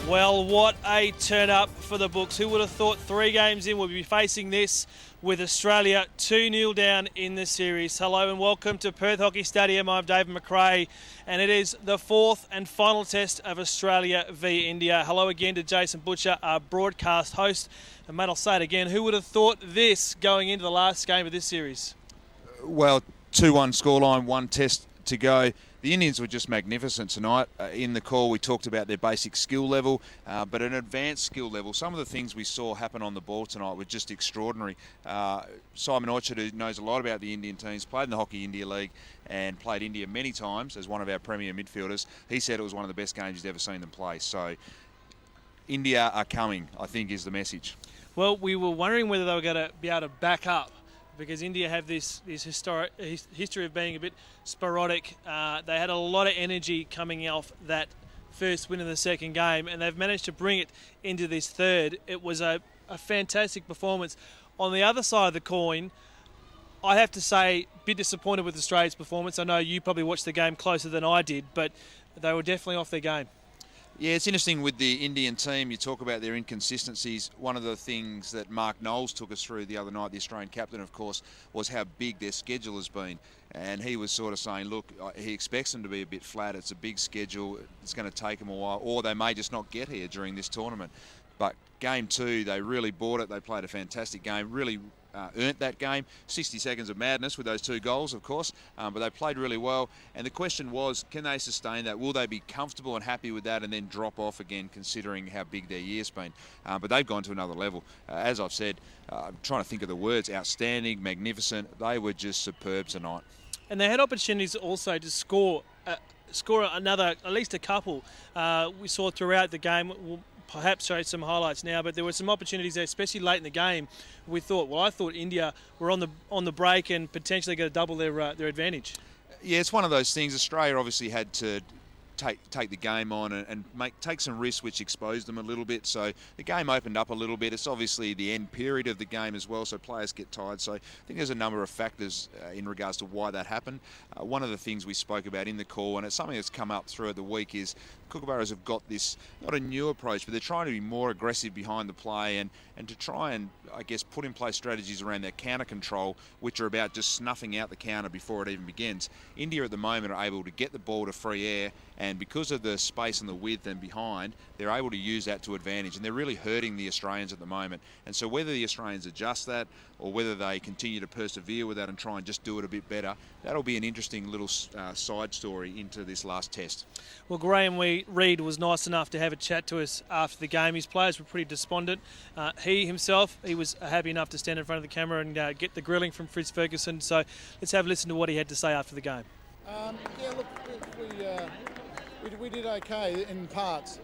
Well, what a turn-up for the books. Who would have thought 3 games in we'll be facing this with Australia 2-0 down in the series. Hello and welcome to Perth Hockey Stadium. I'm David McRae and it is the 4th and final test of Australia v India. Hello again to Jason Butcher, our broadcast host. And mate, I'll say it again, who would have thought this going into the last game of this series? Well, 2-1 scoreline, 1 test to go. The Indians were just magnificent tonight. In the call, we talked about their basic skill level, but an advanced skill level. Some of the things we saw happen on the ball tonight were just extraordinary. Simon Orchard, who knows a lot about the Indian teams, played in the Hockey India League and played India many times as one of our premier midfielders. He said it was one of the best games he's ever seen them play. So India are coming, I think, is the message. Well, we were wondering whether they were going to be able to back up, because India have this history of being a bit sporadic. They had a lot of energy coming off that first win in the second game, and they've managed to bring it into this third. It was a fantastic performance. On the other side of the coin, I have to say, a bit disappointed with Australia's performance. I know you probably watched the game closer than I did, but they were definitely off their game. Yeah, it's interesting with the Indian team, you talk about their inconsistencies. One of the things that Mark Knowles took us through the other night, the Australian captain, of course, was how big their schedule has been. And he was sort of saying, look, he expects them to be a bit flat. It's a big schedule. It's going to take them a while, or they may just not get here during this tournament. But game 2, they really bought it. They played a fantastic game, really earned that game. 60 seconds of madness with those 2 goals, of course, but they played really well. And the question was, can they sustain that? Will they be comfortable and happy with that and then drop off again, considering how big their year's been? But they've gone to another level. As I've said, I'm trying to think of the words, outstanding, magnificent. They were just superb tonight. And they had opportunities also to score another, at least a couple. We saw throughout the game. We'll perhaps show some highlights now, but there were some opportunities there, especially late in the game. I thought India were on the break and potentially going to double their advantage. Yeah, it's one of those things. Australia obviously had to take the game on and take some risks, which exposed them a little bit. So the game opened up a little bit. It's obviously the end period of the game as well, so players get tired. So I think there's a number of factors in regards to why that happened. One of the things we spoke about in the call, and it's something that's come up throughout the week, is Kookaburras have got this, not a new approach, but they're trying to be more aggressive behind the play and to try and, I guess, put in place strategies around their counter control, which are about just snuffing out the counter before it even begins. India at the moment are able to get the ball to free air, and because of the space and the width and behind, they're able to use that to advantage, and they're really hurting the Australians at the moment. And so whether the Australians adjust that or whether they continue to persevere with that and try and just do it a bit better, that'll be an interesting little side story into this last test. Well, Graham Reid was nice enough to have a chat to us after the game. His players were pretty despondent. He himself, he was happy enough to stand in front of the camera and get the grilling from Fritz Ferguson. So let's have a listen to what he had to say after the game. Yeah, look, we did okay in parts.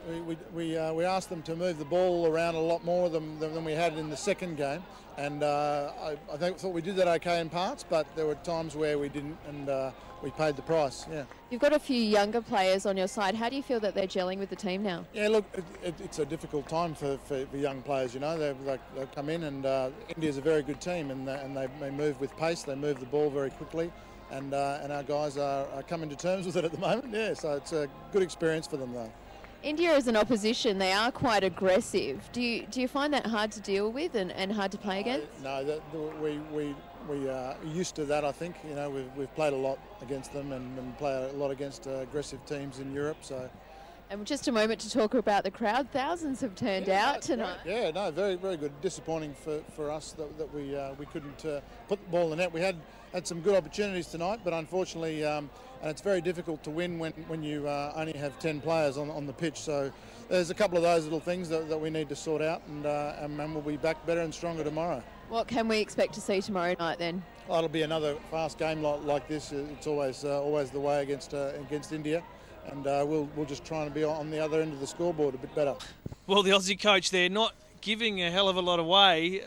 We asked them to move the ball around a lot more than we had in the second game, and I thought we did that okay in parts, but there were times where we didn't, and we paid the price. Yeah. You've got a few younger players on your side. How do you feel that they're gelling with the team now? Yeah, look, it's a difficult time for young players. You know, they come in, and India's a very good team, and they move with pace. They move the ball very quickly. And our guys are coming to terms with it at the moment, yeah, so it's a good experience for them though. India as an opposition, they are quite aggressive. Do you find that hard to deal with and hard to play against? No, we are used to that, I think. You know, we've played a lot against them and play a lot against aggressive teams in Europe, so. And just a moment to talk about the crowd. Thousands have turned out tonight. Yeah, no, very, very good. Disappointing for us that we couldn't put the ball in the net. We had some good opportunities tonight, but unfortunately, and it's very difficult to win when you only have 10 players on the pitch. So there's a couple of those little things that we need to sort out, and we'll be back better and stronger tomorrow. What can we expect to see tomorrow night then? Well, it'll be another fast game like this. It's always the way against India. And we'll just try and be on the other end of the scoreboard a bit better. Well, the Aussie coach there not giving a hell of a lot away,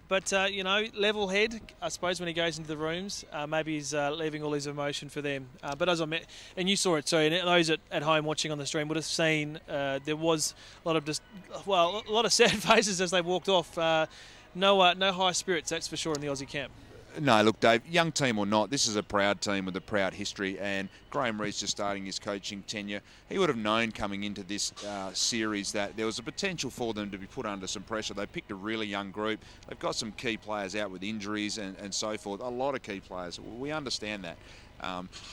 but level head, I suppose, when he goes into the rooms. Maybe he's leaving all his emotion for them. But as I met, and you saw it too, and those at home watching on the stream would have seen there was a lot of sad faces as they walked off. No high spirits, that's for sure, in the Aussie camp. No, look, Dave, young team or not, this is a proud team with a proud history, and Graham Reed's just starting his coaching tenure. He would have known coming into this series that there was a potential for them to be put under some pressure. They picked a really young group. They've got some key players out with injuries and so forth, a lot of key players. We understand that.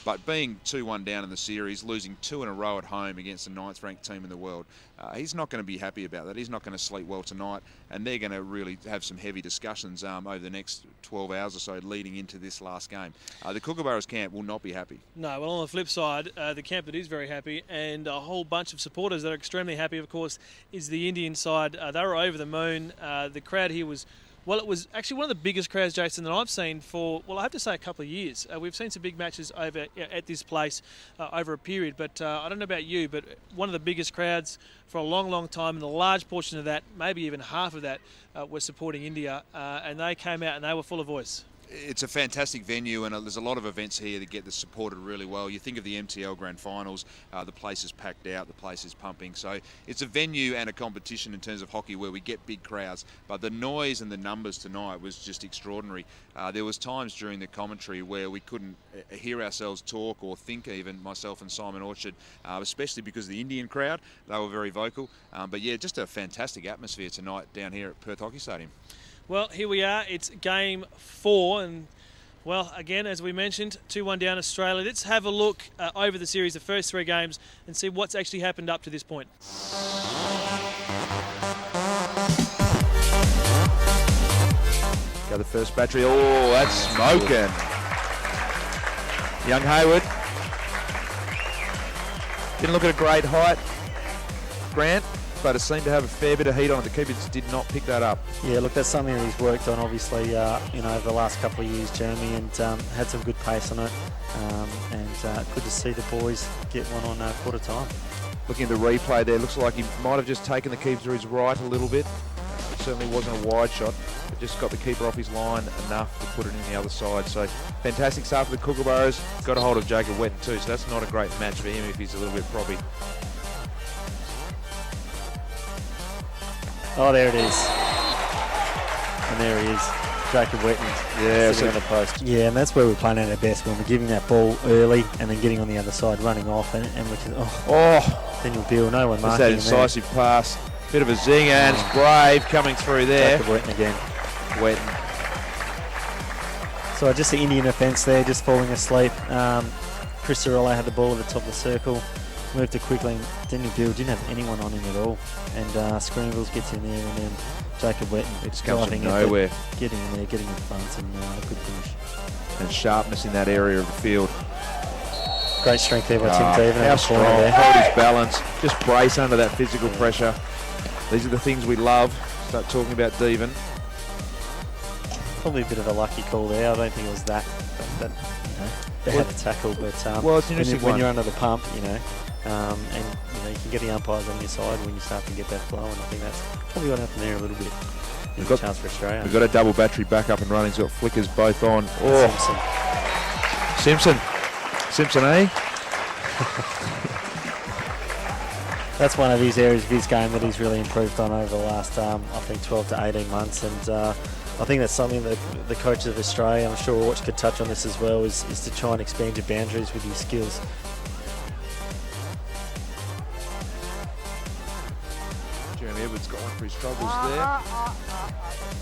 But being 2-1 down in the series, losing 2 in a row at home against the 9th ranked team in the world, he's not going to be happy about that. He's not going to sleep well tonight, and they're going to really have some heavy discussions over the next 12 hours or so leading into this last game. The Kookaburras camp will not be happy. No, well, on the flip side, the camp that is very happy, and a whole bunch of supporters that are extremely happy, of course, is the Indian side. They were over the moon. The crowd here was... Well, it was actually one of the biggest crowds, Jason, that I've seen for, well, I have to say a couple of years. We've seen some big matches over at this place over a period, but I don't know about you, but one of the biggest crowds for a long, long time, and a large portion of that, maybe even half of that, were supporting India, and they came out and they were full of voice. It's a fantastic venue, and there's a lot of events here that get supported really well. You think of the MTL Grand Finals, the place is packed out, the place is pumping. So it's a venue and a competition in terms of hockey where we get big crowds. But the noise and the numbers tonight was just extraordinary. There was times during the commentary where we couldn't hear ourselves talk or think even, myself and Simon Orchard, especially because of the Indian crowd. They were very vocal. But yeah, just a fantastic atmosphere tonight down here at Perth Hockey Stadium. Well, here we are. It's game 4, and, well, again, as we mentioned, 2-1 down Australia. Let's have a look over the series, the first 3 games, and see what's actually happened up to this point. Go the first battery. Oh, that's smoking. Young Hayward. Didn't look at a great height, Grant, but it seemed to have a fair bit of heat on it. The keeper just did not pick that up. Yeah, look, that's something that he's worked on, obviously, over the last couple of years, Jeremy, and had some good pace on it. Good to see the boys get one on quarter time. Looking at the replay there, looks like he might have just taken the keeper to his right a little bit. It certainly wasn't a wide shot, but just got the keeper off his line enough to put it in the other side. So fantastic start for the Kookaburras. Got a hold of Jacob Wetton too, so that's not a great match for him if he's a little bit proppy. Oh, there it is. And there he is, Jacob Wetton. Yeah, sitting on the post. Yeah, and that's where we're playing at our best, when we're giving that ball early and then getting on the other side, running off, and we can, Daniel Beale, no one marking that incisive pass. Bit of a zinger, and it's Brave coming through there. Jacob Wetton again. Wetton. So just the Indian offence there, just falling asleep. Chris Cirillo had the ball at the top of the circle. Moved it quickly, and Daniel Beale didn't have anyone on him at all. And Scrambles gets in there, and then Jacob Wetton. It just comes from nowhere. Getting in there, getting in front, and a good finish. And sharpness in that area of the field. Great strength there by Tim Devan. How strong, hold his balance, just brace under that physical pressure. These are the things we love. Start talking about Devan. Probably a bit of a lucky call there. I don't think it was that they had a tackle, but well, it's an interesting when you're under the pump, and you can get the umpires on your side when you start to get that flow, and I think that's probably what happened there a little bit. We've got a chance for Australia. We've got a double battery back up and running. He's got flickers both on. Oh, Simpson, eh? That's one of his areas of his game that he's really improved on over the last, 12 to 18 months, and I think that's something that the coaches of Australia, I'm sure Orch could touch on this as well, is to try and expand your boundaries with your skills. Jeremy Edwards got one for his struggles there.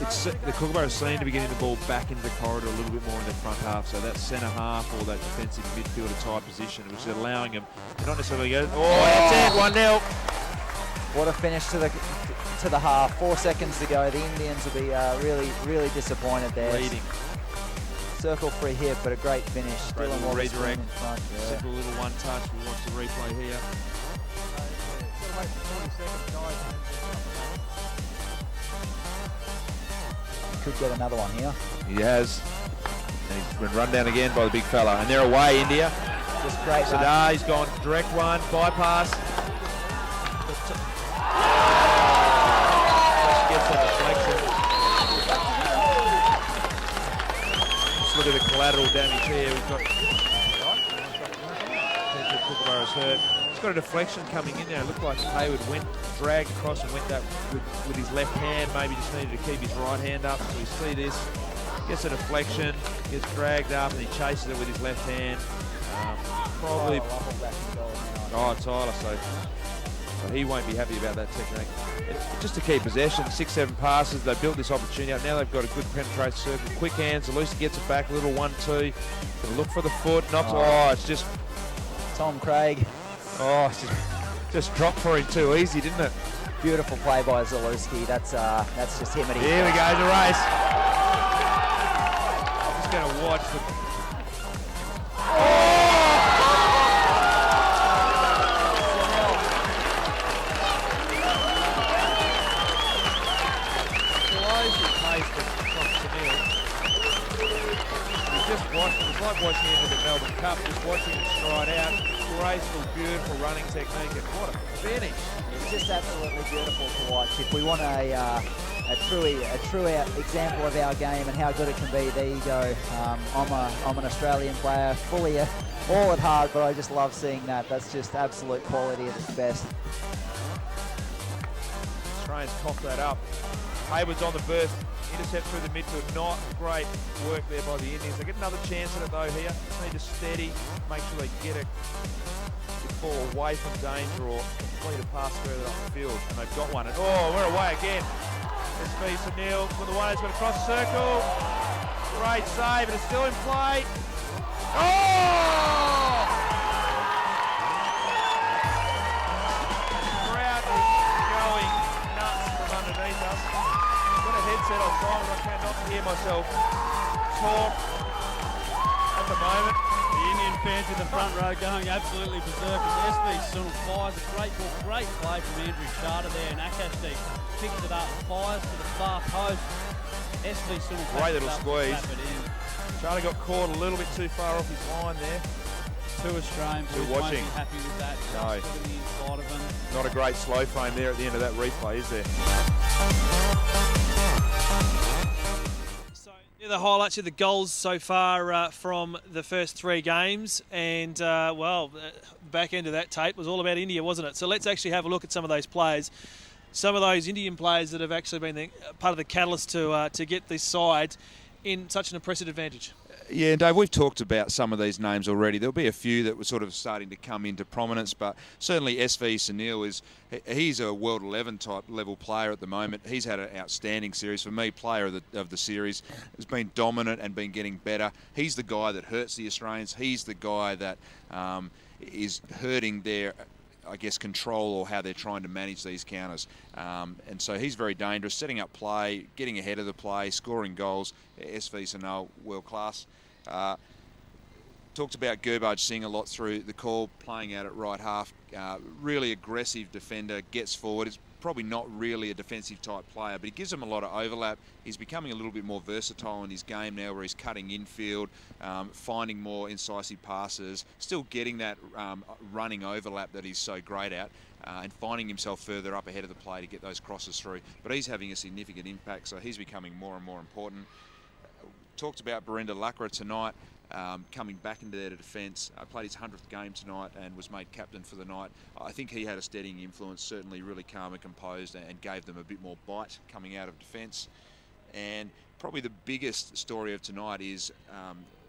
The Kookaburras seem to be getting the ball back into the corridor a little bit more in the front half, so that centre half or that defensive midfielder type position, which is allowing them to not necessarily go, that's it, 1-0. What a finish to the half. 4 seconds to go. The Indians will be really disappointed there. Leading. Circle free hit, but a great finish. Great little redirect. In front. Yeah. Simple little one touch. We'll watch the replay here. Could get another one here. He has. And he's been run down again by the big fella. And they're away, India. Just great. Sadar, he's gone direct one, bypass. Gets a deflection. Let's look at the collateral damage here. We've got potential Kookaburras hurt. He's got a deflection coming in there. It looked like Hayward dragged across and went that with his left hand. Maybe just needed to keep his right hand up. So we see this. Gets a deflection, gets dragged up, and he chases it with his left hand. Probably. Oh, Tyler, so he won't be happy about that technique. Just to keep possession, 6-7 passes, they built this opportunity up. Now they've got a good penetration circle, quick hands, Lucy gets it back, a little 1-2. Gonna look for the foot, it's just... Tom Craig. Oh, it's just dropped for him too easy, didn't it? Beautiful play by Zalewski. That's just him at his Here we go, the race. I'm just going to watch the... It was like watching him in the Melbourne Cup, just watching him stride out. Graceful, beautiful running technique, and what a finish. It's just absolutely beautiful to watch. If we want a true example of our game and how good it can be, there you go. I'm an Australian player, fully all at heart, but I just love seeing that. That's just absolute quality at its best. Australians cough that up. Hayward's on the burst. Intercept through the midfield, not great work there by the Indians. They get another chance at it though here. Just need to steady, make sure they get the ball away from danger or complete a pass further up the field. And they've got one. And we're away again. SV Sunil with the one who's going to cross the circle. Great save, and it's still in play. Crowd is going nuts from underneath us. Headset on Simon, I cannot hear myself talk at the moment. The Indian fans in the front row going absolutely berserk. SV Sunil fires a great ball, great play from Andrew Charter there, and Akash picks it up, fires to the far post. SV Sunil great little squeeze. Charter got caught a little bit too far off his line there. Two Australians who won't be happy with that. No. Just to the inside of him. Not a great slow frame there at the end of that replay, is there? So the highlights of the goals so far from the first 3 games, and back end of that tape was all about India, wasn't it? So let's actually have a look at some of those players. Some of those Indian players that have actually been part of the catalyst to get this side in such an impressive advantage. Yeah, Dave, we've talked about some of these names already. There'll be a few that were sort of starting to come into prominence, but certainly SV Sunil he's a World 11 type level player at the moment. He's had an outstanding series. For me, player of the series, has been dominant and been getting better. He's the guy that hurts the Australians. He's the guy that is hurting their, I guess, control or how they're trying to manage these counters. And so he's very dangerous, setting up play, getting ahead of the play, scoring goals. SV Sunil, world class. Talked about Gurbaj Singh a lot through the call, playing out at right half. Really aggressive defender, gets forward. Is probably not really a defensive type player, but he gives them a lot of overlap. He's becoming a little bit more versatile in his game now, where he's cutting infield, finding more incisive passes, still getting that running overlap that he's so great at, and finding himself further up ahead of the play to get those crosses through. But he's having a significant impact, so he's becoming more and more important. Talked about Barinder Lakra tonight, coming back into their defence. Played his 100th game tonight and was made captain for the night. I think he had a steadying influence, certainly really calm and composed, and gave them a bit more bite coming out of defence. And probably the biggest story of tonight is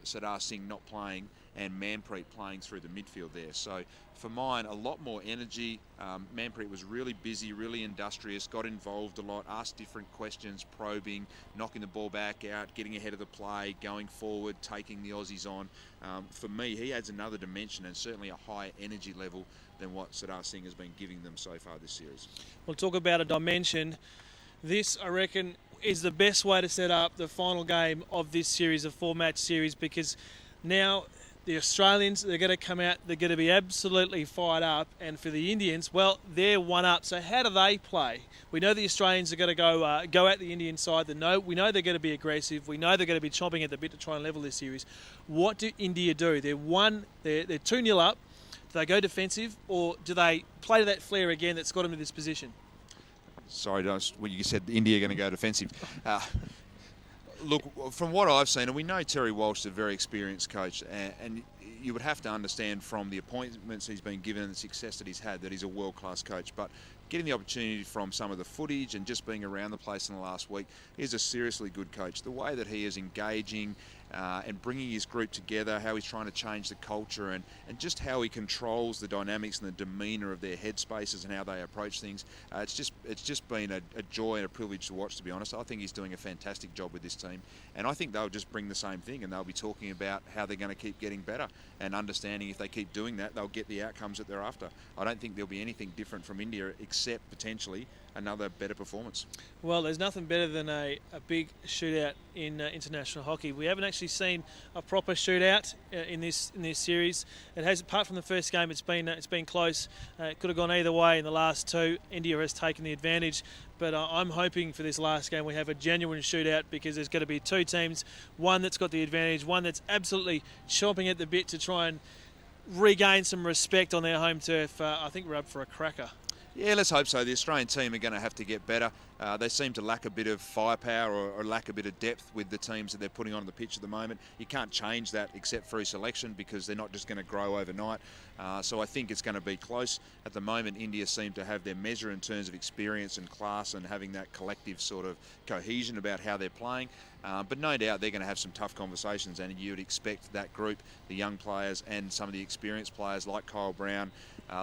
Sardar Singh not playing and Manpreet playing through the midfield there. So for mine, a lot more energy. Manpreet was really busy, really industrious, got involved a lot, asked different questions, probing, knocking the ball back out, getting ahead of the play, going forward, taking the Aussies on. For me, he adds another dimension and certainly a higher energy level than what Sardar Singh has been giving them so far this series. We'll talk about a dimension. This, I reckon, is the best way to set up the final game of this series, a 4-match series, because now the Australians, they're going to come out, they're going to be absolutely fired up, and for the Indians, well, they're one up. So how do they play? We know the Australians are going to go at the Indian side. We know they're going to be aggressive. We know they're going to be chomping at the bit to try and level this series. What do India do? They're 2-0 up. Do they go defensive, or do they play to that flair again that's got them to this position? Sorry, when you said India are going to go defensive. Look, from what I've seen, and we know Terry Walsh is a very experienced coach, and you would have to understand from the appointments he's been given and the success that he's had that he's a world-class coach. But getting the opportunity from some of the footage and just being around the place in the last week, he's a seriously good coach. The way that he is engaging and bringing his group together, how he's trying to change the culture, and just how he controls the dynamics and the demeanour of their headspaces and how they approach things. It's just been a joy and a privilege to watch, to be honest. I think he's doing a fantastic job with this team, and I think they'll just bring the same thing, and they'll be talking about how they're going to keep getting better and understanding if they keep doing that, they'll get the outcomes that they're after. I don't think there'll be anything different from India except potentially another better performance. Well, there's nothing better than a big shootout in international hockey. We haven't actually seen a proper shootout in this series. It has, apart from the first game, it's been close. It could have gone either way in the last two. India has taken the advantage, but I'm hoping for this last game we have a genuine shootout, because there's going to be two teams, one that's got the advantage, one that's absolutely chomping at the bit to try and regain some respect on their home turf. I think we're up for a cracker. Yeah, let's hope so. The Australian team are going to have to get better. They seem to lack a bit of firepower or lack a bit of depth with the teams that they're putting on the pitch at the moment. You can't change that except through selection, because they're not just going to grow overnight. So I think it's going to be close. At the moment, India seem to have their measure in terms of experience and class and having that collective sort of cohesion about how they're playing. But no doubt they're going to have some tough conversations, and you would expect that group, the young players and some of the experienced players like Kyle Brown,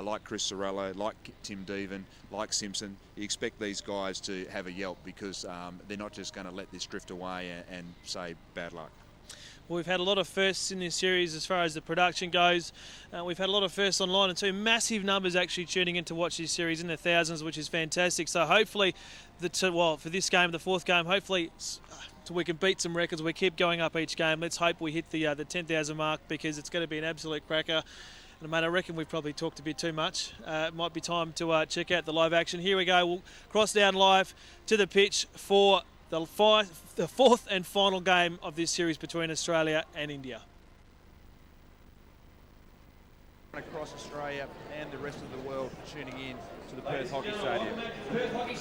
like Chris Sorrello, like Tim Devan, like Simpson, you expect these guys to have a yelp, because they're not just going to let this drift away and say bad luck. Well, we've had a lot of firsts in this series as far as the production goes. We've had a lot of firsts online, and two massive numbers actually tuning in to watch this series in the thousands, which is fantastic. So hopefully, for this game, the fourth game, hopefully we can beat some records. We keep going up each game. Let's hope we hit the 10,000 mark, because it's going to be an absolute cracker. And mate, I reckon we've probably talked a bit too much. It might be time to check out the live action. Here we go. We'll cross down live to the pitch for the fourth and final game of this series between Australia and India. Across Australia and the rest of the world tuning in to the Perth Hockey Stadium.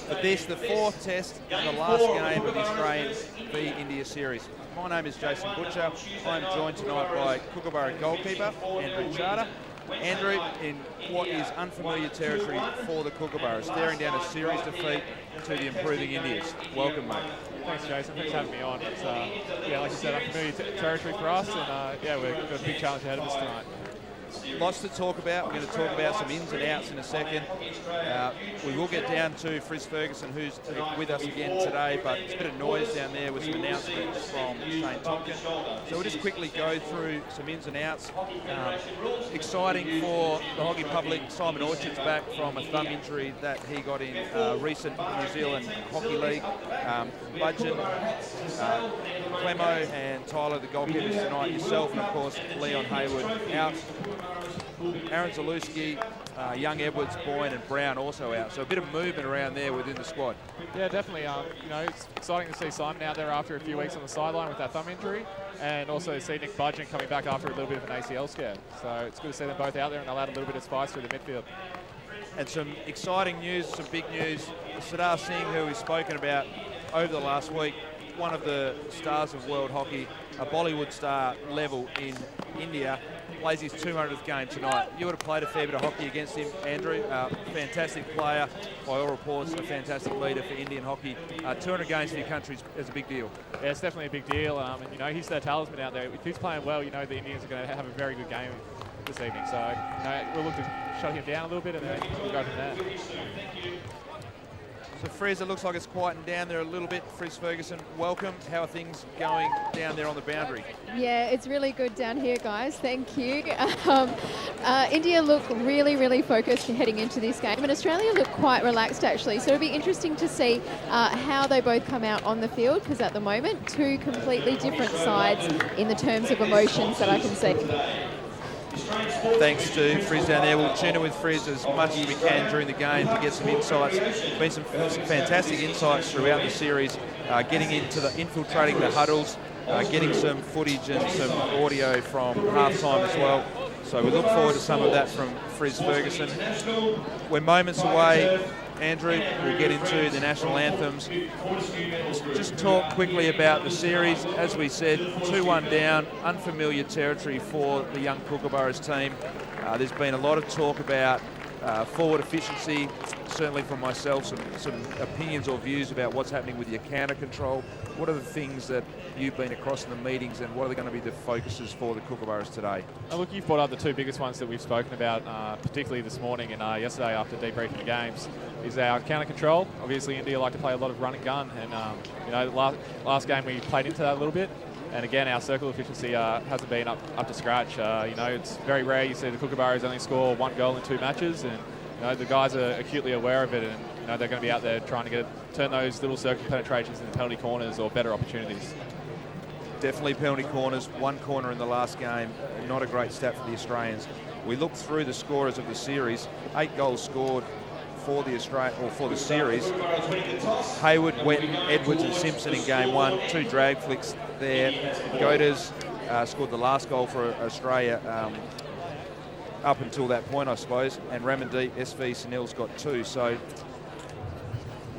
For this, the fourth test and the last game of the Australian v India series. My name is Jason Butcher. I'm joined tonight by Kookaburra goalkeeper Andrew Charter. Andrew, in what is unfamiliar territory for the Kookaburras, staring down a series defeat to the improving Indians. Welcome, mate. Thanks, Jason. Thanks for having me on. It's, yeah, like you said, unfamiliar territory for us, and yeah, we've got a big challenge ahead of us tonight. Lots to talk about. We're going to talk about some ins and outs in a second. We will get down to Frizz Ferguson, who's with us again today, but there's a bit of noise down there with some announcements from Shane Tompkins. So we'll just quickly go through some ins and outs. Exciting for the hockey public. Simon Orchard's back from a thumb injury that he got in recent New Zealand Hockey League. Budgeon, Clemo and Tyler, the goalkeepers tonight, yourself and of course Leon Hayward out. Aaron Zalewski, Young Edwards, Boyne and Brown also out. So a bit of movement around there within the squad. Yeah, definitely. You know, it's exciting to see Simon out there after a few weeks on the sideline with that thumb injury, and also see Nick Budgeon coming back after a little bit of an ACL scare. So it's good to see them both out there, and they'll add a little bit of spice through the midfield. And some exciting news, some big news. Sardar Singh, who we've spoken about over the last week, one of the stars of world hockey, a Bollywood star level in India, plays his 200th game tonight. You would have played a fair bit of hockey against him, Andrew. Fantastic player, by all reports, a fantastic leader for Indian hockey. 200 games for your country is a big deal. Yeah, it's definitely a big deal. And, you know, he's their talisman out there. If he's playing well, you know the Indians are going to have a very good game this evening. So, you know, we'll look to shut him down a little bit, and then we'll go from there. So Frizz, it looks like it's quieting down there a little bit. Frizz Ferguson, welcome. How are things going down there on the boundary? Yeah, it's really good down here, guys. Thank you. India look really, really focused heading into this game, and Australia look quite relaxed, actually. So it'll be interesting to see how they both come out on the field, because at the moment, two completely different sides in the terms of emotions that I can see. Thanks to Frizz down there. We'll tune in with Frizz as much as we can during the game to get some insights. Been some fantastic insights throughout the series, getting into infiltrating the huddles, getting some footage and some audio from halftime as well. So we look forward to some of that from Frizz Ferguson. We're moments away Andrew, we'll get into the national anthems. Just talk quickly about the series. As we said, 2-1 down, unfamiliar territory for the young Kookaburras team. There's been a lot of talk about forward efficiency, certainly from myself, some opinions or views about what's happening with your counter control. What are the things that you've been across in the meetings, and what are going to be the focuses for the Kookaburras today? Look, you've brought up the two biggest ones that we've spoken about, particularly this morning and yesterday after debriefing the games, is our counter control. Obviously, India like to play a lot of run and gun, and last game we played into that a little bit. And again, our circle efficiency hasn't been up to scratch. It's very rare you see the Kookaburras only score 1 goal in 2 matches, and the guys are acutely aware of it, and they're going to be out there trying to turn those little circle penetrations into penalty corners or better opportunities. Definitely penalty corners. 1 corner in the last game. Not a great stat for the Australians. We looked through the scorers of the series. 8 goals scored for the series. Hayward, Wetton, Edwards and Simpson in game 1. 2 drag flicks there. Godas scored the last goal for Australia up until that point, I suppose. And Ramandeep, SV Sunil's got 2. So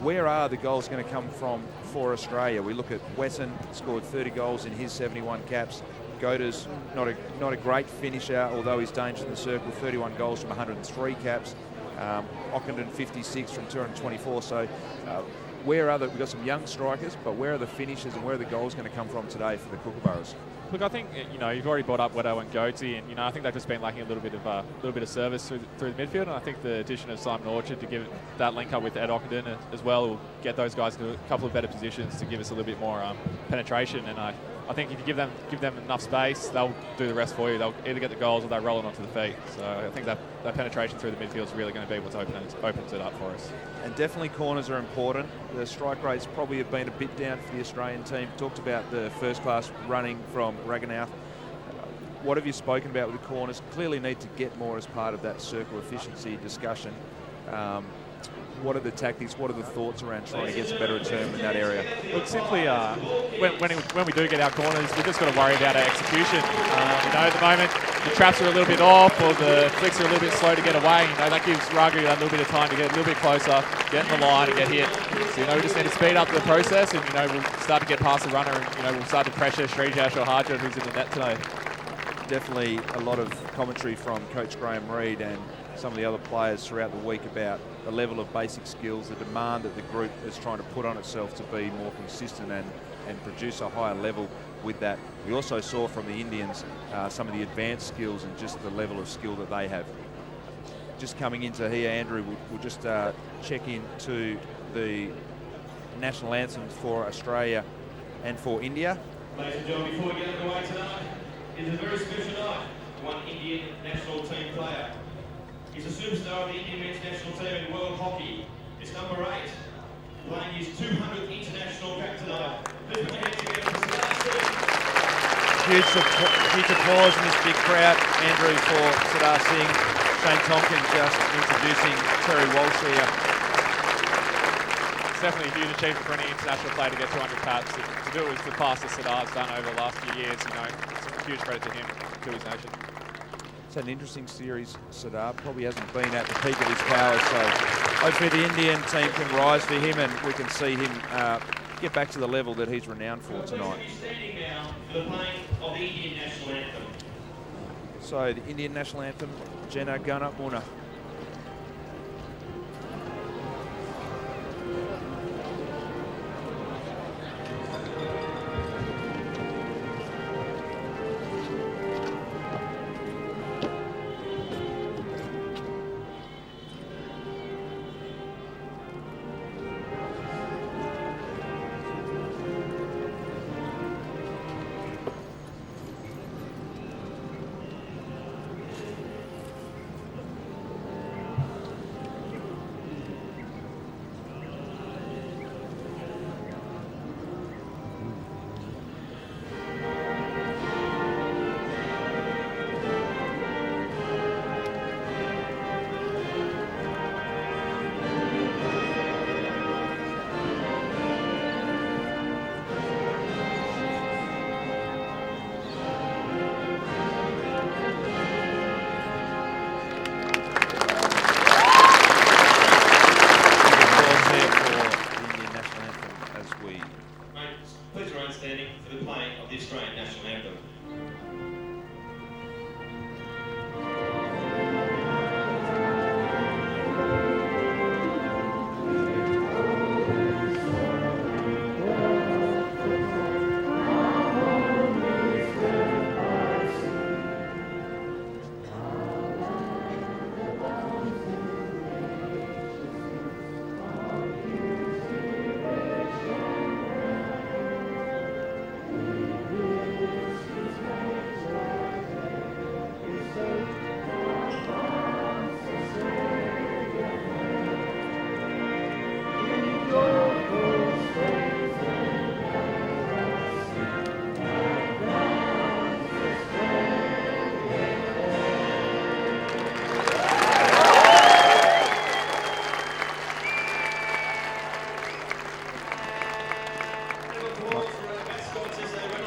where are the goals going to come from for Australia? We look at Wesson, scored 30 goals in his 71 caps. Godas, not a great finisher, although he's dangerous in the circle. 31 goals from 103 caps. Ockenden 56 from 224. So we've got some young strikers, but where are the finishes and where are the goals going to come from today for the Kookaburras? Look, I think you've already brought up Wedo and Goatsy, and I think they've just been lacking a little bit of service through the midfield. And I think the addition of Simon Orchard to give that link up with Ed Ockenden as well will get those guys to a couple of better positions to give us a little bit more penetration. And I think if you give them enough space, they'll do the rest for you. They'll either get the goals or they'll roll it onto the feet. So I think that penetration through the midfield is really going to be what's opens it up for us. And definitely corners are important. The strike rates probably have been a bit down for the Australian team. Talked about the first class running from Raganouth. What have you spoken about with the corners? Clearly need to get more as part of that circle efficiency discussion. What are the tactics? What are the thoughts around trying to get some better return in that area? Look, simply when we do get our corners, we've just got to worry about our execution. At the moment, the traps are a little bit off, or the flicks are a little bit slow to get away. That gives Ragu a little bit of time to get a little bit closer, get in the line and get hit. So we just need to speed up the process, and we'll start to get past the runner, and we'll start to pressure Srijash or Harja, who's in the net today. Definitely a lot of commentary from Coach Graham Reid and some of the other players throughout the week about the level of basic skills, the demand that the group is trying to put on itself to be more consistent and produce a higher level with that. We also saw from the Indians some of the advanced skills and just the level of skill that they have. Just coming into here, Andrew, we'll just check in to the national anthems for Australia and for India. Ladies and gentlemen, before we get underway tonight, it's a very special night. One Indian national team player. He's a superstar of the Indian men's national team in world hockey. It's number 8, playing his 200th international cap tonight. Please put your hands together for Sadar Singh. Huge applause in this big crowd, Andrew, for Sadar Singh. Shane Tompkins just introducing Terry Walsh here. It's definitely a huge achievement for any international player to get 200 caps. To do it with the pass that Sadar's done over the last few years, it's a huge credit to him, to his nation. It's an interesting series. Sadar probably hasn't been at the peak of his powers, so hopefully the Indian team can rise for him and we can see him get back to the level that he's renowned for tonight. Standing now for the playing of the Indian national anthem. So the Indian national anthem, Jana Gana Muna. remain standing for the playing of the Australian national anthem.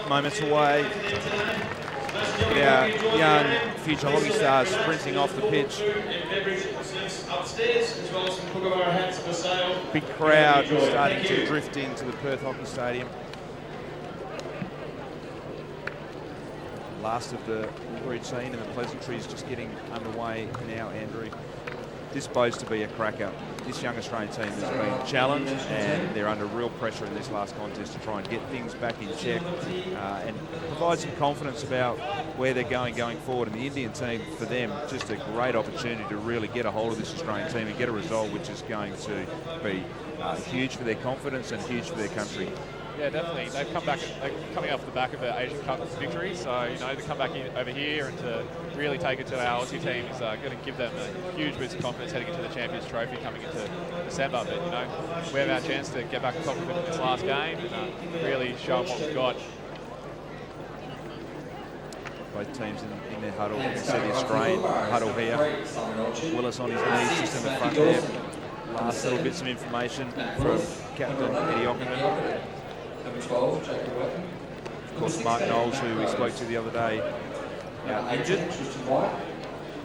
Moments away. Our young future hockey stars sprinting off the pitch. Big crowd starting to drift into the Perth Hockey Stadium. Last of the routine and the pleasantries just getting underway now, Andrew. This bodes to be a cracker. This young Australian team has been challenged and they're under real pressure in this last contest to try and get things back in check and provide some confidence about where they're going forward. And the Indian team, for them, just a great opportunity to really get a hold of this Australian team and get a result which is going to be huge for their confidence and huge for their country. Yeah, definitely. They've come back. They're coming off the back of an Asian Cup victory, so to come back over here and to really take it to our Aussie team is going to give them a huge boost of confidence heading into the Champions Trophy coming into December. But we have our chance to get back on top of it in this last game and really show them what we've got. Both teams in their huddle. You can see the Australian huddle here. Willis on his knees just in the front there. Last little bits of information from Captain Eddie Ockerman. Number 12, Jacob Weapon. Of course, Mark Knowles, who we spoke to the other day, injured. Tristan White.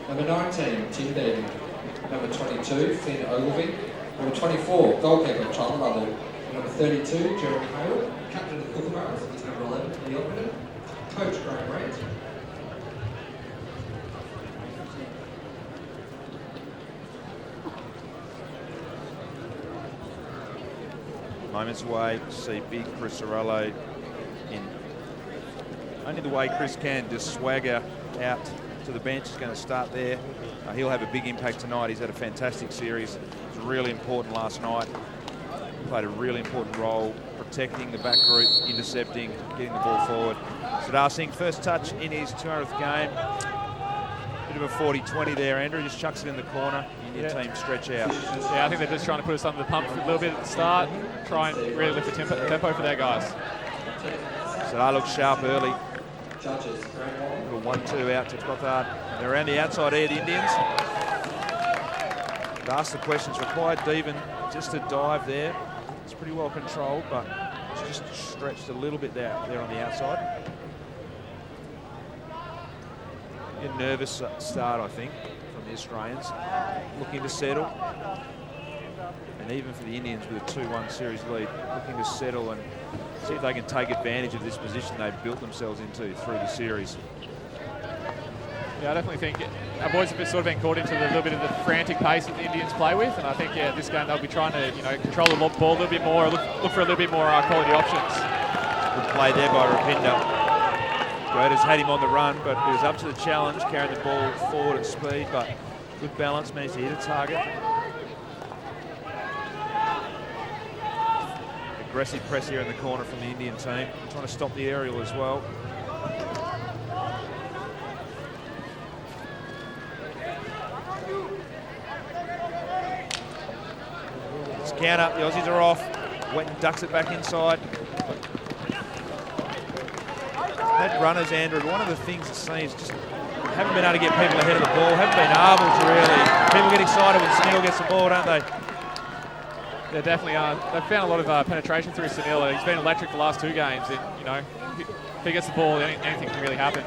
Number 19, Tim Beatty. Number 22, Finn Ogilvie. Number 24, goalkeeper, Charlie Lulu. Number 32, Jeremy Hayward. Captain of the Kookaburras is number 11, Eddie Ockerman. Coach, Graham Reid. Moments away to see big Chris Sorello in only the way Chris can, just swagger out to the bench. He's going to start there. He'll have a big impact tonight. He's had a fantastic series. It was really important last night. Played a really important role protecting the back group, intercepting, getting the ball forward. Sardar Singh, first touch in his 200th game. Bit of a 40-20 there, Andrew. Just chucks it in the corner. Your team stretch out. Yeah, I think they're just trying to put us under the pump a little bit at the start, try and really lift the tempo for their guys. So they look sharp early. Little 1-2 out to Gothard. They're around the outside here, the Indians. They asked the questions required. Deven just a dive there. It's pretty well controlled, but it's just stretched a little bit there on the outside. A nervous start, I think, from the Australians. Looking to settle. And even for the Indians with a 2-1 series lead, looking to settle and see if they can take advantage of this position they've built themselves into through the series. Yeah, I definitely think our boys have sort of been caught into a little bit of the frantic pace that the Indians play with, and I think this game they'll be trying to control the ball a little bit more, look for a little bit more quality options. Good play there by Rapinda. Groder's had him on the run, but he was up to the challenge, carrying the ball forward at speed, but good balance, managed to hit a target. Aggressive press here in the corner from the Indian team, trying to stop the aerial as well. It's counter, the Aussies are off. Wetton ducks it back inside. Had runners, Andrew. One of the things it seems just haven't been able to get people ahead of the ball. Haven't been able to really. People get excited when Sunil gets the ball, don't they? They definitely are. They've found a lot of penetration through Sunil. He's been electric the last two games. And, if he gets the ball, anything can really happen.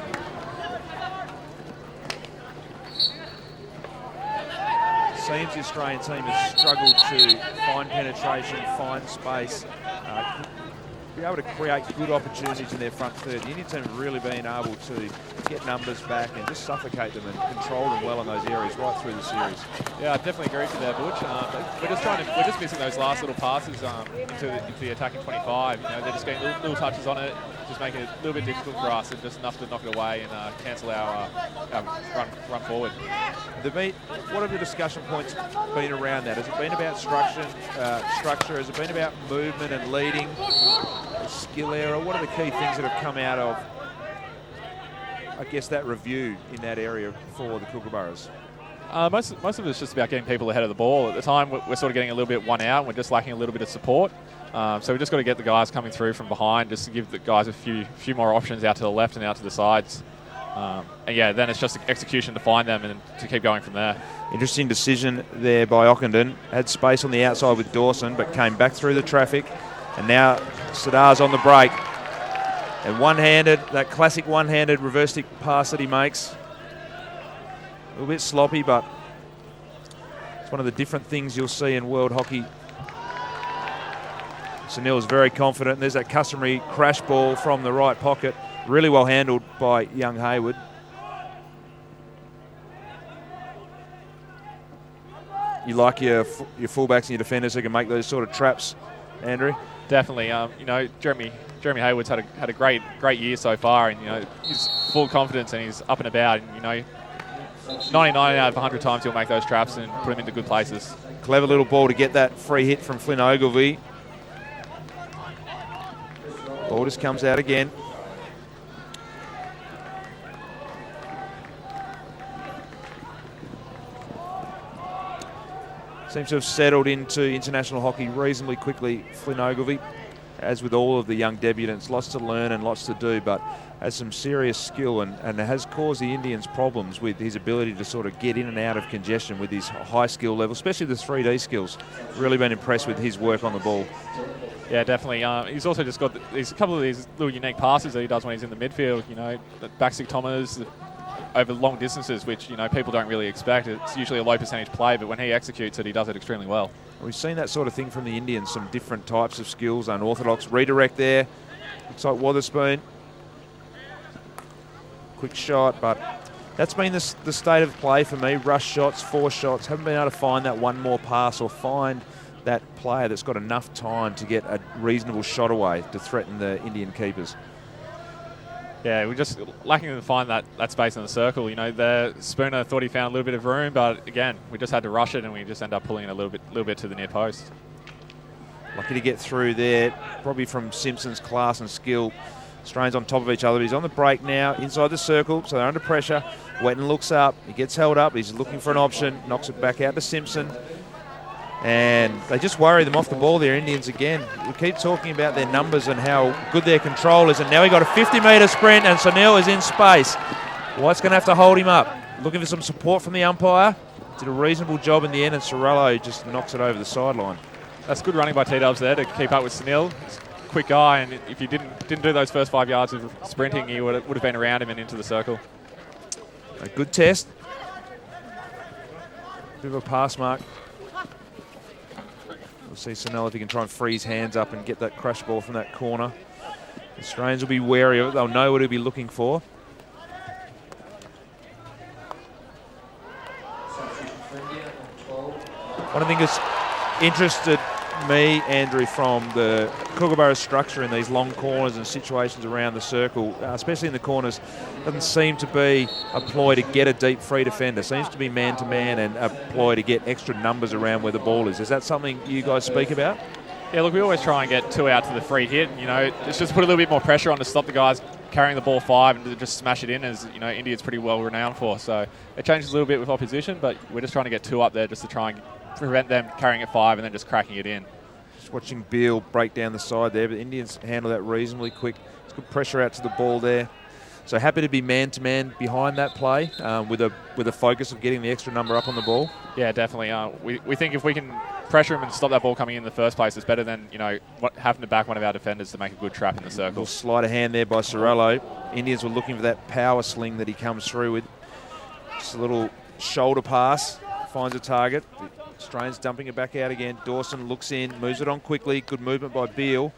It seems the Australian team has struggled to find penetration, find space. be able to create good opportunities in their front third. The Indian team have really been able to get numbers back and just suffocate them and control them well in those areas right through the series. Yeah, I definitely agree with you there, Butch. We're just missing those last little passes into the attacking 25. You know, they're just getting little touches on it, just making it a little bit difficult for us, and just enough to knock it away and cancel our run forward. What have the discussion points been around that? Has it been about structure? Has it been about movement and leading? Skill error? What are the key things that have come out of, I guess, that review in that area for the Kookaburras? Most of it's just about getting people ahead of the ball. At the time, we're sort of getting a little bit one out. We're just lacking a little bit of support. So we've just got to get the guys coming through from behind, just to give the guys a few more options out to the left and out to the sides. And yeah, then it's just execution to find them and to keep going from there. Interesting decision there by Ockenden. Had space on the outside with Dawson, but came back through the traffic. And now Sadar's on the break. And one-handed, that classic one-handed reverse stick pass that he makes. A little bit sloppy, but it's one of the different things you'll see in world hockey. Sunil is very confident. And there's that customary crash ball from the right pocket. Really well handled by young Hayward. You like your fullbacks and your defenders who can make those sort of traps, Andrew? Definitely. You know, Jeremy Hayward's had a great year so far, and you know he's full of confidence and he's up and about. And you know, 99 out of 100 times he'll make those traps and put them into good places. Clever little ball to get that free hit from Flynn Ogilvie. Ball just comes out again. Seems to have settled into international hockey reasonably quickly, Flynn Ogilvie, as with all of the young debutants. Lots to learn and lots to do, but has some serious skill and has caused the Indians problems with his ability to sort of get in and out of congestion with his high skill level, especially the 3D skills. Really been impressed with his work on the ball. Yeah, definitely. He's also just got a couple of these little unique passes that he does when he's in the midfield. You know, the backstick Thomas over long distances, which, you know, people don't really expect. It's usually a low percentage play, but when he executes it, he does it extremely well. We've seen that sort of thing from the Indians, some different types of skills, unorthodox redirect there. Looks like Wotherspoon. Quick shot, but that's been the state of play for me. Rush shots, force shots. Haven't been able to find that one more pass or find that player that's got enough time to get a reasonable shot away to threaten the Indian keepers. Yeah, we're just lacking to find that space in the circle. You know, the Spooner thought he found a little bit of room, but again, we just had to rush it and we just end up pulling it a little bit to the near post. Lucky to get through there, probably from Simpson's class and skill. Strains on top of each other. He's on the break now, inside the circle, so they're under pressure. Wetton looks up, he gets held up, he's looking for an option, knocks it back out to Simpson. And they just worry them off the ball, their Indians again. We keep talking about their numbers and how good their control is, and now he got a 50-metre sprint and Sunil is in space. White's going to have to hold him up. Looking for some support from the umpire. Did a reasonable job in the end, and Sorello just knocks it over the sideline. That's good running by T-Dubs there to keep up with Sunil. He's a quick guy, and if he didn't do those first 5 yards of sprinting, he would have been around him and into the circle. A good test. Bit of a pass mark. We'll see Sunil if he can try and free his hands up and get that crash ball from that corner. The Australians will be wary of it. They'll know what he'll be looking for. One thing that's interested me, Andrew, from the Kookaburras structure in these long corners and situations around the circle, especially in the corners, doesn't seem to be a ploy to get a deep free defender. Seems to be man-to-man and a ploy to get extra numbers around where the ball is. Is that something you guys speak about? Yeah, look, we always try and get 2 out to the free hit. You know, it's just put a little bit more pressure on to stop the guys carrying the ball 5 and to just smash it in, as you know, India's pretty well renowned for. So it changes a little bit with opposition, but we're just trying to get 2 up there just to try and prevent them carrying it 5 and then just cracking it in. Just watching Beale break down the side there, but the Indians handle that reasonably quick. It's good pressure out to the ball there. So happy to be man-to-man behind that play with a focus of getting the extra number up on the ball. Yeah, definitely. We think if we can pressure him and stop that ball coming in the first place, it's better than, you know, having to back one of our defenders to make a good trap in the circle. Sleight of hand there by Sorello. Indians were looking for that power sling that he comes through with. Just a little shoulder pass, finds a target. Australians dumping it back out again. Dawson looks in, moves it on quickly. Good movement by Beale.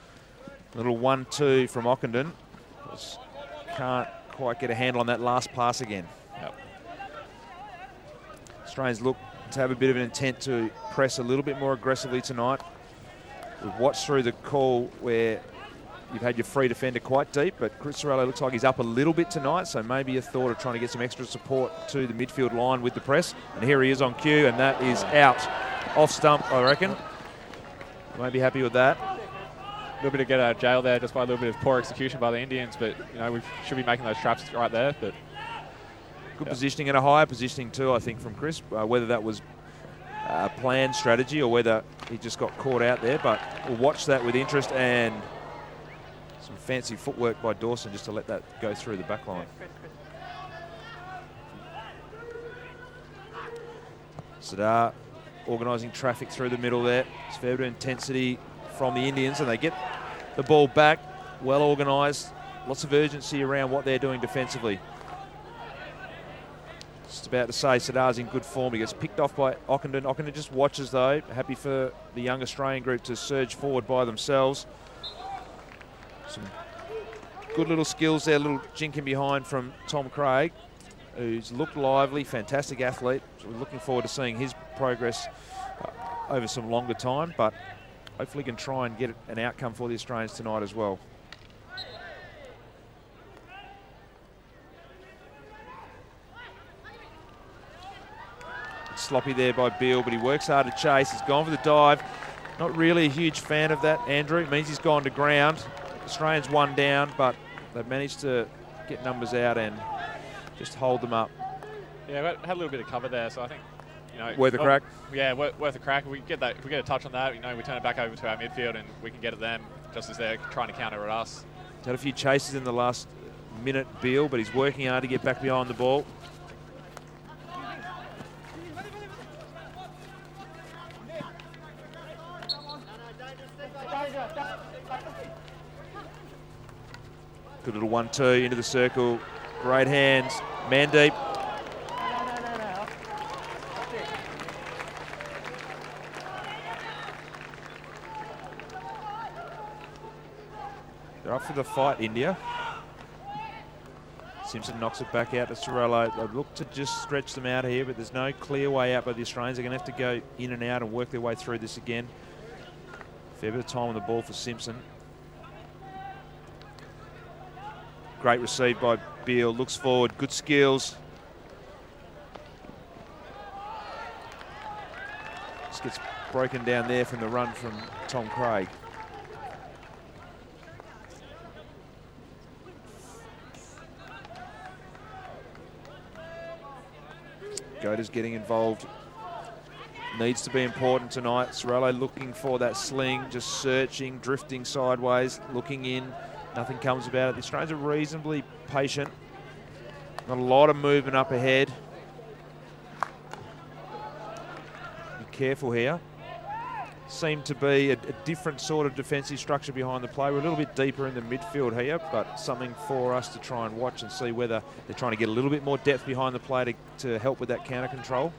Little 1-2 from Ockenden. Just can't quite get a handle on that last pass again. Yep. Australians look to have a bit of an intent to press a little bit more aggressively tonight. We've watched through the call where you've had your free defender quite deep, but Chris Sorello looks like he's up a little bit tonight, so maybe a thought of trying to get some extra support to the midfield line with the press. And here he is on cue, and that is out. Off stump, I reckon. Won't be happy with that. A little bit to get out of jail there just by a little bit of poor execution by the Indians, but you know, we should be making those traps right there. But good positioning and a higher positioning too, I think, from Chris. Whether that was a planned strategy or whether he just got caught out there, but we'll watch that with interest, and some fancy footwork by Dawson just to let that go through the back line. Sadar organising traffic through the middle there. It's fair bit of intensity from the Indians, and they get the ball back, well organised, lots of urgency around what they're doing defensively. Just about to say Sadar's in good form. He gets picked off by Ockenden. Ockenden just watches though, happy for the young Australian group to surge forward by themselves. Some good little skills there, little jinking behind from Tom Craig, who's looked lively, fantastic athlete. So we're looking forward to seeing his progress over some longer time, but hopefully can try and get an outcome for the Australians tonight as well. It's sloppy there by Beale, but he works hard to chase. He's gone for the dive. Not really a huge fan of that, Andrew. It means he's gone to ground. Australians one down, but they've managed to get numbers out and just hold them up. yeah, we had a little bit of cover there, so I think, you know, Worth a crack? Yeah, worth a crack. If we get a touch on that, you know, we turn it back over to our midfield and we can get at them just as they're trying to counter at us. Had a few chases in the last minute, Beale, but he's working hard to get back behind the ball. Good little 1-2 into the circle. Great hands. Man deep. They're up for the fight, India. Simpson knocks it back out to Sorello. They look to just stretch them out here, but there's no clear way out by the Australians. They're going to have to go in and out and work their way through this again. Fair bit of time on the ball for Simpson. Great receive by Beale, looks forward, good skills. Just gets broken down there from the run from Tom Craig. Goda's getting involved. Needs to be important tonight. Sorello looking for that sling, just searching, drifting sideways, looking in. Nothing comes about it. The Australians are reasonably patient. Not a lot of movement up ahead. Be careful here. Seem to be a different sort of defensive structure behind the play. We're a little bit deeper in the midfield here, but something for us to try and watch and see whether they're trying to get a little bit more depth behind the play to help with that counter control.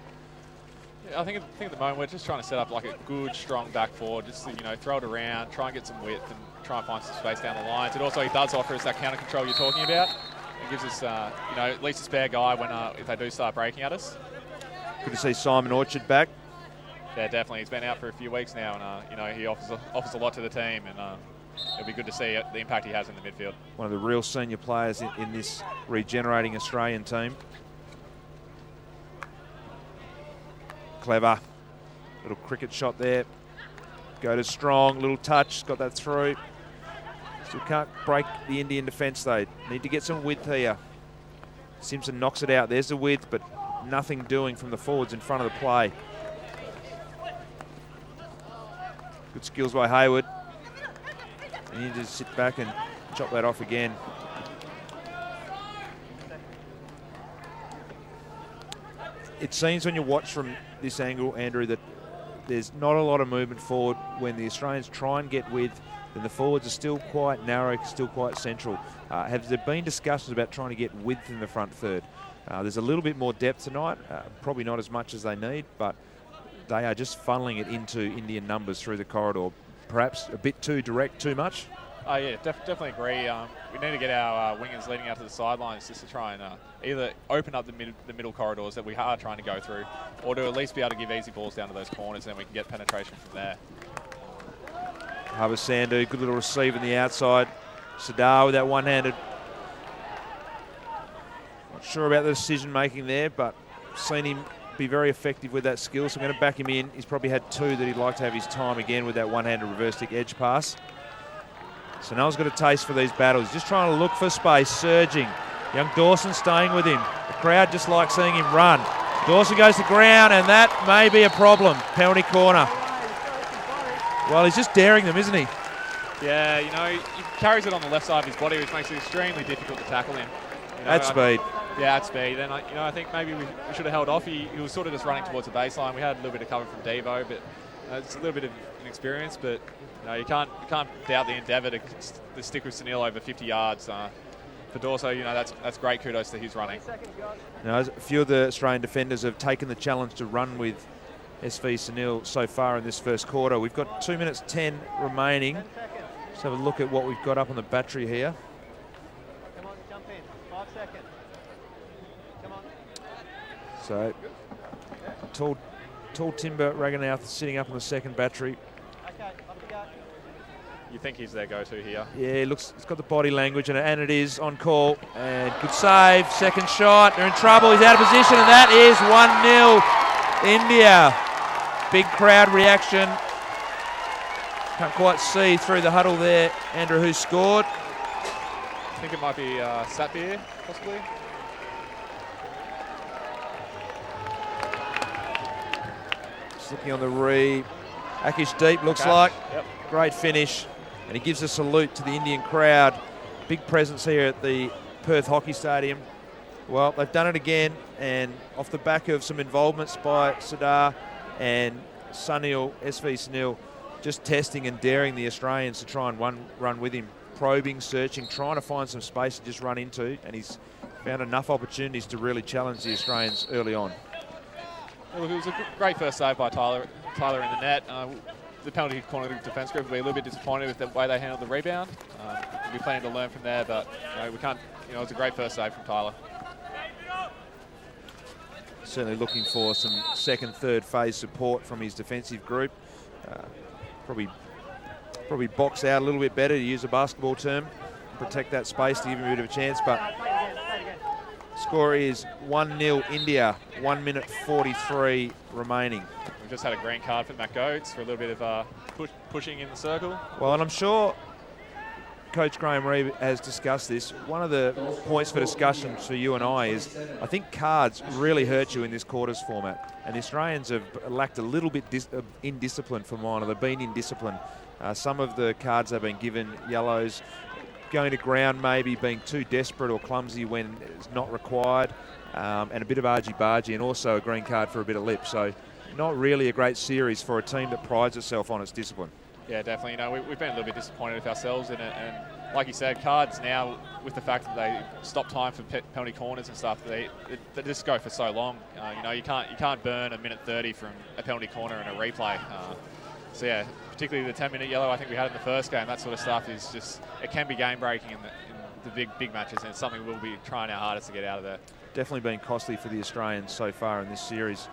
Yeah, I think at the moment we're just trying to set up like a good, strong back forward, just to, you know, throw it around, try and get some width and try and find some space down the lines. It also does offer us that counter control you're talking about. It gives us, you know, at least a spare guy when if they do start breaking at us. Good to see Simon Orchard back. Yeah, definitely. He's been out for a few weeks now, and you know, he offers a lot to the team, and it'll be good to see the impact he has in the midfield. One of the real senior players in this regenerating Australian team. Clever. Little cricket shot there. Goda's strong, little touch, got that through. Still can't break the Indian defence though. Need to get some width here. Simpson knocks it out. There's the width, but nothing doing from the forwards in front of the play. Good skills by Hayward. And you just sit back and chop that off again. It seems when you watch from this angle, Andrew, that there's not a lot of movement forward. When the Australians try and get width, then the forwards are still quite narrow, still quite central. Have there been discussions about trying to get width in the front third? There's a little bit more depth tonight, probably not as much as they need, but they are just funneling it into Indian numbers through the corridor. Perhaps a bit too direct, too much? Oh yeah, definitely agree. We need to get our wingers leading out to the sidelines just to try and either open up the middle corridors that we are trying to go through, or to at least be able to give easy balls down to those corners, and then we can get penetration from there. Sandu, good little receive in the outside. Sadar with that one-handed. Not sure about the decision making there, but seen him be very effective with that skill, so I'm going to back him in. He's probably had 2 that he'd like to have his time again with that one-handed reverse stick edge pass. So Noel's got a taste for these battles. Just trying to look for space, surging. Young Dawson staying with him. The crowd just like seeing him run. Dawson goes to ground, and that may be a problem. Penalty corner. Well, he's just daring them, isn't he? Yeah, you know, he carries it on the left side of his body, which makes it extremely difficult to tackle him. You know, at speed. Yeah, at speed. And I think maybe we should have held off. He was sort of just running towards the baseline. We had a little bit of cover from Devo, but it's a little bit of inexperience. But you can't doubt the endeavour to stick with Sunil over 50 yards. For Dorso, that's great. Kudos to his running. Now, a few of the Australian defenders have taken the challenge to run with SV Sunil so far in this first quarter. We've got 2 minutes 10 remaining. Let's have a look at what we've got up on the battery here. Come on, jump in. 5 seconds. Come on. So, tall Timber Raganouth sitting up on the second battery. Okay, up you go. You think he's their go-to here? Yeah, it's got the body language, and it is on call. And good save, second shot. They're in trouble. He's out of position, and that is 1-0 India. Big crowd reaction. Can't quite see through the huddle there, Andrew, who scored. I think it might be Satbir, possibly. Just looking on the Akish Deep looks like. Yep. Great finish. And he gives a salute to the Indian crowd. Big presence here at the Perth Hockey Stadium. Well, they've done it again, and off the back of some involvements by Sadar and Sunil, SV Sunil, just testing and daring the Australians to try and run with him, probing, searching, trying to find some space to just run into, and he's found enough opportunities to really challenge the Australians early on. Well, it was a great first save by Tyler in the net. The penalty corner defence group will be a little bit disappointed with the way they handled the rebound. We'll be planning to learn from there, but we can't. It was a great first save from Tyler. Certainly looking for some second, third phase support from his defensive group. Probably box out a little bit better, to use a basketball term, protect that space to give him a bit of a chance. But score is 1-0 India, 1 minute 43 remaining. We've just had a green card for Matt Goetz for a little bit of pushing in the circle. Well, and I'm sure Coach Graham Reeve has discussed this. One of the points for discussion for you and I is, I think cards really hurt you in this quarters format. And the Australians have lacked a little bit in discipline for mine, or they've been in discipline. Some of the cards they've been given, yellows, going to ground maybe, being too desperate or clumsy when it's not required, and a bit of argy-bargy, and also a green card for a bit of lip. So not really a great series for a team that prides itself on its discipline. Yeah, definitely. We've been a little bit disappointed with ourselves in it, and like you said, cards now, with the fact that they stop time for penalty corners and stuff, they just go for so long. You can't burn a minute 30 from a penalty corner and a replay. So yeah, particularly the 10-minute yellow I think we had in the first game, that sort of stuff is just, it can be game breaking in the big matches, and it's something we'll be trying our hardest to get out of there. Definitely been costly for the Australians so far in this series.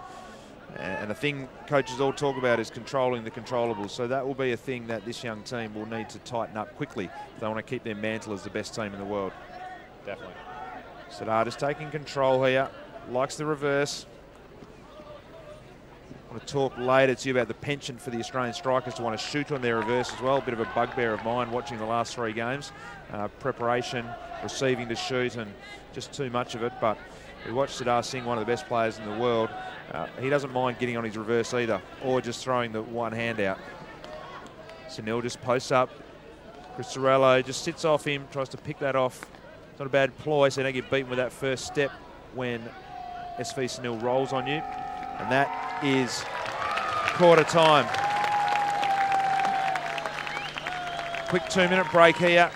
And the thing coaches all talk about is controlling the controllables. So that will be a thing that this young team will need to tighten up quickly if they want to keep their mantle as the best team in the world. Definitely. Sadar just taking control here. Likes the reverse. I want to talk later to you about the penchant for the Australian strikers to want to shoot on their reverse as well. A bit of a bugbear of mine watching the last 3 games. Preparation, receiving to shoot, and just too much of it. But we watched Sadar Singh, one of the best players in the world. He doesn't mind getting on his reverse either, or just throwing the one hand out. Sunil just posts up. Chris Torello just sits off him, tries to pick that off. It's not a bad ploy, so you don't get beaten with that first step when SV Sunil rolls on you. And that is quarter time. Quick 2-minute break here.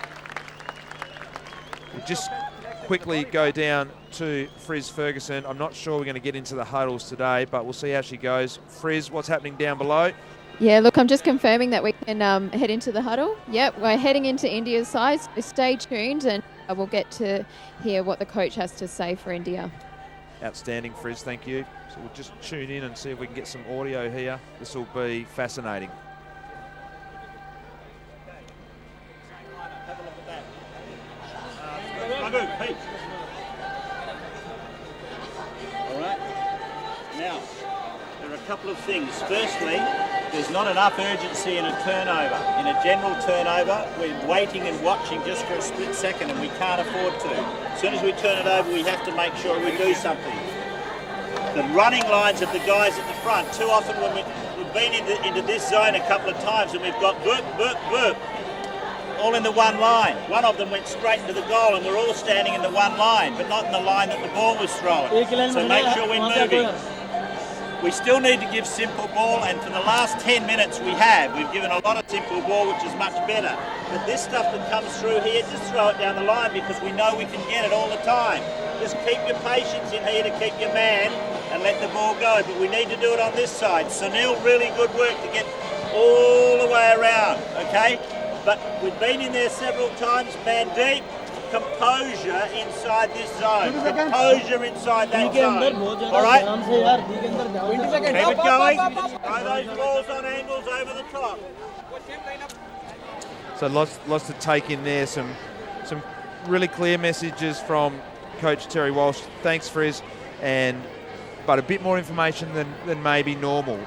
We'll just quickly go down to Friz Ferguson. I'm not sure we're going to get into the huddles today, but we'll see how she goes. Friz, what's happening down below? Yeah, look, I'm just confirming that we can head into the huddle. Yep, we're heading into India's side, so stay tuned and we'll get to hear what the coach has to say for India. Outstanding, Frizz, thank you. So we'll just tune in and see if we can get some audio here. This will be fascinating. Have a look at that. Pete. All right. Now, there are a couple of things. Firstly, there's not enough urgency in a turnover. In a general turnover, we're waiting and watching just for a split second, and we can't afford to. As soon as we turn it over, we have to make sure we do something. The running lines of the guys at the front, too often when we've been into this zone a couple of times and we've got burp, burp, burp, all in the one line. One of them went straight into the goal and we're all standing in the one line, but not in the line that the ball was thrown. So make sure we're moving. We still need to give simple ball, and for the last 10 minutes we've given a lot of simple ball, which is much better. But this stuff that comes through here, just throw it down the line because we know we can get it all the time. Just keep your patience in here to keep your man and let the ball go. But we need to do it on this side. Sunil, really good work to get all the way around, okay? But we've been in there several times, man deep. Composure inside this zone. Composure inside that zone. All right? Keep it going. Throw those balls on angles over the top. So lots to take in there. Some really clear messages from Coach Terry Walsh. Thanks, Frizz. But a bit more information than maybe normal.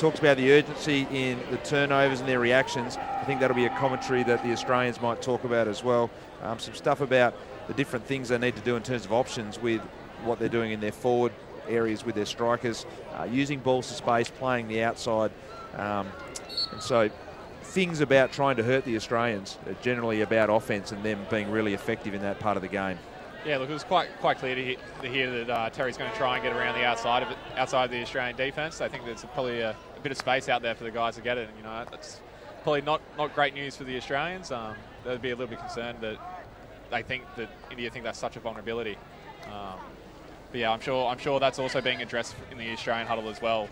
Talks about the urgency in the turnovers and their reactions. I think that'll be a commentary that the Australians might talk about as well. Some stuff about the different things they need to do in terms of options with what they're doing in their forward areas with their strikers, using balls to space, playing the outside. And so things about trying to hurt the Australians are generally about offence and them being really effective in that part of the game. Yeah, look, it was quite clear to hear that Terry's going to try and get around the outside of the Australian defence. I think there's probably a bit of space out there for the guys to get it. And, you know, that's probably not great news for the Australians. They'd be a little bit concerned that they think that India think that's such a vulnerability. But yeah, I'm sure that's also being addressed in the Australian huddle as well.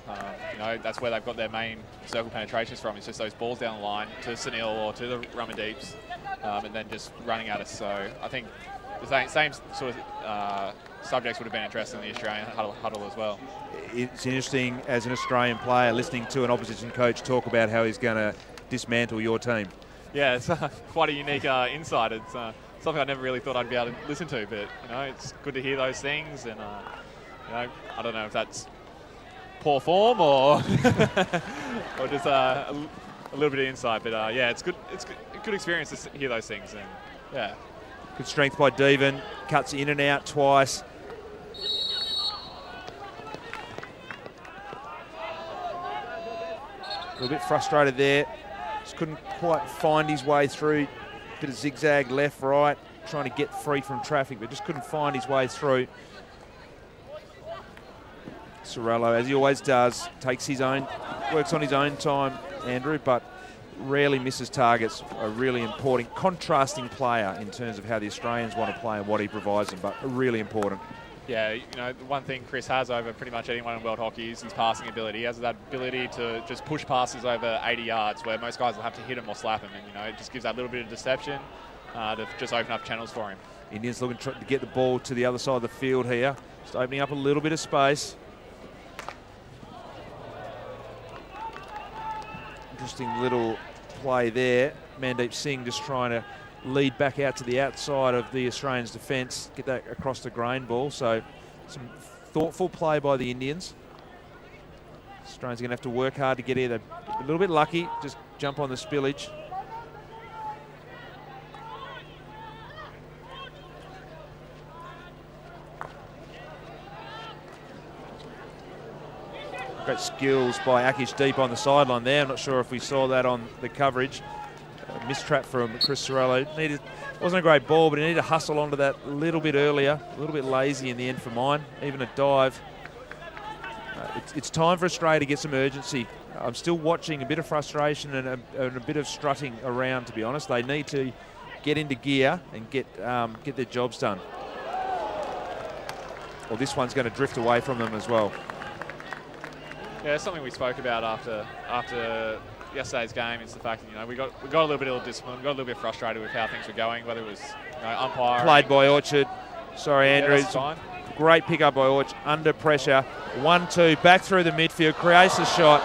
You know, that's where they've got their main circle penetrations from. It's just those balls down the line to Sunil or to the Ramandeeps, and then just running at us. So I think the same sort of subjects would have been addressed in the Australian huddle as well. It's interesting as an Australian player listening to an opposition coach talk about how he's going to dismantle your team. Yeah, it's quite a unique insight. It's something I never really thought I'd be able to listen to, but you know, it's good to hear those things, and you know, I don't know if that's poor form or or just a little bit of insight, but yeah, it's good. It's a good experience to hear those things, and yeah. Good strength by Devan, cuts in and out twice. A little bit frustrated there. Just couldn't quite find his way through. Bit of zigzag left, right, trying to get free from traffic, but just couldn't find his way through. Sorello, as he always does, works on his own time, Andrew, but rarely misses targets. A really important, contrasting player in terms of how the Australians want to play and what he provides them, but really important. Yeah, you know, the one thing Chris has over pretty much anyone in world hockey is his passing ability. He has that ability to just push passes over 80 yards where most guys will have to hit him or slap him, and you know, it just gives that little bit of deception to just open up channels for him. Indians looking to get the ball to the other side of the field here, just opening up a little bit of space. Interesting little play there. Mandeep Singh just trying to lead back out to the outside of the Australians' defence, get that across the grain ball. So some thoughtful play by the Indians. Australians are going to have to work hard to get here. They're a little bit lucky, just jump on the spillage. Great skills by Akish Deep on the sideline there. I'm not sure if we saw that on the coverage. Mistrap from Chris Sorello. Wasn't a great ball, but he needed to hustle onto that a little bit earlier. A little bit lazy in the end for mine. Even a dive. It's time for Australia to get some urgency. I'm still watching a bit of frustration and a bit of strutting around, to be honest. They need to get into gear and get their jobs done. Well, this one's going to drift away from them as well. Yeah, it's something we spoke about after yesterday's game. It's the fact that we got a little bit ill-disciplined, we got a little bit frustrated with how things were going, whether it was umpire. Played by Orchard. Sorry, Andrew. Yeah, that's fine. Great pick-up by Orchard. Under pressure. 1-2, back through the midfield, creates a shot.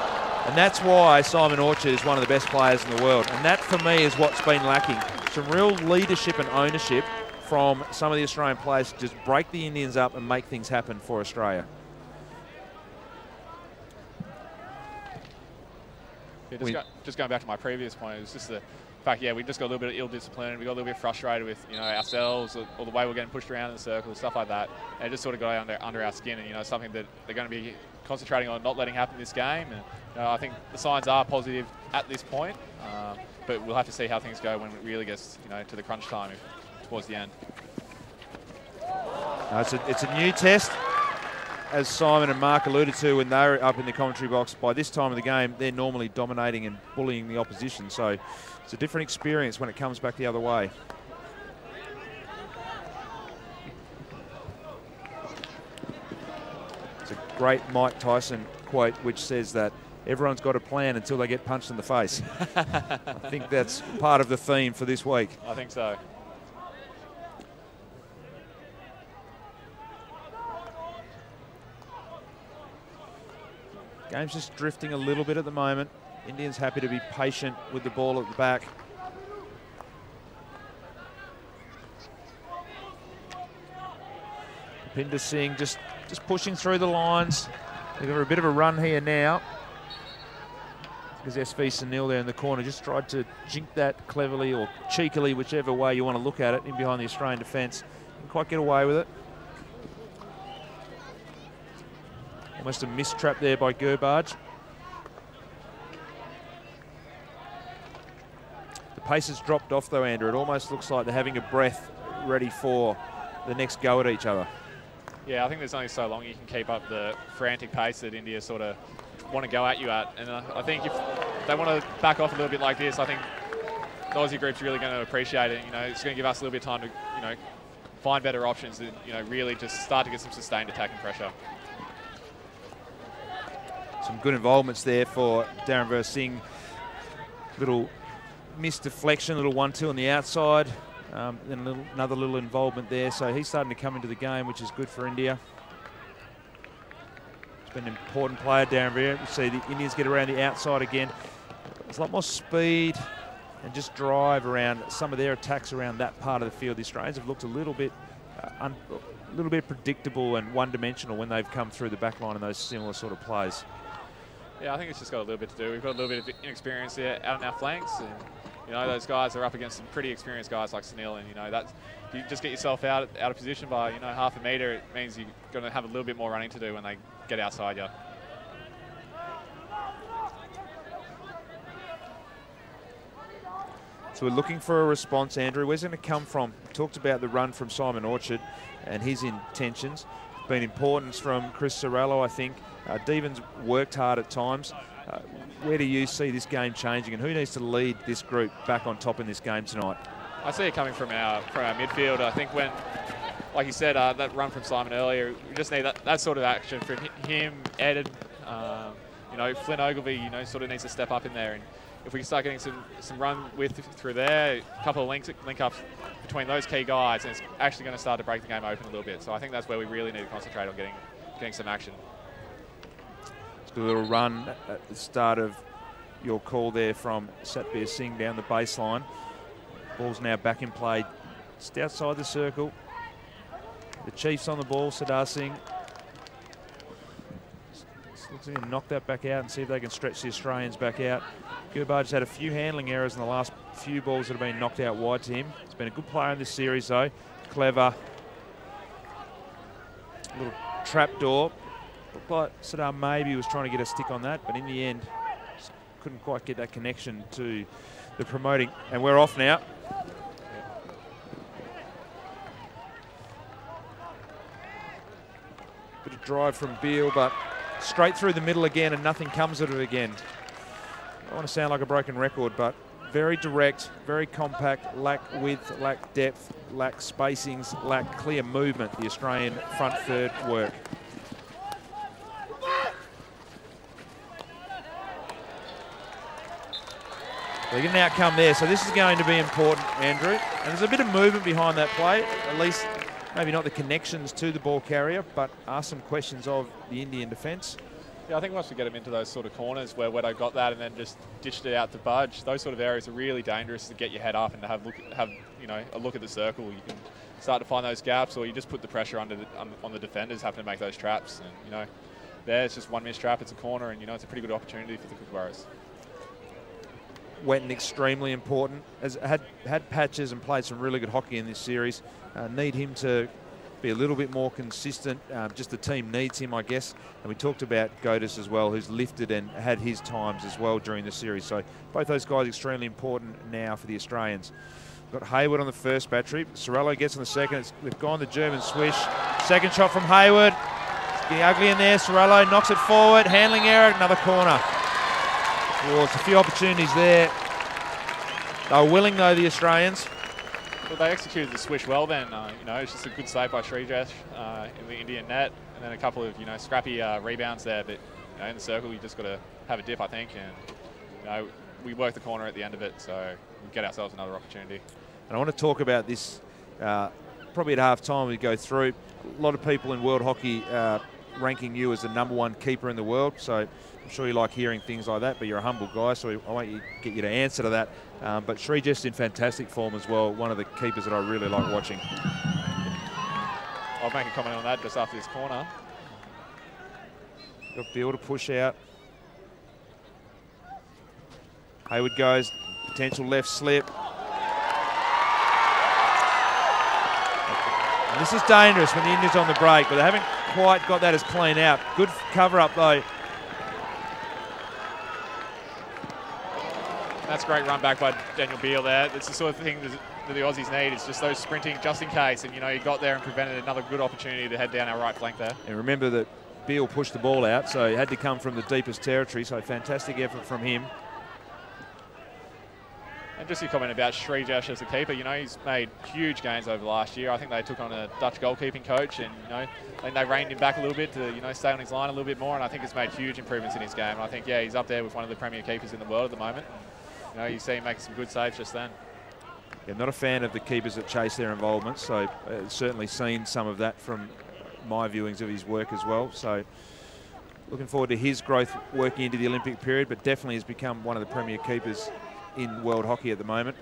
And that's why Simon Orchard is one of the best players in the world. And that, for me, is what's been lacking. Some real leadership and ownership from some of the Australian players to just break the Indians up and make things happen for Australia. Yeah, just going back to my previous point, it was just the fact, we just got a little bit of ill-discipline, we got a little bit frustrated with, ourselves, or the way we're getting pushed around in the circle, stuff like that, and it just sort of got under our skin, and, something that they're going to be concentrating on not letting happen in this game, and, I think the signs are positive at this point, but we'll have to see how things go when it really gets, to the crunch time towards the end. It's a new test. As Simon and Mark alluded to when they were up in the commentary box, by this time of the game, they're normally dominating and bullying the opposition. So it's a different experience when it comes back the other way. It's a great Mike Tyson quote which says that everyone's got a plan until they get punched in the face. I think that's part of the theme for this week. I think so. Game's just drifting a little bit at the moment. Indians happy to be patient with the ball at the back. Pinder Singh just pushing through the lines. They've got a bit of a run here now. Because SV Sunil there in the corner just tried to jink that cleverly or cheekily, whichever way you want to look at it, in behind the Australian defence. Didn't quite get away with it. Almost a missed trap there by Gerbage. The pace has dropped off though, Andrew. It almost looks like they're having a breath ready for the next go at each other. Yeah, I think there's only so long you can keep up the frantic pace that India sort of want to go at you at. And I think if they want to back off a little bit like this, I think the Aussie group's really going to appreciate it. It's going to give us a little bit of time to, find better options and, really just start to get some sustained attacking pressure. Some good involvements there for Darren Singh. Little missed deflection, little 1-2 on the outside. Then another little involvement there. So he's starting to come into the game, which is good for India. He's been an important player, Darren Vera. We see the Indians get around the outside again. There's a lot more speed and just drive around some of their attacks around that part of the field. The Australians have looked a little bit predictable and one-dimensional when they've come through the back line in those similar sort of plays. Yeah, I think it's just got a little bit to do. We've got a little bit of inexperience there out on our flanks, and those guys are up against some pretty experienced guys like Sunil, and that you just get yourself out of position by half a metre. It means you're going to have a little bit more running to do when they get outside you. So we're looking for a response, Andrew. Where's it going to come from? We talked about the run from Simon Orchard and his intentions. Been importance from Chris Sorrello, I think. Devon's worked hard at times. Where do you see this game changing, and who needs to lead this group back on top in this game tonight? I see it coming from our midfield. I think when, like you said, that run from Simon earlier, we just need that sort of action from him, Ed, Flynn Ogilvie, sort of needs to step up in there. And if we can start getting some run width through there, a couple of link-ups between those key guys, and it's actually going to start to break the game open a little bit. So I think that's where we really need to concentrate on getting some action. A little run at the start of your call there from Satbir Singh down the baseline. Ball's now back in play just outside the circle. The Chiefs on the ball, Sardar Singh. Looks like to knock that back out and see if they can stretch the Australians back out. Gerbage had a few handling errors in the last few balls that have been knocked out wide to him. He's been a good player in this series though. Clever. Little trapdoor. Looked like Sardar maybe was trying to get a stick on that, but in the end, just couldn't quite get that connection to the promoting. And we're off now. Bit of drive from Beale, but straight through the middle again, and nothing comes of it again. I don't want to sound like a broken record, but very direct, very compact, lack width, lack depth, lack spacings, lack clear movement, the Australian front third work. They get an outcome there, so this is going to be important, Andrew. And there's a bit of movement behind that play, at least maybe not the connections to the ball carrier, but ask some questions of the Indian defence. Yeah, I think once we get them into those sort of corners where Wedo got that and then just dished it out to Budge, those sort of areas are really dangerous to get your head up and to have a look at the circle. You can start to find those gaps, or you just put the pressure on the defenders having to make those traps. And there's just one missed trap, it's a corner, and it's a pretty good opportunity for the Kookaburras. Wetton extremely important. Has had patches and played some really good hockey in this series. Need him to be a little bit more consistent. Just the team needs him, I guess. And we talked about Godis as well, who's lifted and had his times as well during the series. So both those guys extremely important now for the Australians. We've got Hayward on the first battery. Sorello gets on the second. They've gone the German swish. Second shot from Hayward. It's getting ugly in there. Sorello knocks it forward. Handling error, another corner. Well, it's a few opportunities there. They were willing, though, the Australians. Well, they executed the swish well then. It's just a good save by Srijesh in the Indian net, and then a couple of, scrappy rebounds there. But, in the circle, you just got to have a dip, I think. And, we worked the corner at the end of it, so we get ourselves another opportunity. And I want to talk about this probably at half-time we go through. A lot of people in world hockey ranking you as the #1 keeper in the world, so I'm sure you like hearing things like that, but you're a humble guy, so I won't get you to answer to that. But Srijesh in fantastic form as well, one of the keepers that I really like watching. I'll make a comment on that just after this corner. Got Beal to push out. Hayward goes, potential left slip. And this is dangerous when the Indians on the break, but they haven't quite got that as clean out. Good cover up though. That's a great run back by Daniel Beal there. It's the sort of thing that the Aussies need. It's just those sprinting just in case. And, he got there and prevented another good opportunity to head down our right flank there. And remember that Beal pushed the ball out, so it had to come from the deepest territory. So fantastic effort from him. And just your comment about Srijesh as a keeper, he's made huge gains over the last year. I think they took on a Dutch goalkeeping coach and, I think they reined him back a little bit to, stay on his line a little bit more. And I think it's made huge improvements in his game. And I think, he's up there with one of the premier keepers in the world at the moment. You see him making some good saves just then. Yeah, not a fan of the keepers that chase their involvement, so certainly seen some of that from my viewings of his work as well. So looking forward to his growth working into the Olympic period, but definitely has become one of the premier keepers in world hockey at the moment.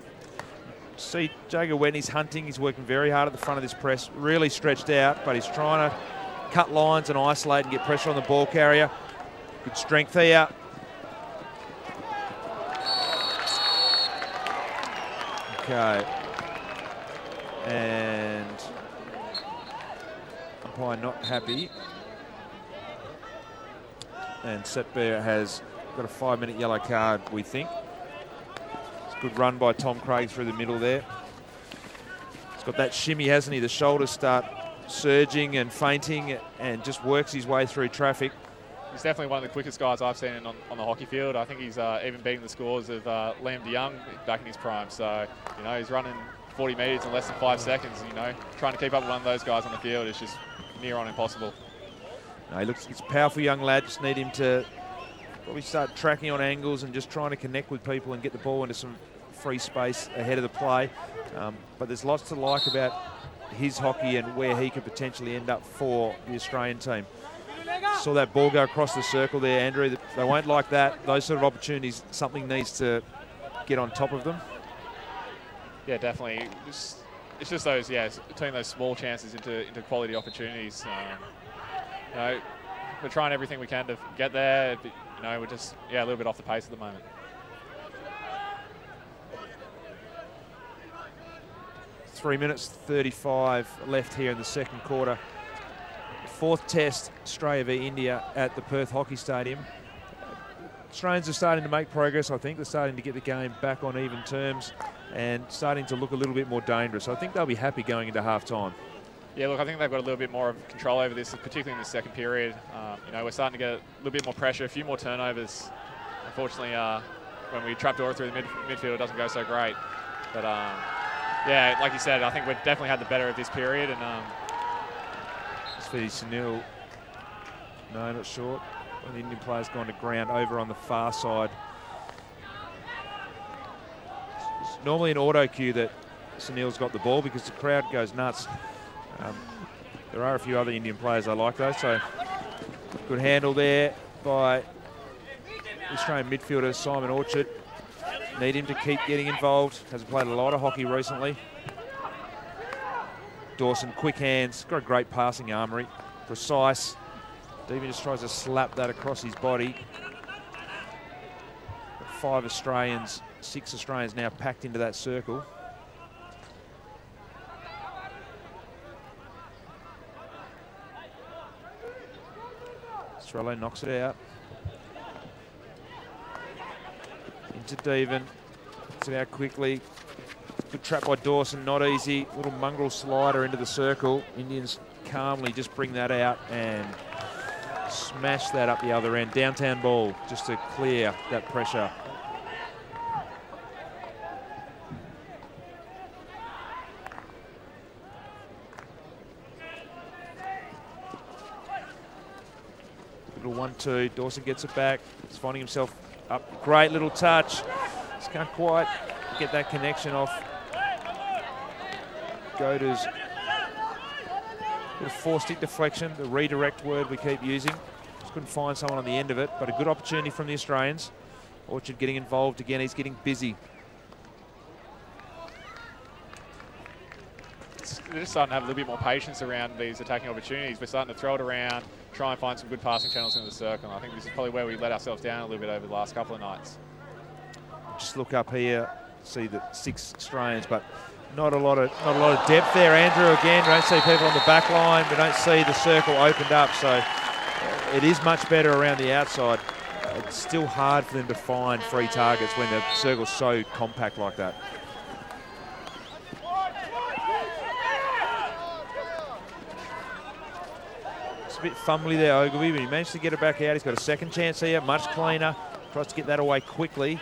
See Jago Wetton, he's hunting, he's working very hard at the front of this press, really stretched out, but he's trying to cut lines and isolate and get pressure on the ball carrier. Good strength here. Okay. And umpire not happy. And Setbear has got a 5-minute yellow card, we think. It's a good run by Tom Craig through the middle there. He's got that shimmy, hasn't he? The shoulders start surging and fainting and just works his way through traffic. He's definitely one of the quickest guys I've seen on the hockey field. I think he's even beating the scores of Liam de Jong back in his prime. So, he's running 40 metres in less than 5 seconds. Trying to keep up with one of those guys on the field is just near on impossible. No, he's a powerful young lad. Just need him to probably start tracking on angles and just trying to connect with people and get the ball into some free space ahead of the play. But there's lots to like about his hockey and where he could potentially end up for the Australian team. Saw that ball go across the circle there, Andrew. They won't like that. Those sort of opportunities, something needs to get on top of them. Yeah, definitely. It's just those, turning those small chances into quality opportunities. We're trying everything we can to get there, but, we're just, a little bit off the pace at the moment. Three minutes 35 left here in the second quarter. Fourth test, Australia v India at the Perth Hockey Stadium. Australians are starting to make progress, I think. They're starting to get the game back on even terms and starting to look a little bit more dangerous. I think they'll be happy going into half-time. Yeah, look, I think they've got a little bit more of control over this, particularly in the second period. We're starting to get a little bit more pressure, a few more turnovers. Unfortunately, when we trap door through the midfield, it doesn't go so great. But, like you said, I think we've definitely had the better of this period. And Sunil, no, not short. The Indian player's gone to ground over on the far side. normally an auto cue that Sunil's got the ball because the crowd goes nuts. There are a few other Indian players I like though, so good handle there by Australian midfielder Simon Orchard. Need him to keep getting involved. Hasn't played a lot of hockey recently. Dawson, quick hands, got a great passing armoury, precise. Devan just tries to slap that across his body. 5 Australians, 6 Australians now packed into that circle. Strello knocks it out. Into Devan. Gets it out quickly. Good trap by Dawson, not easy. Little mongrel slider into the circle. Indians calmly just bring that out and smash that up the other end. Downtown ball just to clear that pressure. Little 1-2. Dawson gets it back. He's finding himself up. Great little touch. Just can't quite get that connection off. Goda's little 4-stick deflection, the redirect word we keep using. Just couldn't find someone on the end of it, but a good opportunity from the Australians. Orchard getting involved again. He's getting busy. They're just starting to have a little bit more patience around these attacking opportunities. We're starting to throw it around, try and find some good passing channels into the circle. And I think this is probably where we let ourselves down a little bit over the last couple of nights. Just look up here, see the 6 Australians, but not a lot of depth there. Andrew again, we don't see people on the back line. We don't see the circle opened up, so it is much better around the outside. It's still hard for them to find free targets when the circle's so compact like that. It's a bit fumbly there, Ogilvy, but he managed to get it back out. He's got a second chance here, much cleaner. Tries to get that away quickly.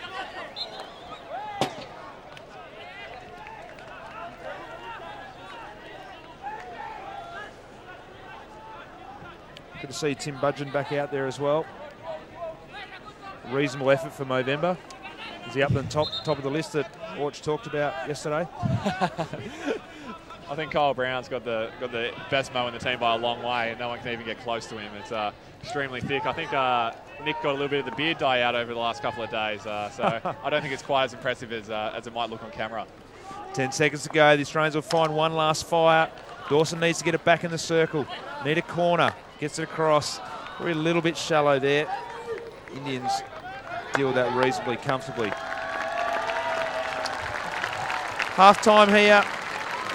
Good to see Tim Budgeon back out there as well. Reasonable effort for Movember. Is he up the top of the list that Orch talked about yesterday? I think Kyle Brown's got the best mow in the team by a long way, and no one can even get close to him. It's extremely thick. I think Nick got a little bit of the beard dye out over the last couple of days, so I don't think it's quite as impressive as it might look on camera. 10 seconds to go. The Australians will find one last fire. Dawson needs to get it back in the circle. Need a corner. Gets it across. We're a little bit shallow there. Indians deal with that reasonably comfortably. Half time here.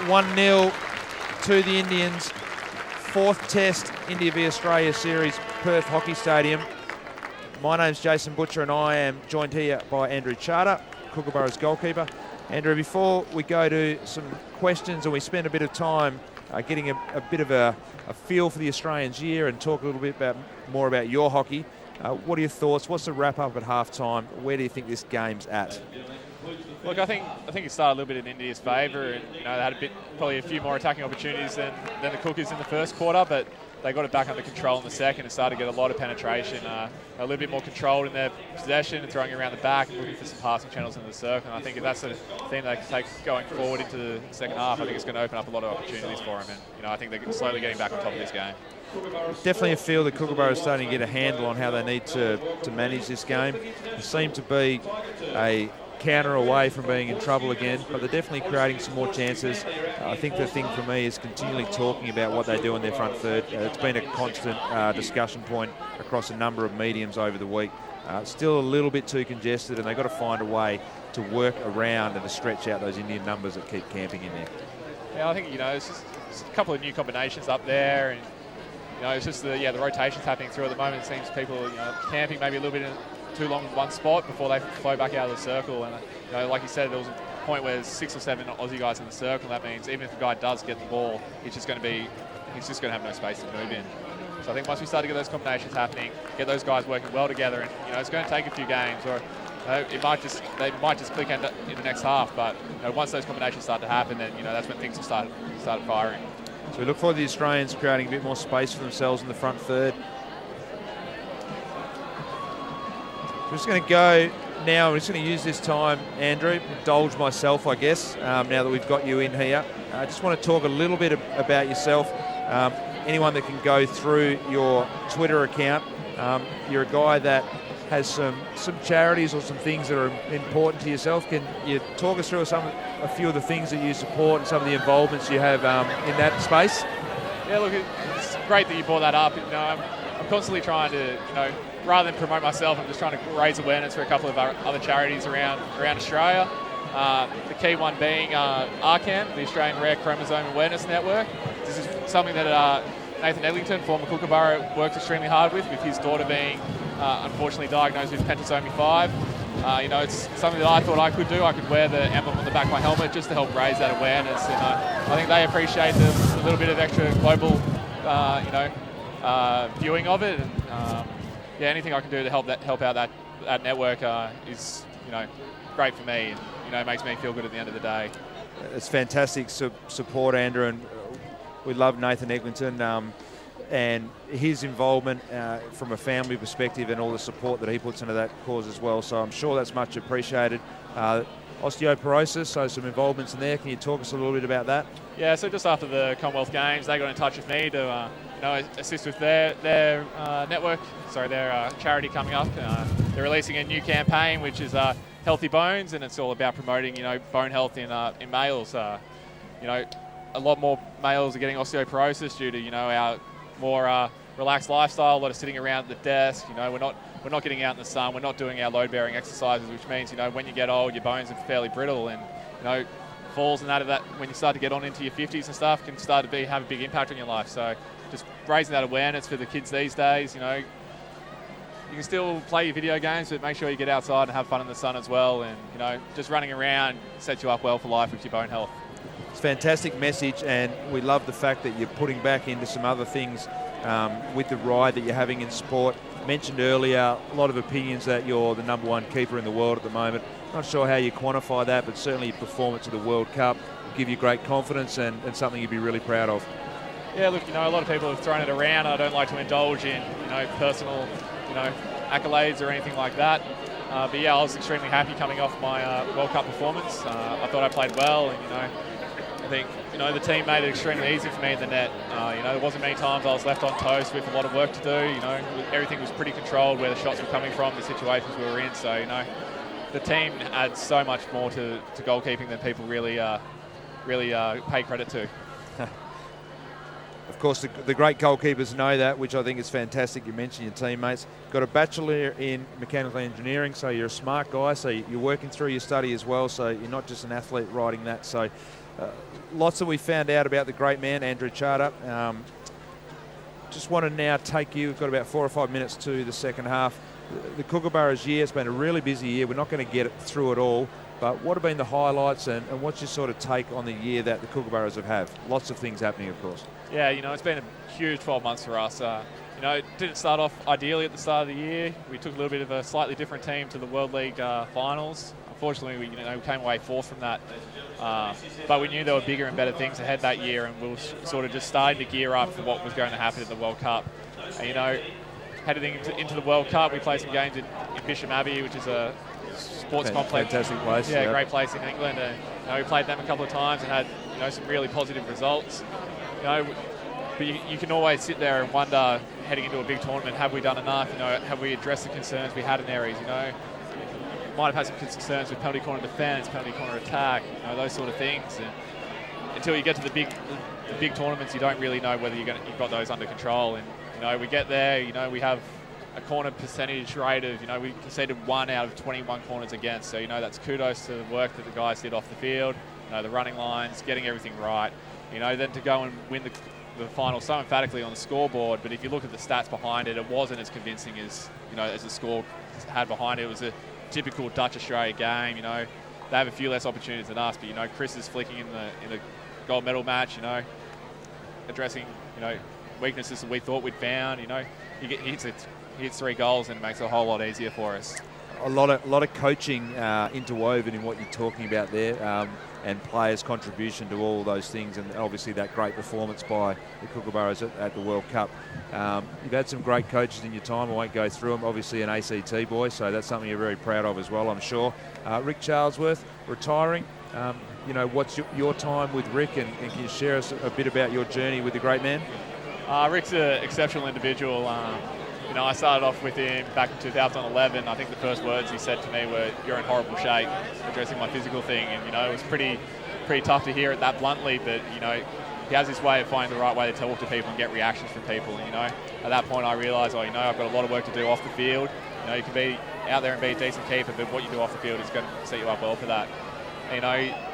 1-0 to the Indians. 4th test India v Australia series, Perth Hockey Stadium. My name's Jason Butcher and I am joined here by Andrew Charter, Kookaburras goalkeeper. Andrew, before we go to some questions and we spend a bit of time getting a bit of a feel for the Australians' year and talk a little bit more about your hockey, what are your thoughts? What's the wrap-up at half-time? Where do you think this game's at? Look, I think it started a little bit in India's favour, and they had probably a few more attacking opportunities than the Cookers in the first quarter, but they got it back under control in the second and started to get a lot of penetration. A little bit more controlled in their possession and throwing around the back and looking for some passing channels into the circle. And I think if that's the thing they can take going forward into the second half, I think it's going to open up a lot of opportunities for them. And I think they're slowly getting back on top of this game. Definitely a feel that Kookaburras are starting to get a handle on how they need to manage this game. They seem to be a counter away from being in trouble again, but they're definitely creating some more chances. I think the thing for me is continually talking about what they do in their front third. It's been a constant discussion point across a number of mediums over the week. Still a little bit too congested, and they've got to find a way to work around and to stretch out those Indian numbers that keep camping in there. Yeah, I think, it's just a couple of new combinations up there, and it's just the rotations happening through at the moment. It seems people, camping maybe a little bit too long in one spot before they flow back out of the circle. And like you said, there was a point where there's 6 or 7 Aussie guys in the circle. That means even if the guy does get the ball, he's just going to have no space to move in. So I think once we start to get those combinations happening, get those guys working well together, and it's going to take a few games, or they might just click in the next half. But once those combinations start to happen, then that's when things will start firing. So we look forward to the Australians creating a bit more space for themselves in the front third. We're just going to go now I'm just going to use this time, Andrew, indulge myself, I guess, now that we've got you in here. I just want to talk a little bit about yourself. Anyone that can go through your Twitter account, you're a guy that has some charities or some things that are important to yourself. Can you talk us through a few of the things that you support and some of the involvements you have in that space? Yeah, look, it's great that you brought that up. I'm constantly trying to, rather than promote myself, I'm just trying to raise awareness for a couple of our other charities around Australia. The key one being ARCAN, the Australian Rare Chromosome Awareness Network. This is something that Nathan Eglinton, former Kookaburra, works extremely hard with his daughter being unfortunately diagnosed with pentosomy 5. It's something that I thought I could do. I could wear the emblem on the back of my helmet just to help raise that awareness. And I think they appreciate the little bit of extra global, viewing of it. And anything I can do to help out that network is, great for me. And, it makes me feel good at the end of the day. It's fantastic support, Andrew, and we love Nathan Eglinton and his involvement from a family perspective and all the support that he puts into that cause as well. So I'm sure that's much appreciated. Osteoporosis, so some involvements in there. Can you talk us a little bit about that? Yeah, so just after the Commonwealth Games, they got in touch with me to assist with their charity coming up. They're releasing a new campaign, which is Healthy Bones, and it's all about promoting bone health in males. A lot more males are getting osteoporosis due to our more relaxed lifestyle, a lot of sitting around the desk. We're not getting out in the sun. We're not doing our load-bearing exercises, which means when you get old, your bones are fairly brittle, and falls and that when you start to get on into your 50s and stuff can start to have a big impact on your life. So just raising that awareness for the kids these days. You can still play your video games, but make sure you get outside and have fun in the sun as well. And just running around sets you up well for life with your bone health. It's a fantastic message, and we love the fact that you're putting back into some other things with the ride that you're having in sport. Mentioned earlier, a lot of opinions that you're the #1 keeper in the world at the moment. Not sure how you quantify that, but certainly your performance at the World Cup will give you great confidence and something you'd be really proud of. Yeah, look, a lot of people have thrown it around. I don't like to indulge in, personal, accolades or anything like that. But yeah, I was extremely happy coming off my World Cup performance. I thought I played well, and I think the team made it extremely easy for me in the net. There wasn't many times I was left on toast with a lot of work to do. Everything was pretty controlled where the shots were coming from, the situations we were in. So the team adds so much more to goalkeeping than people really pay credit to. Of course, the great goalkeepers know that, which I think is fantastic. You mentioned your teammates. Got a bachelor in mechanical engineering, so you're a smart guy, so you're working through your study as well, so you're not just an athlete riding that. So lots that we found out about the great man, Andrew Charter. Just want to now take you, we've got about 4 or 5 minutes to the second half. The Kookaburras year, it's been a really busy year. We're not going to get it through it all, but what have been the highlights and what's your sort of take on the year that the Kookaburras have had? Lots of things happening, of course. Yeah, it's been a huge 12 months for us. It didn't start off ideally at the start of the year. We took a little bit of a slightly different team to the World League finals. Unfortunately, we came away fourth from that. But we knew there were bigger and better things ahead that year, and we were sort of just starting to gear up for what was going to happen at the World Cup. And, heading into the World Cup, we played some games in Bisham Abbey, which is a sports complex. Fantastic place. Yeah, great place in England. And we played them a couple of times and had some really positive results. But you can always sit there and wonder, heading into a big tournament, have we done enough? Have we addressed the concerns we had in areas? Might have had some concerns with penalty corner defence, penalty corner attack, those sort of things. And until you get to the big tournaments, you don't really know whether you've got those under control. And we get there, we have a corner percentage rate of, we conceded 1 out of 21 corners against. So that's kudos to the work that the guys did off the field. The running lines, getting everything right. Then to go and win the final so emphatically on the scoreboard. But if you look at the stats behind it, it wasn't as convincing as as the score had behind it. It was a typical Dutch Australia game. They have a few less opportunities than us, but Chris is flicking in the gold medal match. Addressing weaknesses that we thought we'd found. He hits 3 goals and it makes it a whole lot easier for us. A lot of coaching interwoven in what you're talking about there. and players' contribution to all those things, and obviously that great performance by the Kookaburras at the World Cup. You've had some great coaches in your time. I won't go through them. Obviously an ACT boy, so that's something you're very proud of as well, I'm sure. Rick Charlesworth retiring. What's your time with Rick, and can you share us a bit about your journey with the great man? Rick's an exceptional individual. I started off with him back in 2011. I think the first words he said to me were, "You're in horrible shape," addressing my physical thing. And, it was pretty tough to hear it that bluntly, but, he has this way of finding the right way to talk to people and get reactions from people. And, at that point I realised, I've got a lot of work to do off the field. You can be out there and be a decent keeper, but what you do off the field is going to set you up well for that.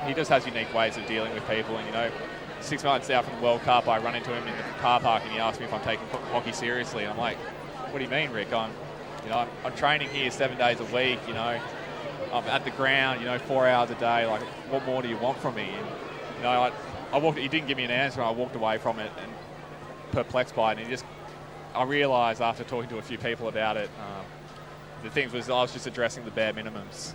He just has unique ways of dealing with people. And, 6 months out from the World Cup, I run into him in the car park and he asked me if I'm taking hockey seriously. And I'm like, "What do you mean, Rick? I'm training here 7 days a week. I'm at the ground. 4 hours a day. Like, what more do you want from me?" And I walked. He didn't give me an answer. And I walked away from it and perplexed by it. And I realised after talking to a few people about it, the thing was I was just addressing the bare minimums.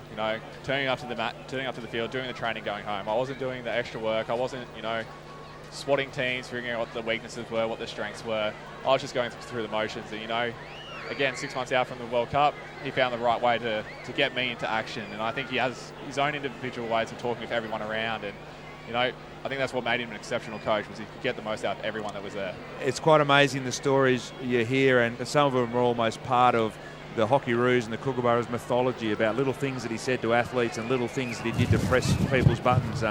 Turning up to the mat, turning up to the field, doing the training, going home. I wasn't doing the extra work. I wasn't, swatting teams, figuring out what the weaknesses were, what the strengths were. I was just going through the motions. And, again, 6 months out from the World Cup, he found the right way to get me into action. And I think he has his own individual ways of talking with everyone around. And, I think that's what made him an exceptional coach, was he could get the most out of everyone that was there. It's quite amazing the stories you hear, and some of them are almost part of the Hockeyroos and the Kookaburras mythology about little things that he said to athletes and little things that he did to press people's buttons.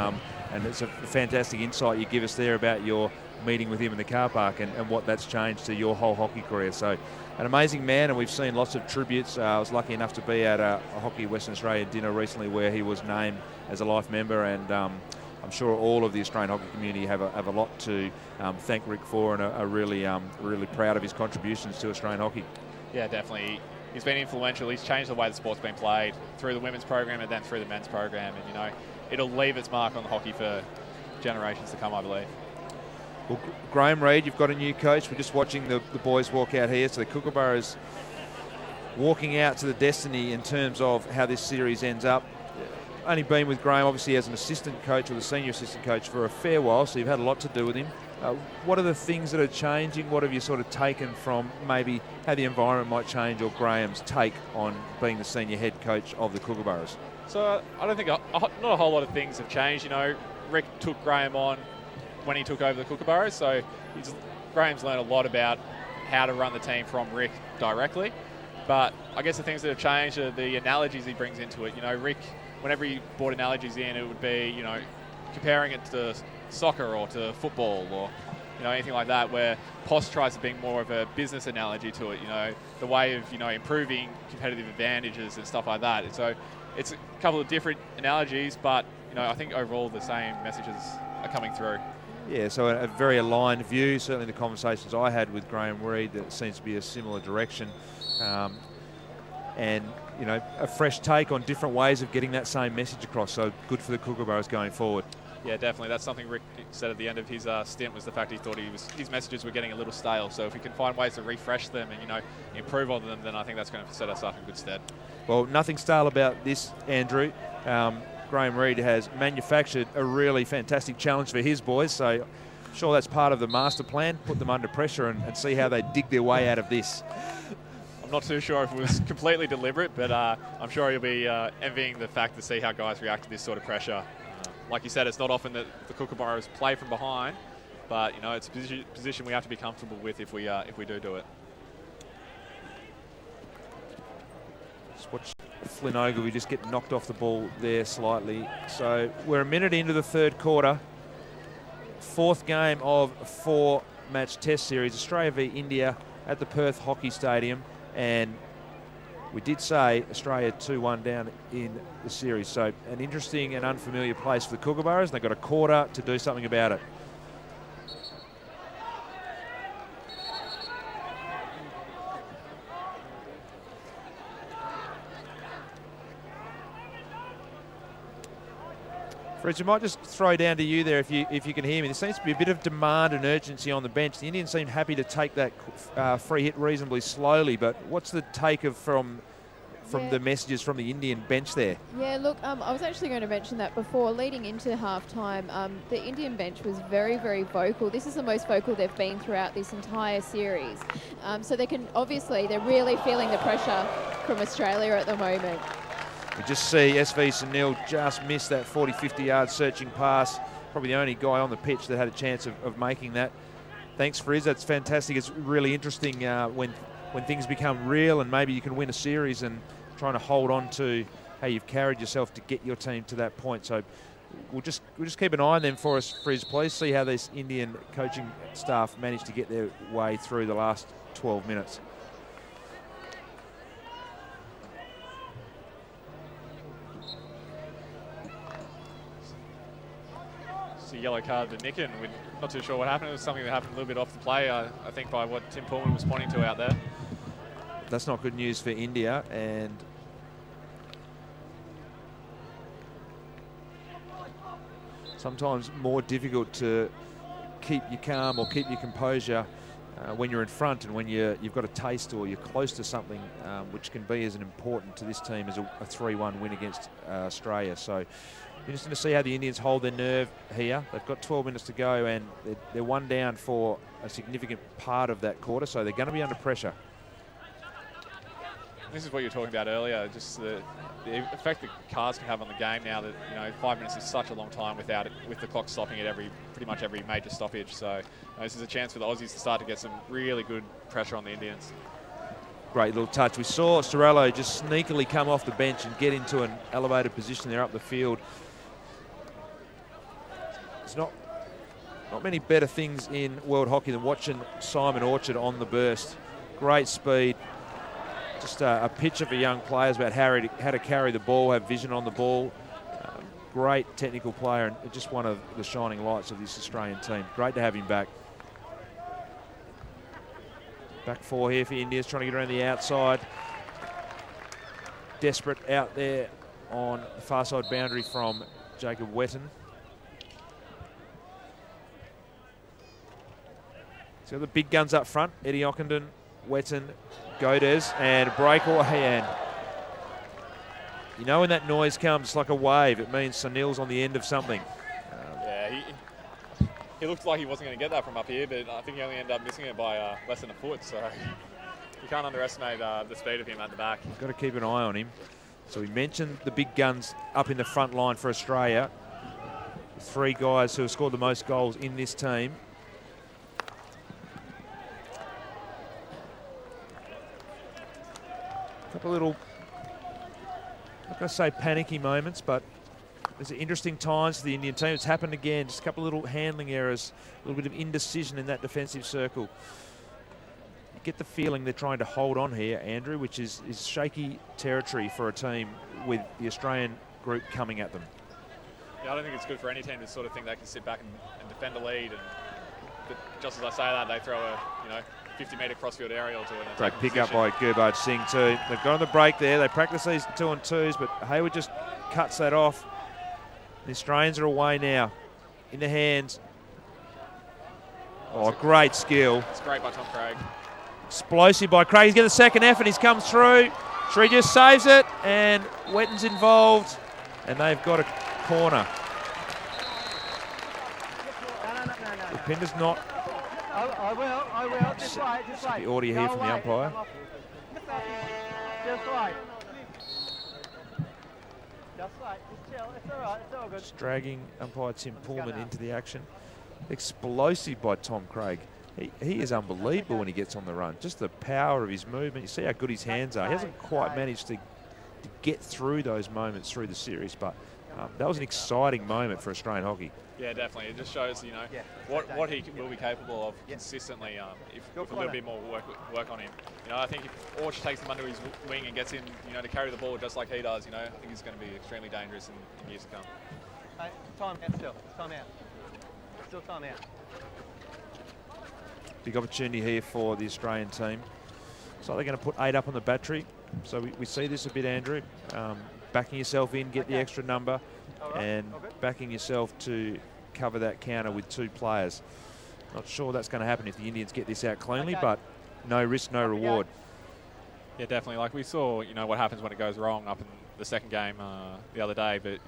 And it's a fantastic insight you give us there about your meeting with him in the car park and what that's changed to your whole hockey career. So an amazing man, and we've seen lots of tributes. I was lucky enough to be at a Hockey Western Australia dinner recently where he was named as a life member, and I'm sure all of the Australian hockey community have a lot to thank Rick for, and are really proud of his contributions to Australian hockey. Yeah, definitely. He's been influential. He's changed the way the sport's been played through the women's program and then through the men's program. And, it'll leave its mark on the hockey for generations to come, I believe. Well, Graham Reid, you've got a new coach. We're just watching the boys walk out here. So the Kookaburras walking out to the destiny in terms of how this series ends up. Only been with Graham, obviously, as an assistant coach or the senior assistant coach for a fair while, so you've had a lot to do with him. What are the things that are changing? What have you sort of taken from maybe how the environment might change, or Graham's take on being the senior head coach of the Kookaburras? So I don't think not a whole lot of things have changed. Rick took Graham on when he took over the Kookaburras, so Graham's learned a lot about how to run the team from Rick directly. But I guess the things that have changed are the analogies he brings into it. Rick, whenever he brought analogies in, it would be, comparing it to soccer or to football or, anything like that, where POS tries to bring more of a business analogy to it, the way of, improving competitive advantages and stuff like that. And so it's a couple of different analogies, but, I think overall the same messages are coming through. Yeah, so a very aligned view. Certainly the conversations I had with Graham Reid, that seems to be a similar direction. And, a fresh take on different ways of getting that same message across. So good for the Kookaburras going forward. Yeah, definitely. That's something Rick said at the end of his stint, was the fact he thought his messages were getting a little stale. So if we can find ways to refresh them and, improve on them, then I think that's going to set us up in good stead. Well, nothing stale about this, Andrew. Graham Reid has manufactured a really fantastic challenge for his boys. So I'm sure that's part of the master plan, put them under pressure and see how they dig their way out of this. I'm not too sure if it was completely deliberate, but I'm sure you'll be envying the fact to see how guys react to this sort of pressure. Like you said, it's not often that the Kookaburras play from behind, but it's a position we have to be comfortable with if we do it. Just watch Flynn Ogilvie just get knocked off the ball there slightly. So we're a minute into the third quarter. Fourth game of a 4-match test series, Australia v India at the Perth Hockey Stadium, and we did say Australia 2-1 down in the series. So an interesting and unfamiliar place for the Kookaburras, and they've got a quarter to do something about it. Fritz, we might just throw down to you there if you can hear me. There seems to be a bit of demand and urgency on the bench. The Indians seem happy to take that free hit reasonably slowly, but what's the take from from the messages from the Indian bench there. Yeah, look, I was actually going to mention that before. Leading into half-time, the Indian bench was very, very vocal. This is the most vocal they've been throughout this entire series. So they're really feeling the pressure from Australia at the moment. We just see SV Sunil just miss that 40, 50-yard searching pass. Probably the only guy on the pitch that had a chance of making that. Thanks, Frizz. That's fantastic. It's really interesting when things become real and maybe you can win a series, and trying to hold on to how you've carried yourself to get your team to that point. So we'll just keep an eye on them for us, Frizz, please. See how this Indian coaching staff managed to get their way through the last 12 minutes. It's a yellow card to Nicken. We're not too sure what happened. It was something that happened a little bit off the play, I think, by what Tim Pullman was pointing to out there. That's not good news for India, and sometimes more difficult to keep your calm or keep your composure when you're in front and when you've got a taste or you're close to something, which can be as important to this team as a 3-1 win against Australia. So interesting to see how the Indians hold their nerve here. They've got 12 minutes to go, and they're one down for a significant part of that quarter, so they're going to be under pressure. This is what you were talking about earlier, just the effect that cars can have on the game now that, 5 minutes is such a long time with the clock stopping at pretty much every major stoppage. So this is a chance for the Aussies to start to get some really good pressure on the Indians. Great little touch. We saw Sorello just sneakily come off the bench and get into an elevated position there up the field. It's not many better things in world hockey than watching Simon Orchard on the burst. Great speed. Just a picture for young players about how to carry the ball, have vision on the ball. Great technical player, and just one of the shining lights of this Australian team. Great to have him back. Back four here for India, trying to get around the outside. Desperate out there on the far side boundary from Jacob Wetton. So the big guns up front, Eddie Ockenden, Wetton, Godes, and breakaway, and when that noise comes like a wave, it means Sunil's on the end of something. Yeah, he looked like he wasn't going to get that from up here, but I think he only ended up missing it by less than a foot, so you can't underestimate the speed of him at the back. Got to keep an eye on him. So we mentioned the big guns up in the front line for Australia. 3 guys who have scored the most goals in this team. Couple little, not going to say panicky moments, but there's interesting times for the Indian team. It's happened again, just a couple of little handling errors, a little bit of indecision in that defensive circle. You get the feeling they're trying to hold on here, Andrew, which is shaky territory for a team with the Australian group coming at them. Yeah, I don't think it's good for any team to sort of think they can sit back and defend a lead. But just as I say that, they throw a 50-metre crossfield aerial to an attacking Great pick position. up by Gurbaj Singh too. They've got on the break there. They practice these 2-on-2s, but Hayward just cuts that off. The Australians are away now. In the hands. Oh, great skill. It's great by Tom Craig. Explosive by Craig. He's got the second effort. He's come through. Shree just saves it, and Wetton's involved, and they've got a corner. Pinder's not. I will. Just right. The audio here from the umpire. Just right. Just chill. It's all right. It's all good. Just dragging umpire Tim Pullman into the action. Explosive by Tom Craig. He is unbelievable when he gets on the run. Just the power of his movement. You see how good his hands are. He hasn't quite managed to get through those moments through the series, but that was an exciting moment for Australian hockey. Yeah, definitely. It just shows, what he will be capable of consistently if a little bit more work on him. I think if Orch takes him under his wing and gets him, to carry the ball just like he does, I think he's going to be extremely dangerous in years to come. Hey, time out still. Time out. Still time out. Big opportunity here for the Australian team. So they're going to put 8 up on the battery. So we see this a bit, Andrew. Backing yourself in, get the extra number, and backing yourself to cover that counter with 2 players. Not sure that's going to happen if the Indians get this out cleanly, but no risk, no reward. Yeah, definitely. Like we saw, what happens when it goes wrong up in the second game the other day. But,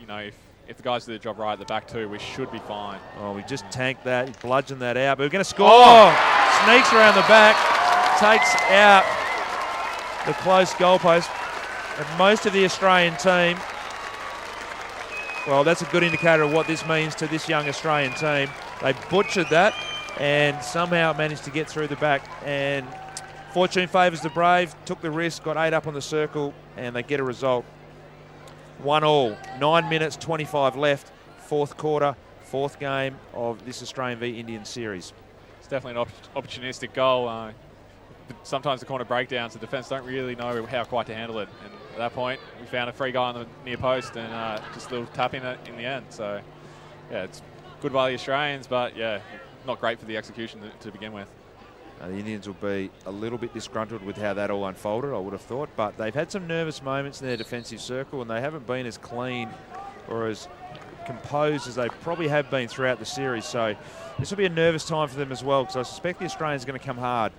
if the guys do the job right at the back too, we should be fine. Oh, we just tanked that. He bludgeoned that out. But we're going to score. Oh! Sneaks around the back. Takes out the close goalpost. And most of the Australian team, well, that's a good indicator of what this means to this young Australian team. They butchered that and somehow managed to get through the back. And fortune favours the brave. Took the risk, got 8 up on the circle, and they get a result. 1-1, 9 minutes, 25 left, fourth quarter, fourth game of this Australian v Indian series. It's definitely an opportunistic goal. Sometimes the corner breakdowns, the defence don't really know how quite to handle it. And at that point, we found a free guy on the near post and just a little tap in it in the end. So, yeah, it's good by the Australians, but, yeah, not great for the execution to begin with. The Indians will be a little bit disgruntled with how that all unfolded, I would have thought, but they've had some nervous moments in their defensive circle and they haven't been as clean or as composed as they probably have been throughout the series. So this will be a nervous time for them as well, because I suspect the Australians are going to come hard.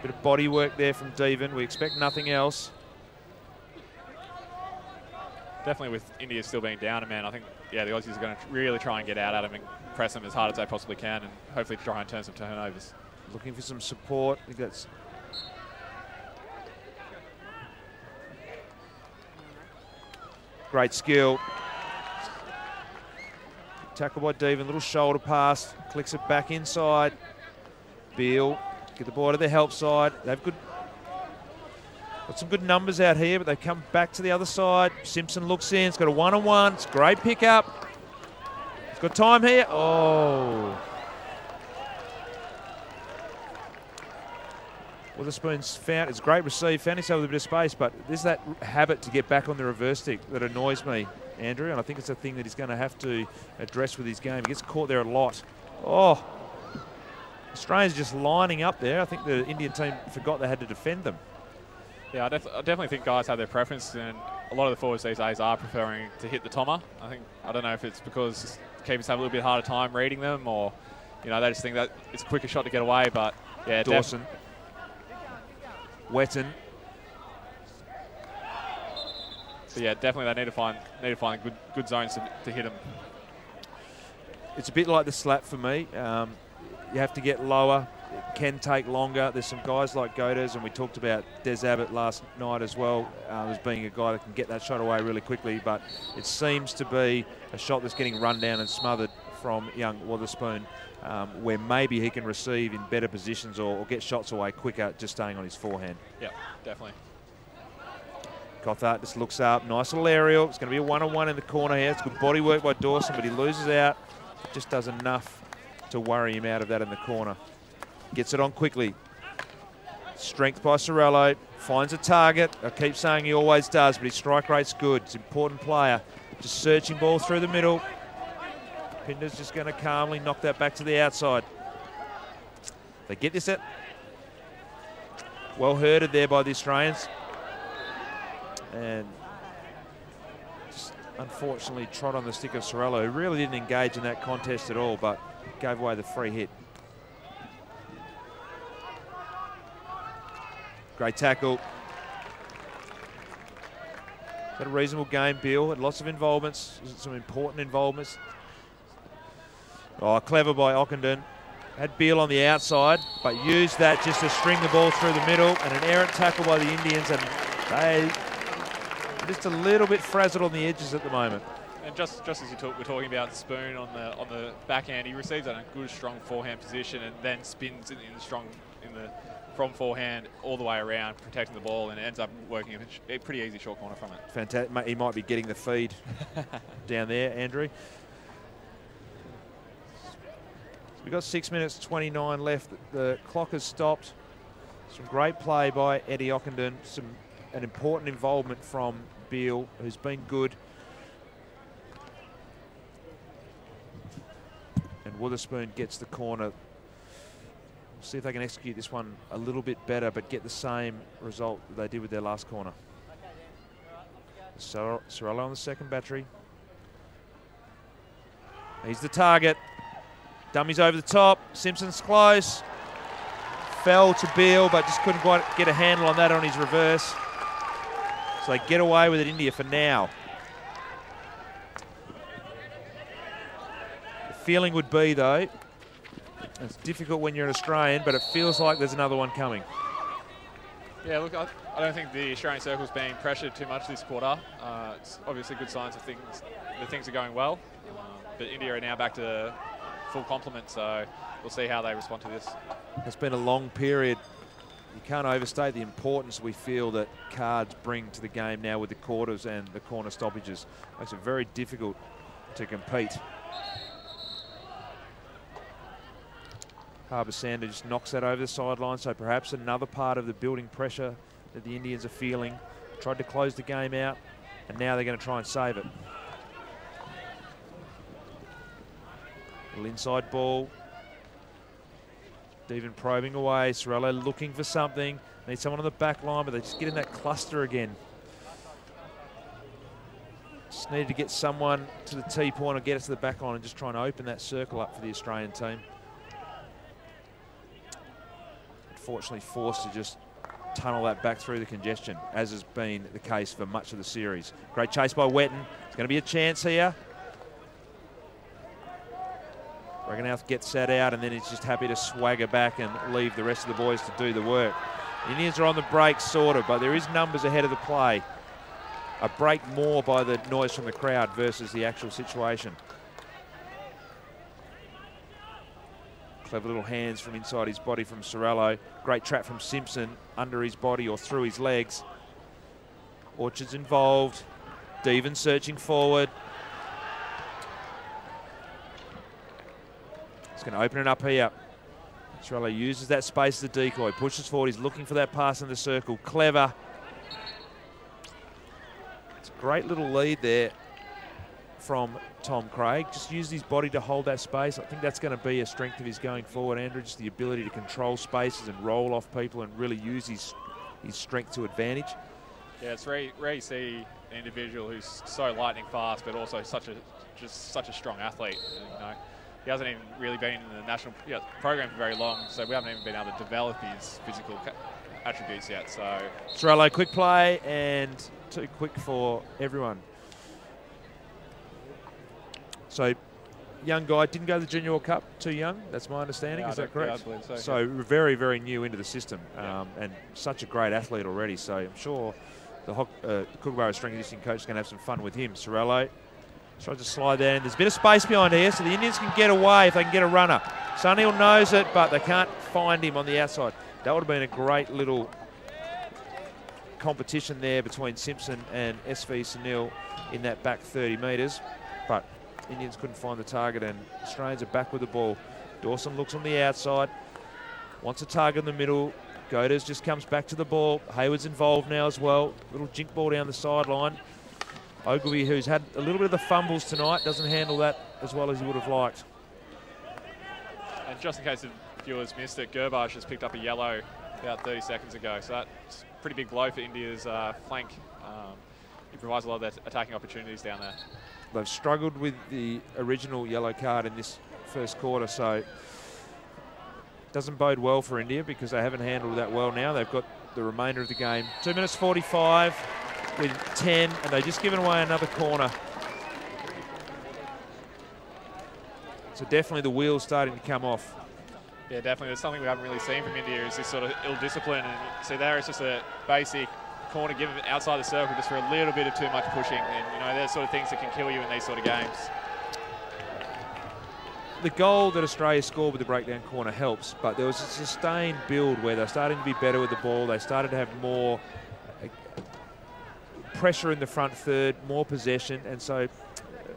Bit of body work there from Devon. We expect nothing else. Definitely with India still being down a man, I think, yeah, the Aussies are going to really try and get out at them and press them as hard as they possibly can and hopefully try and turn some turnovers. Looking for some support. I think that's great skill. Tackle by Devon, little shoulder pass, clicks it back inside. Beale, get the ball to the help side. They've got some good numbers out here, but they come back to the other side. Simpson looks in, it's got a one-on-one. It's a great pickup. He's got time here. Oh. Witherspoon's found, it's a great receive, found himself with a bit of space, but there's that habit to get back on the reverse stick that annoys me, Andrew, and I think it's a thing that he's going to have to address with his game. He gets caught there a lot. Oh, Australians just lining up there. I think the Indian team forgot they had to defend them. Yeah, I definitely think guys have their preference, and a lot of the forwards these days are preferring to hit the tommer. I don't know if it's because keepers have a little bit harder time reading them, or they just think that it's a quicker shot to get away. But yeah, Dawson. Wetton. So yeah, definitely they need to find good zones to hit them. It's a bit like the slap for me. You have to get lower. It can take longer. There's some guys like Godes, and we talked about Des Abbott last night as well, as being a guy that can get that shot away really quickly, but it seems to be a shot that's getting run down and smothered from young Witherspoon, where maybe he can receive in better positions or get shots away quicker just staying on his forehand. Yeah, definitely. Cothart just looks up. Nice little aerial. It's going to be a one-on-one in the corner here. It's good body work by Dawson, but he loses out. Just does enough to worry him out of that in the corner. Gets it on quickly. Strength by Sorello. Finds a target. I keep saying he always does, but his strike rate's good. It's an important player. Just searching ball through the middle. Pinder's just going to calmly knock that back to the outside. They get this at. Well herded there by the Australians. And just unfortunately trod on the stick of Sorello, who really didn't engage in that contest at all, but gave away the free hit. Great tackle. Had a reasonable game, Beale. Had lots of involvements, some important involvements. Oh, clever by Ockenden. Had Beale on the outside, but used that just to string the ball through the middle, and an errant tackle by the Indians, and they are just a little bit frazzled on the edges at the moment. And just as we're talking about Spoon on the backhand, he receives that in a good, strong forehand position, and then spins from forehand all the way around, protecting the ball, and ends up working a pretty easy short corner from it. Fantastic. He might be getting the feed down there, Andrew. We've got 6 minutes 29 left. The clock has stopped. Some great play by Eddie Ockenden. An important involvement from Beale, who's been good. And Witherspoon gets the corner. See if they can execute this one a little bit better, but get the same result that they did with their last corner. Sorello on the second battery. He's the target. Dummies over the top. Simpson's close. fell to Beale, but just couldn't quite get a handle on that on his reverse. So they get away with it, India, for now. The feeling would be, though, it's difficult when you're an Australian, but it feels like there's another one coming. Yeah, look, I don't think the Australian circle's being pressured too much this quarter. It's obviously good signs of things are going well. But India are now back to full complement, so we'll see how they respond to this. It's been a long period. You can't overstate the importance we feel that cards bring to the game now with the quarters and the corner stoppages. Makes it very difficult to compete. Harbour Sander just knocks that over the sideline, so perhaps another part of the building pressure that the Indians are feeling. Tried to close the game out, and now they're going to try and save it. Little inside ball. Devon probing away. Sorello looking for something. Need someone on the back line, but they just get in that cluster again. Just needed to get someone to the T-point or get us to the back line and just try and open that circle up for the Australian team. Unfortunately forced to just tunnel that back through the congestion, as has been the case for much of the series. Great chase by Wetton. It's going to be a chance here. Raghunath gets that out, and then he's just happy to swagger back and leave the rest of the boys to do the work. The Indians are on the break, sort of, but there is numbers ahead of the play. A break more by the noise from the crowd versus the actual situation. Clever little hands from inside his body from Sorello. Great trap from Simpson under his body or through his legs. Orchard's involved. Devon searching forward. It's going to open it up here. Sorello uses that space as a decoy. Pushes forward. He's looking for that pass in the circle. Clever. It's a great little lead there from Tom Craig. Just used his body to hold that space. I think that's going to be a strength of his going forward, Andrew. Just the ability to control spaces and roll off people and really use his strength to advantage. Yeah, it's rare you see an individual who's so lightning fast, but also such a strong athlete. You know, he hasn't even really been in the national program for very long, so we haven't even been able to develop his physical attributes yet. So Sorello, quick play and too quick for everyone. So, young guy, didn't go to the Junior World Cup, too young, that's my understanding, is that correct? Yeah, I believe so. So, very, very new into the system, and such a great athlete already, so I'm sure the Kookaburras strength conditioning coach is going to have some fun with him. Sorello tries to slide there, and there's a bit of space behind here, so the Indians can get away if they can get a runner. Sunil knows it, but they can't find him on the outside. That would have been a great little competition there between Simpson and SV Sunil in that back 30 metres, but Indians couldn't find the target, and Australians are back with the ball. Dawson looks on the outside, wants a target in the middle. Godas just comes back to the ball. Hayward's involved now as well. Little jink ball down the sideline. Ogilvy, who's had a little bit of the fumbles tonight, doesn't handle that as well as he would have liked. And just in case the viewers missed it, Gurbaj just picked up a yellow about 30 seconds ago, so that's a pretty big blow for India's flank. He provides a lot of their attacking opportunities down there. They've struggled with the original yellow card in this first quarter, so doesn't bode well for India because they haven't handled that well now. They've got the remainder of the game. 2 minutes 45 with 10, and they've just given away another corner. So definitely the wheels starting to come off. Yeah, definitely. There's something we haven't really seen from India is this sort of ill-discipline. And so there it's just a basic corner given outside the circle just for a little bit of too much pushing, and you know, there's sort of things that can kill you in these sort of games. The goal that Australia scored with the breakdown corner helps, but there was a sustained build where they're starting to be better with the ball. They started to have more pressure in the front third, more possession, and so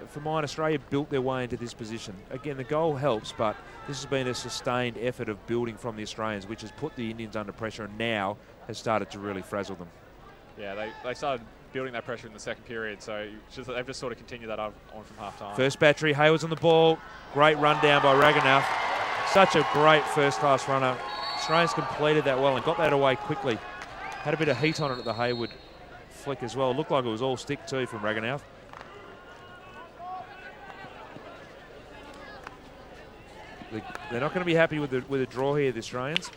for mine, Australia built their way into this position. Again, the goal helps, but this has been a sustained effort of building from the Australians, which has put the Indians under pressure and now has started to really frazzle them. Yeah, they started building that pressure in the second period, so they've just sort of continued that on from half-time. First battery, Hayward's on the ball. Great run down by Raghunath. Such a great first-class runner. Australians completed that well and got that away quickly. Had a bit of heat on it at the Hayward flick as well. Looked like it was all stick too from Raghunath. They're not going to be happy with the draw here, the Australians.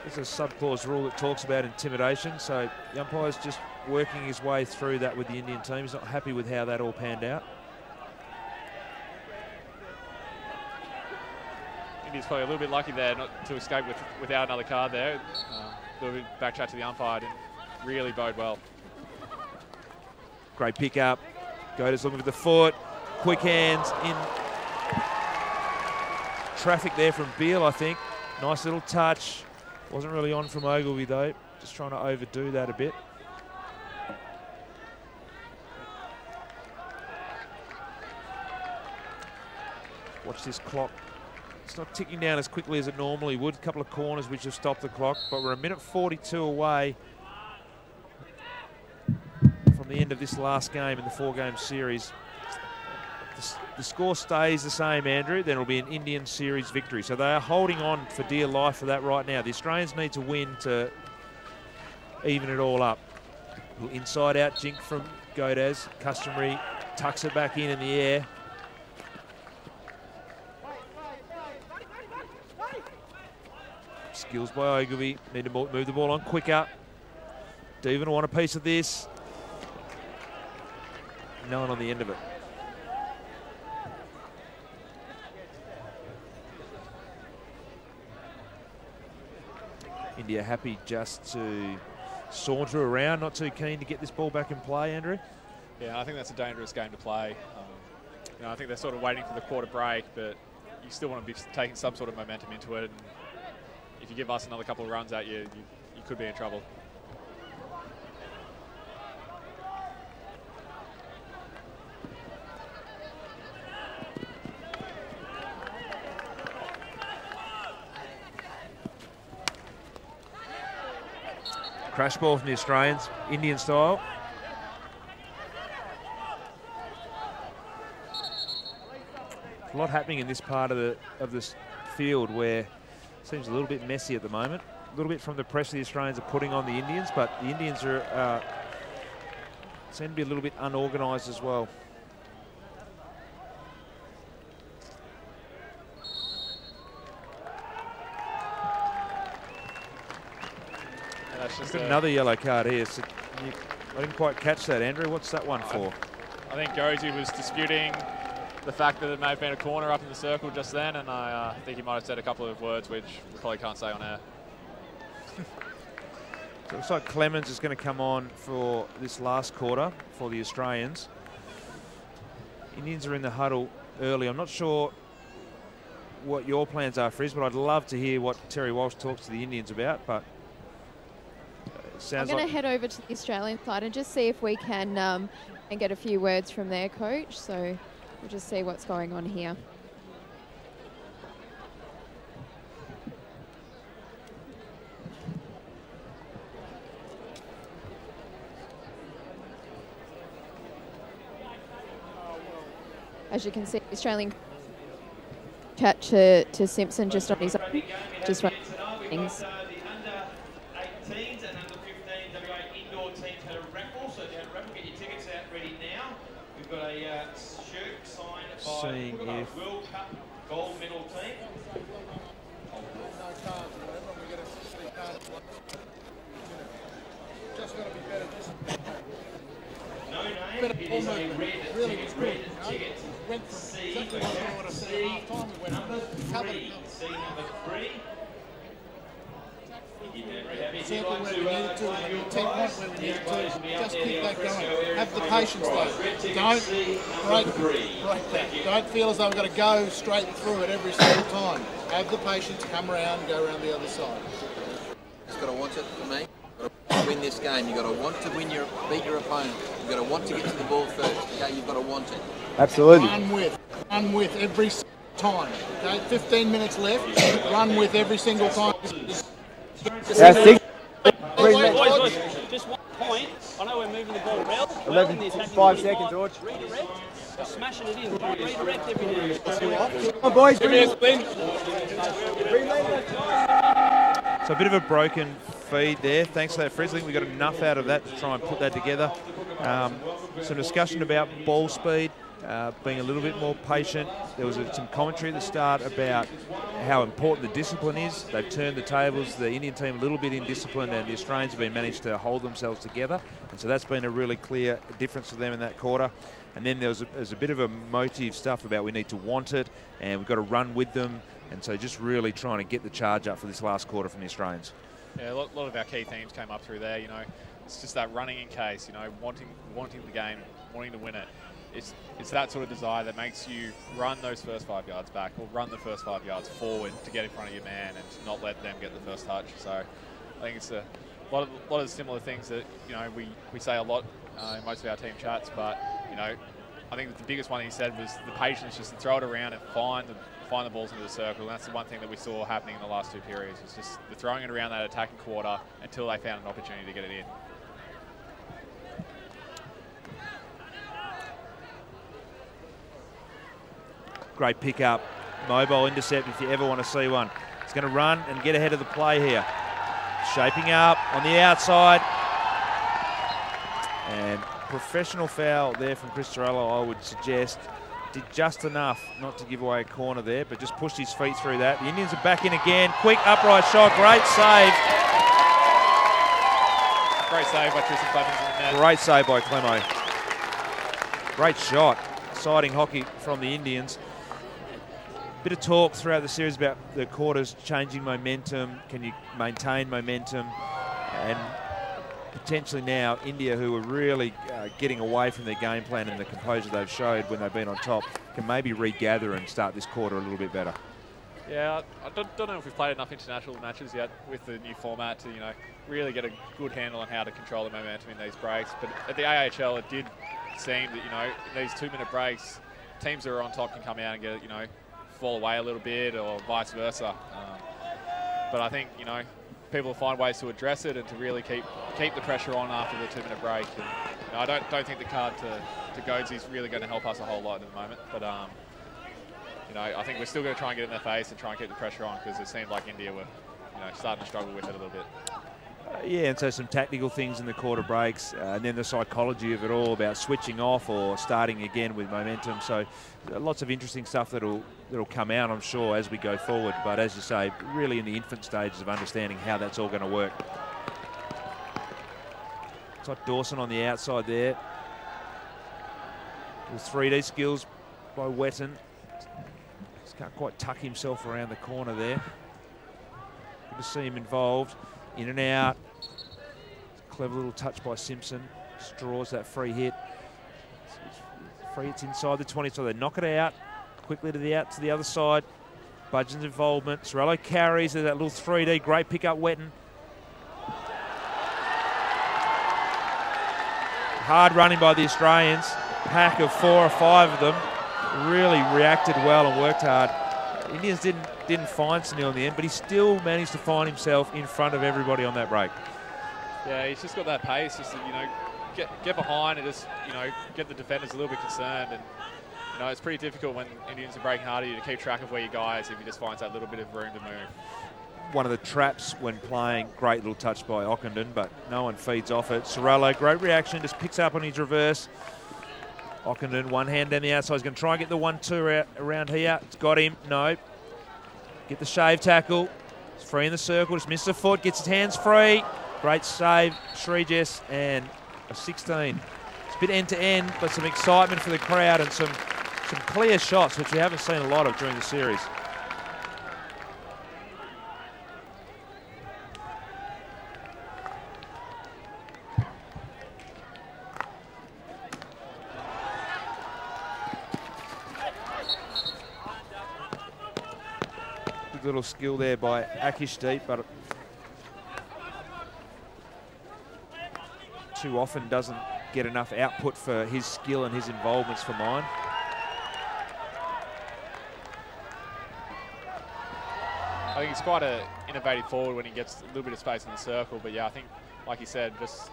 there's a sub-clause rule that talks about intimidation, so the umpire's just working his way through that with the Indian team. He's not happy with how that all panned out. India's probably a little bit lucky there not to escape without another card there. A little bit back chat to the umpire didn't really bode well. Great pick up. Goda's looking for the foot. Quick hands in. Traffic there from Beale, I think. Nice little touch. Wasn't really on from Ogilvy though. Just trying to overdo that a bit. Watch this clock. It's not ticking down as quickly as it normally would. A couple of corners which have stopped the clock, but we're a minute 42 away from the end of this last game in the 4-game series. The score stays the same, Andrew, then it'll be an Indian series victory. So they are holding on for dear life for that right now. The Australians need to win to even it all up. Inside out jink from Godaz. Customary tucks it back in the air. Skills by Ogilvy. Need to move the ball on quicker. Devan want a piece of this. No one on the end of it. India happy just to saunter around, not too keen to get this ball back in play, Andrew. Yeah, I think that's a dangerous game to play. I think they're sort of waiting for the quarter break, but you still want to be taking some sort of momentum into it. And if you give us another couple of runs at you, you could be in trouble. Crash ball from the Australians, Indian style. A lot happening in this part of this field where it seems a little bit messy at the moment. A little bit from the pressure the Australians are putting on the Indians, but the Indians are seem to be a little bit unorganised as well. Got another yellow card here. So I didn't quite catch that, Andrew. What's that one for? I think Gozy was disputing the fact that it may have been a corner up in the circle just then, and I think he might have said a couple of words which we probably can't say on air. So it looks like Clemens is going to come on for this last quarter for the Australians. Indians are in the huddle early. I'm not sure what your plans are, Frizz, but I'd love to hear what Terry Walsh talks to the Indians about, but I'm going to head over to the Australian side and just see if we can and get a few words from their coach. So we'll just see what's going on here. As you can see, Australian chat to Simpson just on his own, just running things. Seeing if World Cup gold medal team. No name, it is a red ticket. C number 3. C number 3. Circle where we need to, and the 10 point where we need to. Just keep that going. Have the patience though. Don't break that. Don't feel as though we've got to go straight through it every single time. Have the patience, come around and go around the other side. Just got to want it for me. You've got to win this game. You've got to want to beat your opponent. You've got to want to get to the ball first. Okay, you've got to want it. Absolutely. Run with every time. Okay, 15 minutes left. Run with every single time. Boys, just 1 point. I know we're moving the ball well. 5 seconds, George. Redirect. Smashing it in. Redirect every now. Come on, boys. So a bit of a broken feed there. Thanks for that, Frizz. I think we got enough out of that to try and put that together. Some discussion about ball speed, being a little bit more patient. There was some commentary at the start about how important the discipline is. They've turned the tables, the Indian team a little bit in discipline, and the Australians have been managed to hold themselves together. And so that's been a really clear difference for them in that quarter. And then there's a bit of emotive stuff about we need to want it, and we've got to run with them. And so just really trying to get the charge up for this last quarter from the Australians. Yeah, a lot of our key themes came up through there. You know, it's just that running in case. You know, wanting the game, wanting to win it. It's that sort of desire that makes you run those first 5 yards back, or run the first 5 yards forward to get in front of your man and not let them get the first touch. So I think it's a lot of similar things that, you know, we say a lot in most of our team chats. But, you know, I think the biggest one he said was the patience, just to throw it around and find the balls into the circle. And that's the one thing that we saw happening in the last 2 periods. It's just the throwing it around that attacking quarter until they found an opportunity to get it in. Great pick-up, mobile intercept if you ever want to see one. He's going to run and get ahead of the play here. Shaping up on the outside. And professional foul there from Chris Torello, I would suggest. Did just enough not to give away a corner there, but just pushed his feet through that. The Indians are back in again. Quick upright shot, great save. Great save by Tristan Clemens in the net. Great save by Clemo. Great shot. Exciting hockey from the Indians. Bit of talk throughout the series about the quarters changing momentum. Can you maintain momentum? And potentially now India, who are really getting away from their game plan and the composure they've showed when they've been on top, can maybe regather and start this quarter a little bit better. Yeah, I don't know if we've played enough international matches yet with the new format to, you know, really get a good handle on how to control the momentum in these breaks. But at the AHL, it did seem that, you know, in these 2-minute breaks, teams that are on top can come out and get, you know, fall away a little bit, or vice versa. But I think, you know, people will find ways to address it and to really keep the pressure on after the 2-minute break. And, you know, I don't think the card to Goads is really going to help us a whole lot at the moment. But you know, I think we're still going to try and get in their face and try and keep the pressure on, because it seemed like India were, you know, starting to struggle with it a little bit. Yeah, and so some tactical things in the quarter breaks, and then the psychology of it all about switching off or starting again with momentum. So lots of interesting stuff that'll come out, I'm sure, as we go forward. But as you say, really in the infant stages of understanding how that's all going to work. It's like Dawson on the outside there. With 3D skills by Wetton. Just can't quite tuck himself around the corner there. Good to see him involved. In and out. Clever little touch by Simpson. Just draws that free hit. Free hit's inside the 20, so they knock it out. Quickly to the other side. Budgeon's involvement. Sorello carries. There's that little 3D. Great pick up, Wetton. Hard running by the Australians. Pack of 4 or 5 of them. Really reacted well and worked hard. Indians didn't find Sunil in the end, but he still managed to find himself in front of everybody on that break. Yeah, he's just got that pace, just to, you know, get behind and just, you know, get the defenders a little bit concerned. And, you know, it's pretty difficult when Indians are breaking hard at you to keep track of where your guy is if he just finds that little bit of room to move. One of the traps when playing, great little touch by Ockenden, but no one feeds off it. Sorello, great reaction, just picks up on his reverse. Ockenden, one hand down the outside. He's going to try and get the 1-2 around here. It's got him. No. Get the shave tackle. It's free in the circle. Just misses a foot. Gets his hands free. Great save, Srijes, and a 16. It's a bit end-to-end, but some excitement for the crowd and some clear shots, which we haven't seen a lot of during the series. Little skill there by Akishdeep, but too often doesn't get enough output for his skill and his involvements for mine. I think he's quite an innovative forward when he gets a little bit of space in the circle, but yeah, I think, like you said, just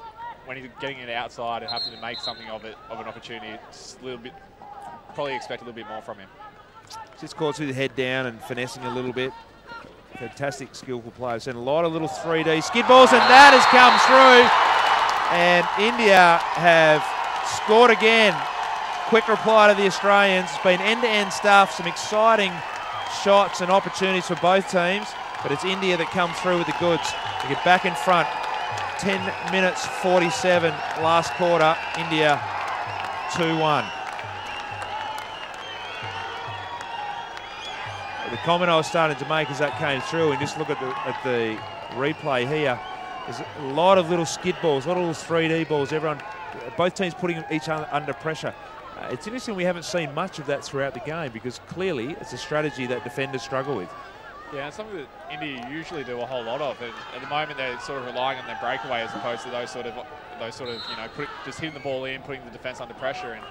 when he's getting it outside and having to make something of it, of an opportunity, it's a little bit, probably expect a little bit more from him. Just caught with the head down and finessing a little bit. Fantastic, skillful players. And a lot of little 3D skid balls, and that has come through. And India have scored again. Quick reply to the Australians. It's been end-to-end stuff, some exciting shots and opportunities for both teams, but it's India that come through with the goods. They get back in front. 10 minutes 47 last quarter. India 2-1. The comment I was starting to make as that came through, and just look at the replay here, there's a lot of little skid balls, a lot of little 3D balls. Both teams putting each other under pressure. It's interesting we haven't seen much of that throughout the game, because clearly it's a strategy that defenders struggle with. Yeah, it's something that India usually do a whole lot of, and at the moment they're sort of relying on their breakaway as opposed to those sort of just hitting the ball in, putting the defence under pressure, and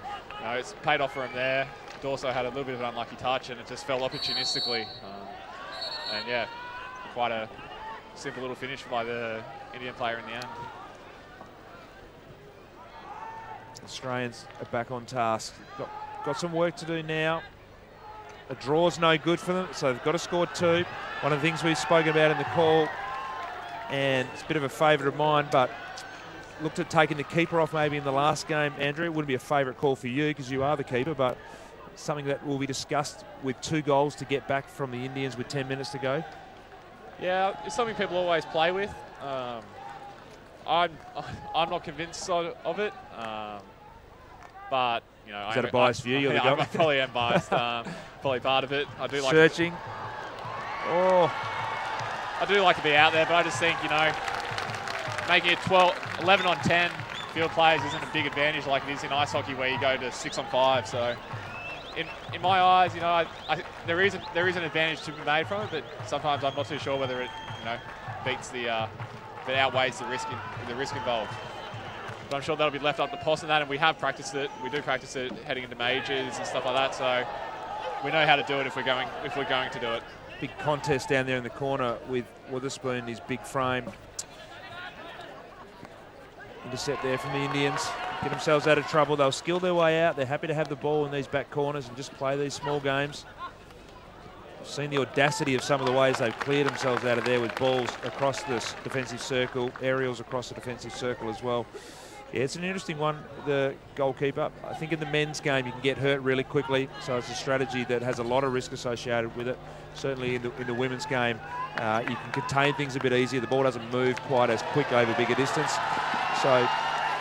it's paid off for him there. Dorso had a little bit of an unlucky touch, and it just fell opportunistically, and yeah, quite a simple little finish by the Indian player in the end. Australians are back on task. Got some work to do now. A draw's no good for them, so they've got to score 2. One of the things we've spoken about in the call, and it's a bit of a favourite of mine, but looked at taking the keeper off maybe in the last game. Andrew, it wouldn't be a favourite call for you because you are the keeper, but something that will be discussed with 2 goals to get back from the Indians with 10 minutes to go. Yeah, it's something people always play with. I'm not convinced of it, but is that a biased view? You're the I probably am biased. Probably part of it. I do like searching. I do like to be out there, but I just think making it 11 on 10 field players isn't a big advantage like it is in ice hockey, where you go to 6 on 5. So, in my eyes, there is an advantage to be made from it, but sometimes I'm not too sure whether it beats if it outweighs the risk involved. But I'm sure that'll be left up to Poss and that, and we have practiced it. We do practice it heading into majors and stuff like that, so we know how to do it if we're going to do it. Big contest down there in the corner with Witherspoon, his big frame. Intercept there from the Indians. Get themselves out of trouble. They'll skill their way out. They're happy to have the ball in these back corners and just play these small games. We've seen the audacity of some of the ways they've cleared themselves out of there with balls across this defensive circle, aerials across the defensive circle as well. Yeah, it's an interesting one, the goalkeeper. I think in the men's game you can get hurt really quickly, so it's a strategy that has a lot of risk associated with it. Certainly in the women's game, you can contain things a bit easier. The ball doesn't move quite as quick over bigger distance. So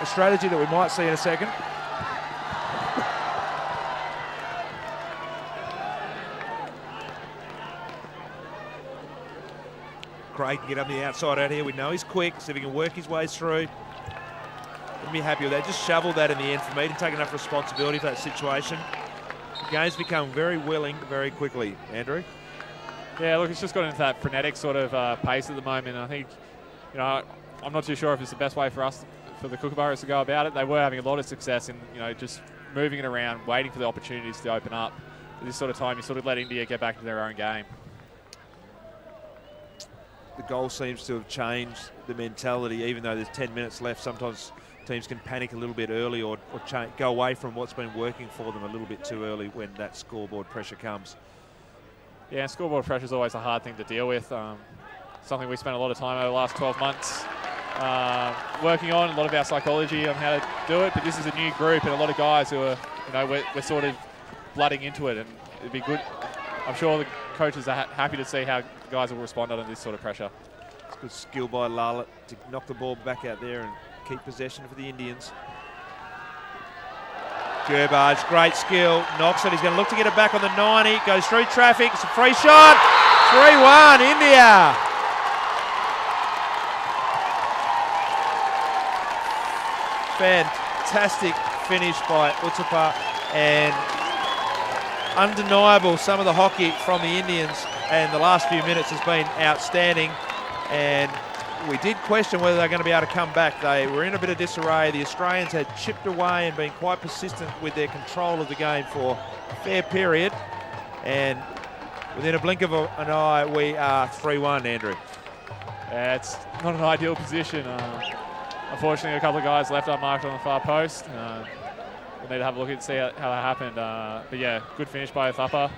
a strategy that we might see in a second. Craig can get up the outside out here. We know he's quick, so if he can work his way through, I'd be happy with that. Just shovel that in the end for me to take enough responsibility for that situation. The game's become very willing very quickly, Andrew. Yeah, look, it's just got into that frenetic sort of pace at the moment. I think, I'm not too sure if it's the best way for the Kookaburras to go about it. They were having a lot of success in, just moving it around, waiting for the opportunities to open up. At this sort of time, you sort of let India get back to their own game. The goal seems to have changed the mentality, even though there's 10 minutes left. Sometimes teams can panic a little bit early or go away from what's been working for them a little bit too early when that scoreboard pressure comes. Yeah, scoreboard pressure is always a hard thing to deal with. Something we spent a lot of time over the last 12 months working on, a lot of our psychology on how to do it, but this is a new group and a lot of guys who are, we're sort of blooding into it, and it'd be good. I'm sure the coaches are happy to see how guys will respond under this sort of pressure. It's good skill by Lalit to knock the ball back out there and keep possession for the Indians. Gerbage, great skill, knocks it. He's going to look to get it back on the 90. Goes through traffic. It's a free shot. 3-1, India. Fantastic finish by Uttapa, and undeniable some of the hockey from the Indians, and the last few minutes has been outstanding, and we did question whether they're going to be able to come back. They were in a bit of disarray. The Australians had chipped away and been quite persistent with their control of the game for a fair period, and within a blink of an eye we are 3-1, Andrew. Yeah, it's not an ideal position. Unfortunately, a couple of guys left unmarked on the far post. We'll need to have a look and see how that happened. But yeah, good finish by Thupper.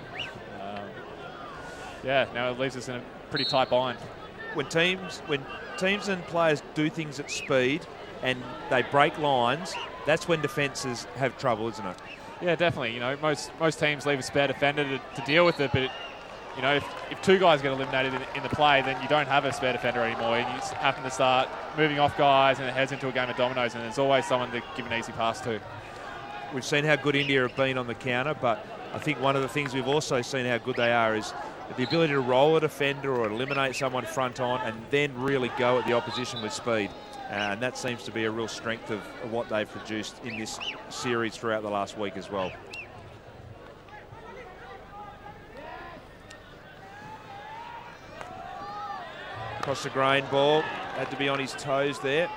Yeah, now it leaves us in a pretty tight bind. When teams and players do things at speed and they break lines, that's when defences have trouble, isn't it? Yeah, definitely. Most teams leave a spare defender to deal with it, but you know, if two guys get eliminated in the play, then you don't have a spare defender anymore, and you just happen to start moving off guys, and it heads into a game of dominoes, and there's always someone to give an easy pass to. We've seen how good India have been on the counter, but I think one of the things we've also seen how good they are is the ability to roll a defender or eliminate someone front on and then really go at the opposition with speed. And that seems to be a real strength of what they've produced in this series throughout the last week as well. Across the grain ball, had to be on his toes there.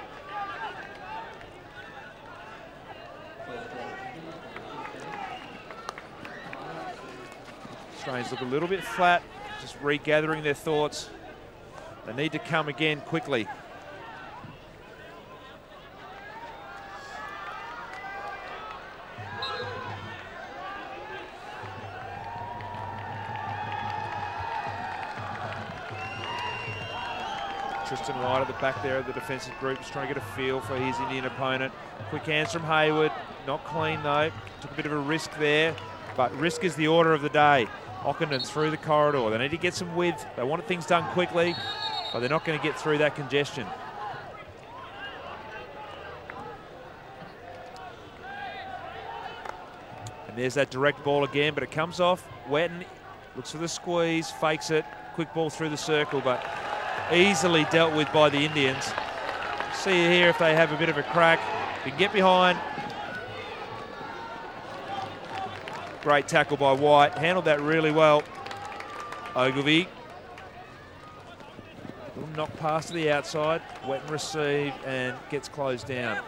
Australians look a little bit flat, just regathering their thoughts. They need to come again quickly. Tristan White at the back there of the defensive group, just trying to get a feel for his Indian opponent. Quick hands from Hayward, not clean though. Took a bit of a risk there, but risk is the order of the day. Ockenden through the corridor. They need to get some width. They want things done quickly, but they're not going to get through that congestion. And there's that direct ball again, but it comes off. Wetton looks for the squeeze, fakes it. Quick ball through the circle, but easily dealt with by the Indians. See here if they have a bit of a crack. They can get behind. Great tackle by White. Handled that really well. Ogilvie. Little knock pass to the outside. Wetton received and gets closed down.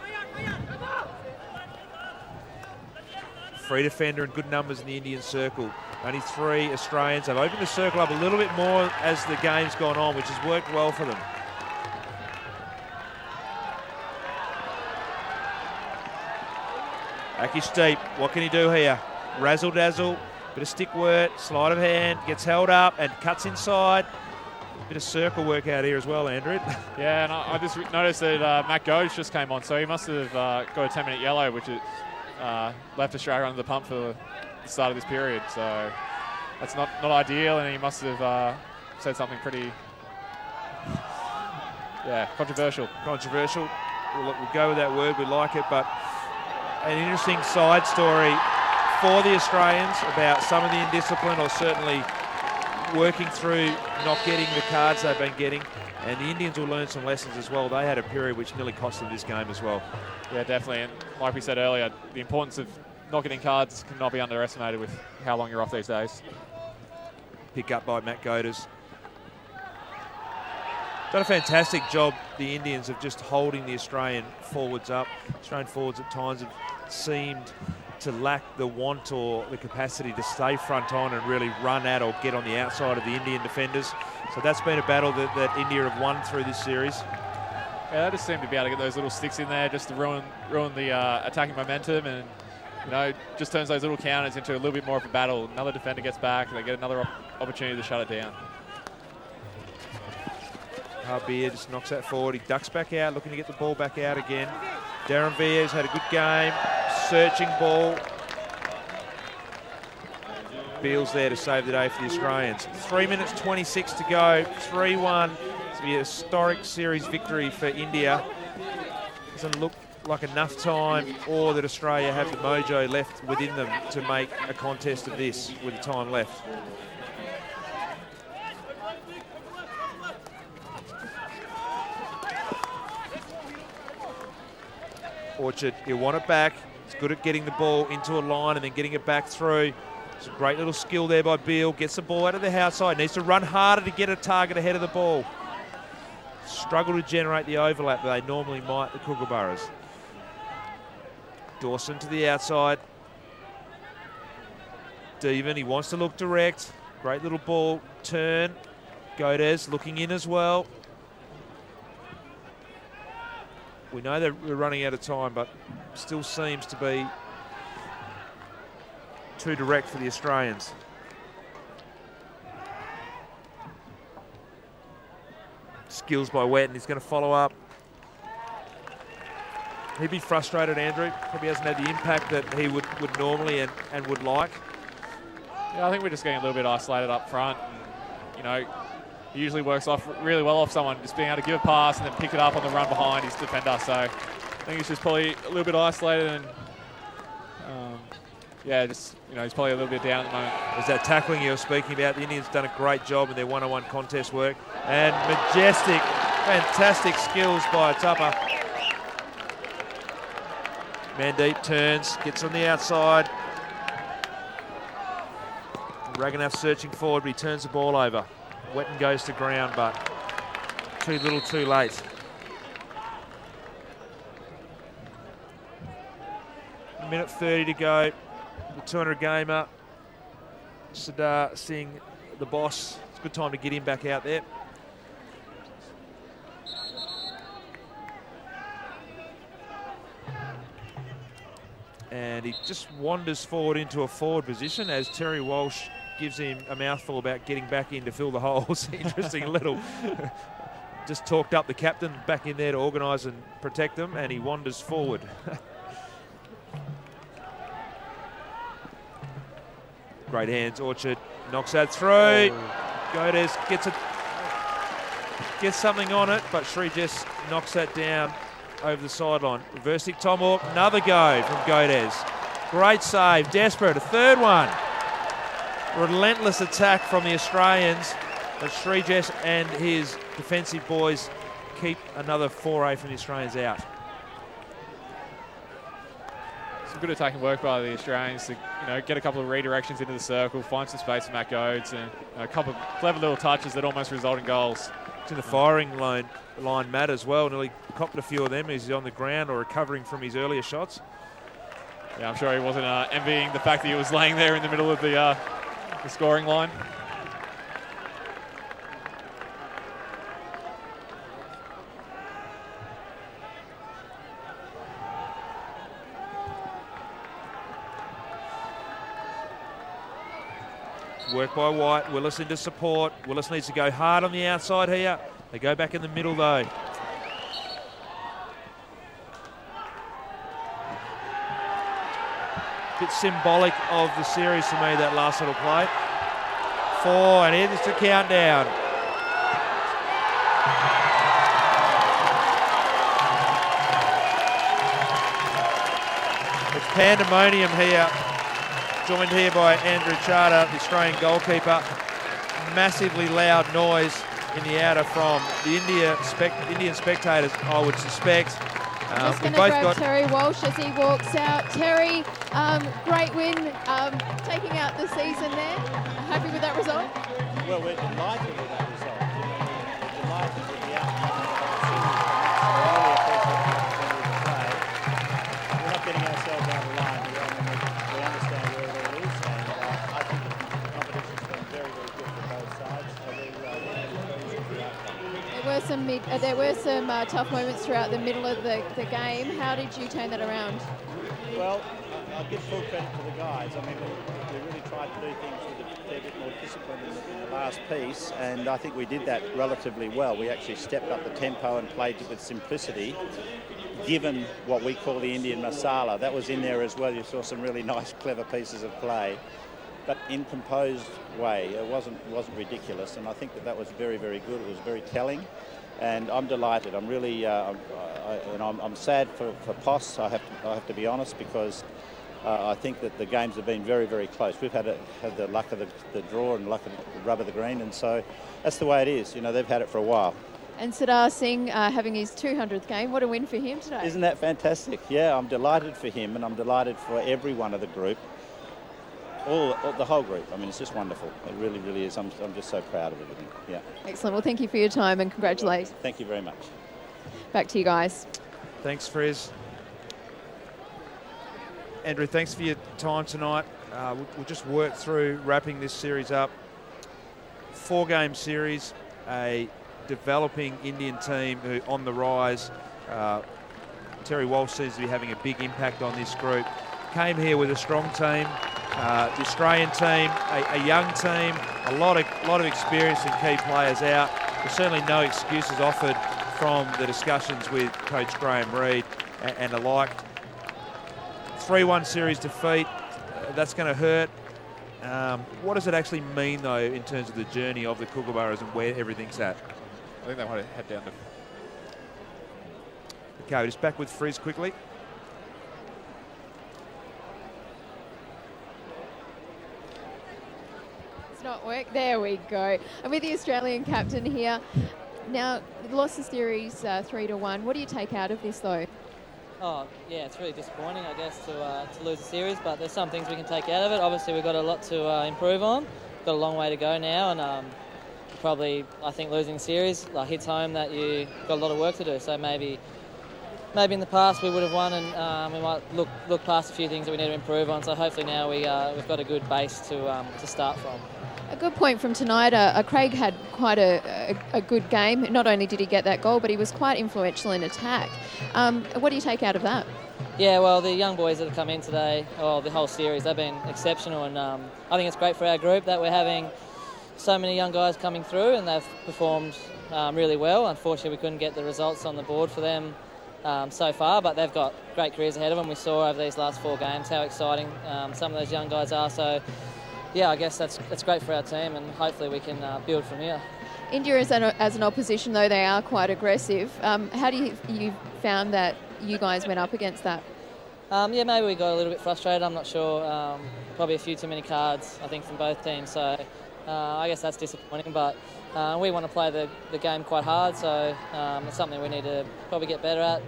Free defender and good numbers in the Indian circle. Only 3 Australians have opened the circle up a little bit more as the game's gone on, which has worked well for them. Akish deep, what can he do here? Razzle dazzle, bit of stick work, sleight of hand, gets held up and cuts inside. Bit of circle work out here as well, Andrew. Yeah, and I just noticed that Matt Godes just came on, so he must have got a 10-minute yellow, which is left Australia under the pump for the start of this period. So that's not ideal, and he must have said something pretty, controversial. Controversial. We'll go with that word. We like it, but an interesting side story for the Australians about some of the indiscipline, or certainly working through not getting the cards they've been getting. And the Indians will learn some lessons as well. They had a period which nearly cost them this game as well. Yeah, definitely. And like we said earlier, the importance of not getting cards cannot be underestimated with how long you're off these days. Pick up by Matt Godes. Done a fantastic job, the Indians, of just holding the Australian forwards up. Australian forwards at times have seemed to lack the want or the capacity to stay front on and really run at or get on the outside of the Indian defenders. So that's been a battle that India have won through this series. Yeah, they just seem to be able to get those little sticks in there just to ruin the attacking momentum, and just turns those little counters into a little bit more of a battle. Another defender gets back, they get another opportunity to shut it down. Beer just knocks that forward. He ducks back out, looking to get the ball back out again. Darren Veer's had a good game. Searching ball. Beale's there to save the day for the Australians. 3 minutes 26 to go. 3-1. It's be a historic series victory for India. Doesn't look like enough time, or that Australia have the mojo left within them to make a contest of this with the time left. Orchard, he'll want it back. He's good at getting the ball into a line and then getting it back through. It's a great little skill there by Beale. Gets the ball out of the outside. Needs to run harder to get a target ahead of the ball. Struggle to generate the overlap that they normally might, the Kookaburras. Dawson to the outside. Deven, he wants to look direct. Great little ball turn. Godes looking in as well. We know that we're running out of time, but still seems to be too direct for the Australians. Skills by Wetton, he's going to follow up. He'd be frustrated, Andrew. Probably hasn't had the impact that he would normally and would like. Yeah, I think we're just getting a little bit isolated up front. And, he usually works really well off someone, just being able to give a pass and then pick it up on the run behind his defender. So I think he's just probably a little bit isolated and, he's probably a little bit down at the moment. There's that tackling you were speaking about. The Indians done a great job in their one-on-one contest work. And majestic, fantastic skills by Tupper. Mandeep turns, gets on the outside. Raghunath searching forward, but he turns the ball over. Wetton goes to ground, but too little, too late. Minute 30 to go. The 200 gamer. Sardar Singh, the boss. It's a good time to get him back out there. And he just wanders forward into a forward position as Terry Walsh gives him a mouthful about getting back in to fill the holes. Interesting little. Just talked up the captain back in there to organise and protect them, and he wanders forward. Great hands, Orchard knocks that through. Godes gets something on it, but Sri just knocks that down over the sideline. Reversing Tomahawk, another go from Godes. Great save, desperate, a third one. Relentless attack from the Australians, but Srijesh and his defensive boys keep another foray from the Australians out. Some good attacking work by the Australians to get a couple of redirections into the circle, find some space for Matt Godes, and a couple of clever little touches that almost result in goals. It's in the firing line Matt as well, nearly copped a few of them as he's on the ground or recovering from his earlier shots. Yeah, I'm sure he wasn't envying the fact that he was laying there in the middle of the scoring line. Work by White, Willis into support. Willis needs to go hard on the outside here. They go back in the middle though. Bit symbolic of the series to me, that last little play. 4, and here's the countdown. It's pandemonium here. Joined here by Andrew Charter, the Australian goalkeeper. Massively loud noise in the outer from the Indian spectators, I would suspect. Just going to grab Terry Walsh as he walks out. Terry, great win, taking out the season there. Happy with that result? Well, we're delighted with that result. We're delighted with the outcome. We're not getting ourselves out of line. We understand where it all is, and I think the competition's been very, very good for both sides. So we're pleased with the outcome. There were some tough moments throughout the middle of the game. How did you turn that around? Well, I'll give full credit to the guys. I mean, we really tried to do things with a fair bit more discipline in the last piece, and I think we did that relatively well. We actually stepped up the tempo and played with simplicity, given what we call the Indian masala. That was in there as well. You saw some really nice, clever pieces of play, but in composed way. It wasn't ridiculous, and I think that was very, very good. It was very telling, and I'm delighted. I'm really, I'm sad for Poss. I have to be honest, because I think that the games have been very, very close. We've had the luck of the draw and luck of the rub of the green, and so that's the way it is. They've had it for a while. And Sardar Singh having his 200th game. What a win for him today. Isn't that fantastic? Yeah, I'm delighted for him, and I'm delighted for every one of the group. The whole group. I mean, it's just wonderful. It really, really is. I'm just so proud of everything. Yeah. Excellent. Well, thank you for your time and congratulations. Thank you very much. Back to you guys. Thanks, Friz. Andrew, thanks for your time tonight. We'll just work through wrapping this series up. 4-game series, a developing Indian team who on the rise. Terry Walsh seems to be having a big impact on this group. Came here with a strong team. The Australian team, a young team, a lot of experience and key players out. There's certainly no excuses offered from the discussions with Coach Graham Reid and the like. 3-1 series defeat, that's going to hurt. What does it actually mean, though, in terms of the journey of the Kookaburras and where everything's at? I think they want to head down to... Okay, we're just back with Frizz quickly. It's not work. There we go. I'm with the Australian captain here. Now, lost the series 3-1. What do you take out of this, though? Oh, yeah, it's really disappointing, I guess, to lose the series, but there's some things we can take out of it. Obviously, we've got a lot to improve on. Got a long way to go now, and probably, I think, losing the series hits home that you got a lot of work to do. So maybe in the past we would have won, and we might look past a few things that we need to improve on. So hopefully now we've got a good base to start from. A good point from tonight. Craig had quite a good game. Not only did he get that goal, but he was quite influential in attack. What do you take out of that? Yeah, well, the young boys that have come in today, the whole series, they've been exceptional, and I think it's great for our group that we're having so many young guys coming through, and they've performed really well. Unfortunately, we couldn't get the results on the board for them so far, but they've got great careers ahead of them. We saw over these last 4 games how exciting some of those young guys are. So, yeah, I guess that's great for our team, and hopefully we can build from here. India as an opposition, though, they are quite aggressive. How do you found that you guys went up against that? Yeah, maybe we got a little bit frustrated. I'm not sure. Probably a few too many cards, I think, from both teams. So I guess that's disappointing. But we want to play the game quite hard, so it's something we need to probably get better at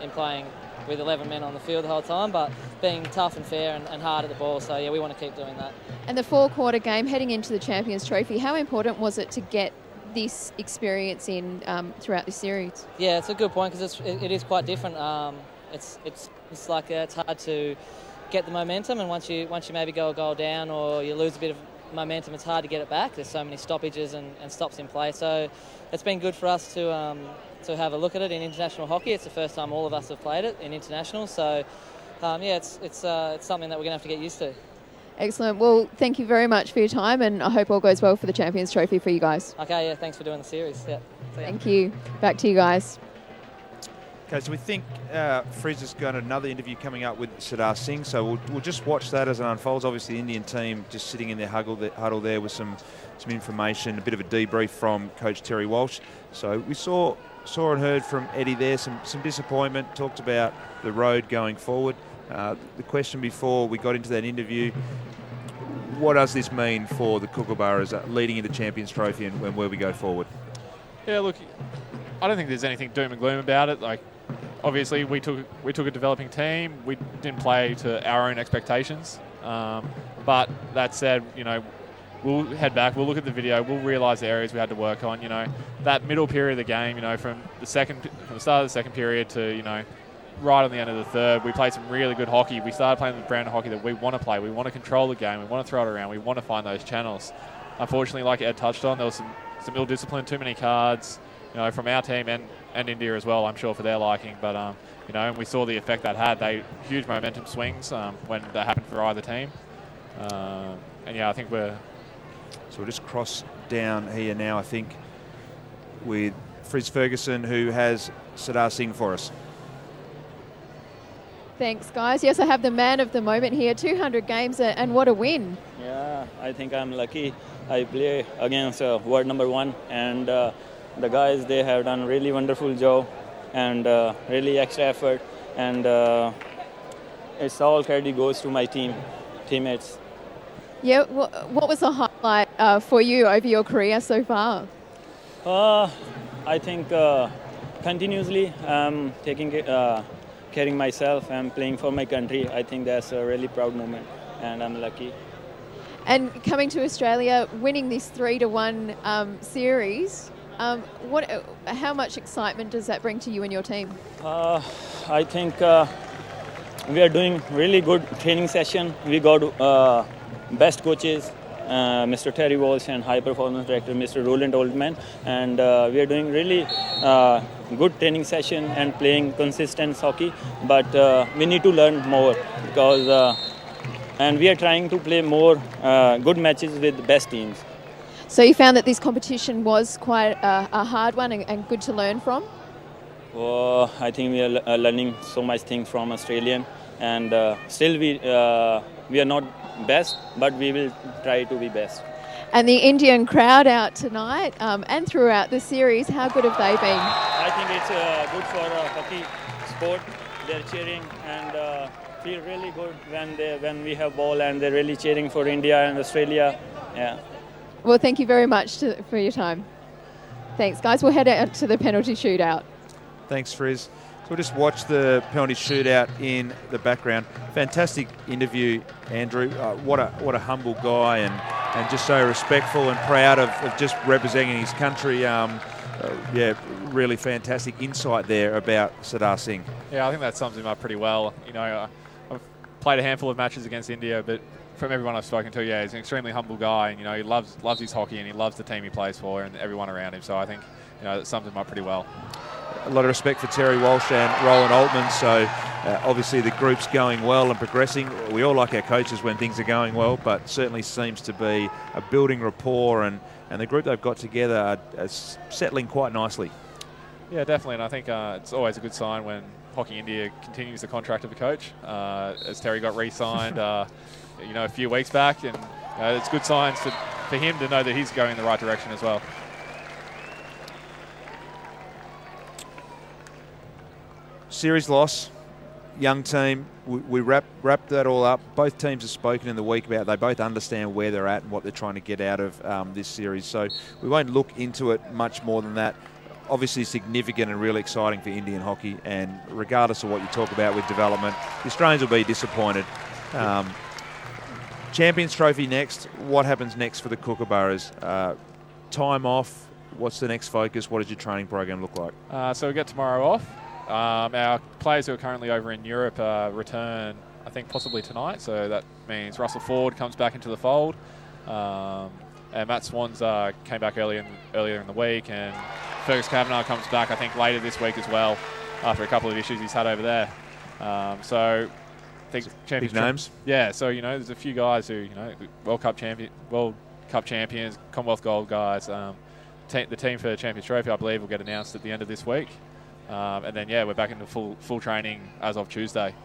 in playing with 11 men on the field the whole time, but being tough and fair and hard at the ball. So, yeah, we want to keep doing that. And the 4-quarter game heading into the Champions Trophy, how important was it to get this experience in throughout the series? Yeah, it's a good point because it is quite different. It's like it's hard to get the momentum, and once you maybe go a goal down or you lose a bit of momentum, it's hard to get it back. There's so many stoppages and stops in play. So it's been good for us to have a look at it in international hockey. It's the first time all of us have played it in international. So yeah, it's something that we're going to have to get used to. Excellent. Well, thank you very much for your time, and I hope all goes well for the Champions Trophy for you guys. Okay, yeah, thanks for doing the series. Yeah. Thank you. Back to you guys. Okay, so we think Frizz has got another interview coming up with Sardar Singh, so we'll just watch that as it unfolds. Obviously, the Indian team just sitting in their huddle there with some information, a bit of a debrief from Coach Terry Walsh. So we saw and heard from Eddie there, some disappointment, talked about the road going forward. The question before we got into that interview, what does this mean for the Kookaburras leading into Champions Trophy and where we go forward? Yeah, look, I don't think there's anything doom and gloom about it. Like, obviously, we took a developing team. We didn't play to our own expectations. But that said, we'll head back. We'll look at the video. We'll realise the areas we had to work on. That middle period of the game. From the start of the second period to right on the end of the third, we played some really good hockey. We started playing the brand of hockey that we want to play. We want to control the game. We want to throw it around. We want to find those channels. Unfortunately, like Ed touched on, there was some ill discipline, too many cards. From our team and India as well, I'm sure, for their liking. But, and we saw the effect that had. Huge momentum swings when that happened for either team. And, yeah, I think So we'll just cross down here now, I think, with Frizz Ferguson, who has Sardar Singh for us. Thanks, guys. Yes, I have the man of the moment here. 200 games, and what a win. Yeah, I think I'm lucky. I play against world number 1, and the guys, they have done really wonderful job and really extra effort, and it's all credit goes to my teammates. Yeah, what was the highlight for you over your career so far? I think continuously carrying myself and playing for my country. I think that's a really proud moment, and I'm lucky. And coming to Australia, winning this 3-1 series, how much excitement does that bring to you and your team? I think we are doing really good training session. We got best coaches, Mr. Terry Walsh, and high performance director Mr. Roland Oldman, and we are doing really good training session and playing consistent hockey. But we need to learn more because and we are trying to play more good matches with best teams. So you found that this competition was quite a hard one and good to learn from? I think we are learning so much things from Australian, and still we are not best, but we will try to be best. And the Indian crowd out tonight and throughout the series, how good have they been? I think it's good for hockey sport. They're cheering and feel really good when we have ball, and they're really cheering for India and Australia. Yeah. Well, thank you very much for your time. Thanks, guys. We'll head out to the penalty shootout. Thanks, Friz. So we'll just watch the penalty shootout in the background. Fantastic interview, Andrew. What a humble guy, and just so respectful and proud of just representing his country. Yeah, really fantastic insight there about Sardar Singh. Yeah, I think that sums him up pretty well. You know, I've played a handful of matches against India, but from everyone I've spoken to, yeah, he's an extremely humble guy, and you know, he loves his hockey, and he loves the team he plays for and everyone around him. So I think, you know, that sums him up pretty well. A lot of respect for Terry Walsh and Roland Altman. So obviously the group's going well and progressing. We all like our coaches when things are going well, but certainly seems to be a building rapport, and the group they've got together are settling quite nicely. Yeah, definitely, and I think it's always a good sign when Hockey India continues the contract of a coach. As Terry got re-signed, you know, a few weeks back, and it's good signs for him to know that he's going in the right direction as well. Series loss, young team. We wrap that all up. Both teams have spoken in the week about they both understand where they're at and what they're trying to get out of this series. So we won't look into it much more than that. Obviously significant and really exciting for Indian hockey, and regardless of what you talk about with development, the Australians will be disappointed. Champions Trophy next. What happens next for the Kookaburras? Time off. What's the next focus? What does your training program look like? So we get tomorrow off. Our players who are currently over in Europe return, I think, possibly tonight. So that means Russell Ford comes back into the fold, and Matt Swans came back earlier in the week, and Fergus Kavanagh comes back, I think, later this week as well, after a couple of issues he's had over there. So I think big names. Yeah. So you know, there's a few guys who, you know, World Cup champions, Commonwealth Gold guys. The team for the Champions Trophy, I believe, will get announced at the end of this week. And then, yeah, we're back into full training as of Tuesday.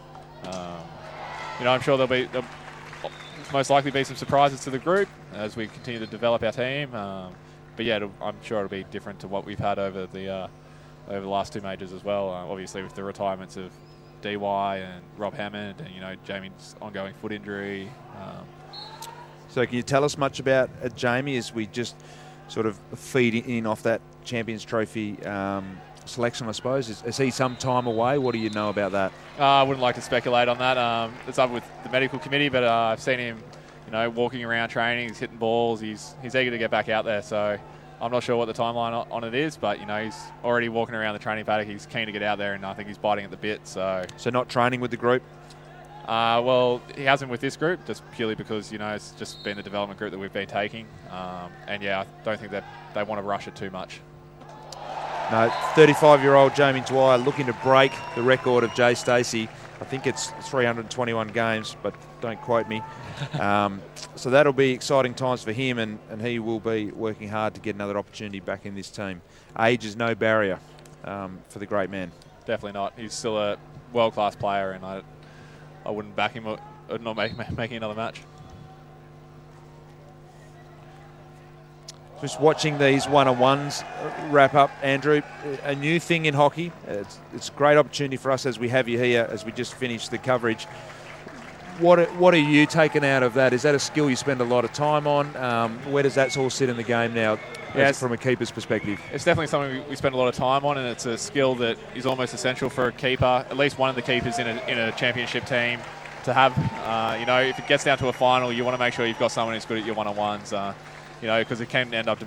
You know, I'm sure there'll most likely be some surprises to the group as we continue to develop our team. But yeah, I'm sure it'll be different to what we've had over the last two majors as well. Obviously, with the retirements of DY and Rob Hammond, and you know, Jamie's ongoing foot injury. So can you tell us much about Jamie as we just sort of feed in off that Champions Trophy selection, I suppose? Is he some time away? What do you know about that? I wouldn't like to speculate on that. It's up with the medical committee, but I've seen him, you know, walking around training. He's hitting balls. He's eager to get back out there. So I'm not sure what the timeline on it is, but you know, he's already walking around the training paddock. He's keen to get out there, and I think he's biting at the bit. So not training with the group? Well, he hasn't with this group, just purely because, you know, it's just been the development group that we've been taking. And yeah, I don't think that they want to rush it too much. No, 35-year-old Jamie Dwyer looking to break the record of Jay Stacey. I think it's 321 games, but don't quote me. So that'll be exciting times for him, and he will be working hard to get another opportunity back in this team. Age is no barrier for the great man. Definitely not. He's still a world-class player, and I wouldn't back him or not making another match. Just watching these one-on-ones wrap up, Andrew, a new thing in hockey. It's a great opportunity for us as we have you here, as we just finished the coverage. What are you taking out of that? Is that a skill you spend a lot of time on? Where does that all sit in the game now, from a keeper's perspective? It's definitely something we spend a lot of time on, and it's a skill that is almost essential for a keeper, at least one of the keepers in a championship team to have. You know, if it gets down to a final, you want to make sure you've got someone who's good at your one-on-ones. You know, because it can end up,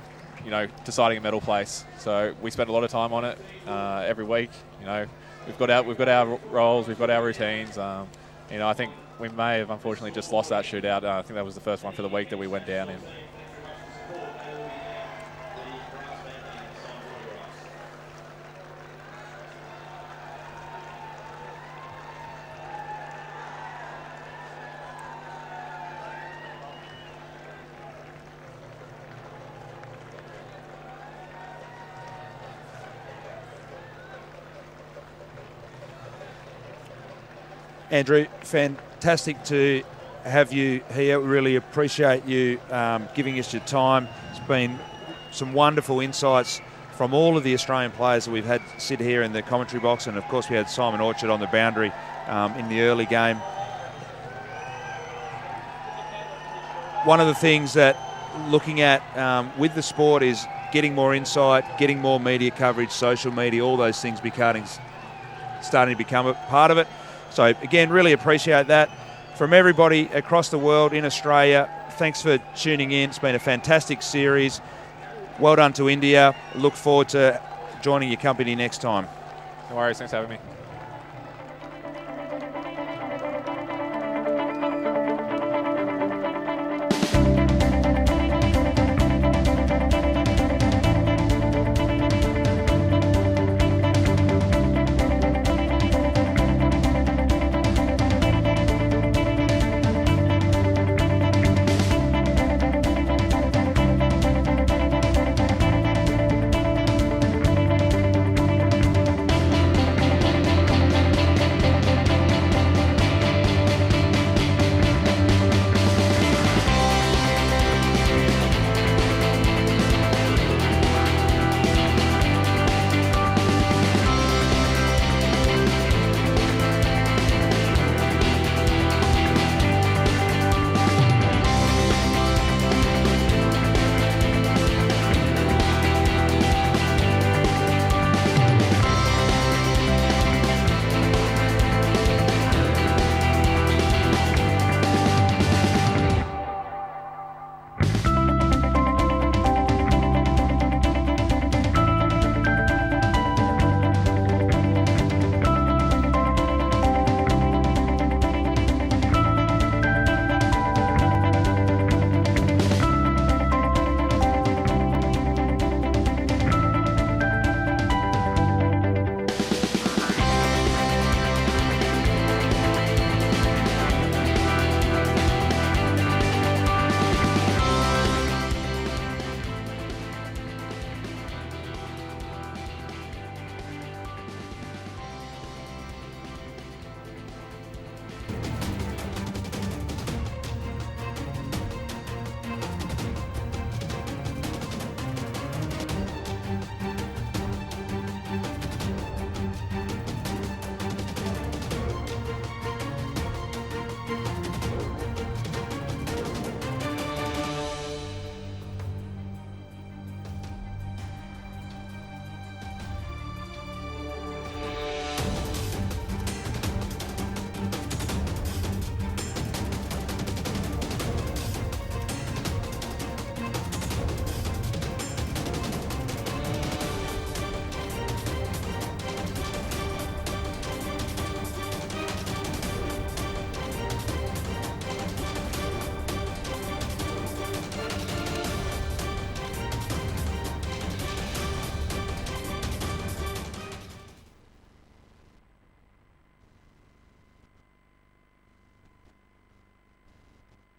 you know, deciding a medal place. So we spend a lot of time on it every week. You know, we've got our roles, we've got our routines. You know, I think we may have unfortunately just lost that shootout. I think that was the first one for the week that we went down in. Andrew, fantastic to have you here. We really appreciate you giving us your time. It's been some wonderful insights from all of the Australian players that we've had sit here in the commentary box, and of course we had Simon Orchard on the boundary in the early game. One of the things that looking at with the sport is getting more insight, getting more media coverage, social media, all those things starting to become a part of it. So again, really appreciate that. From everybody across the world in Australia, thanks for tuning in. It's been a fantastic series. Well done to India. Look forward to joining your company next time. No worries, thanks for having me.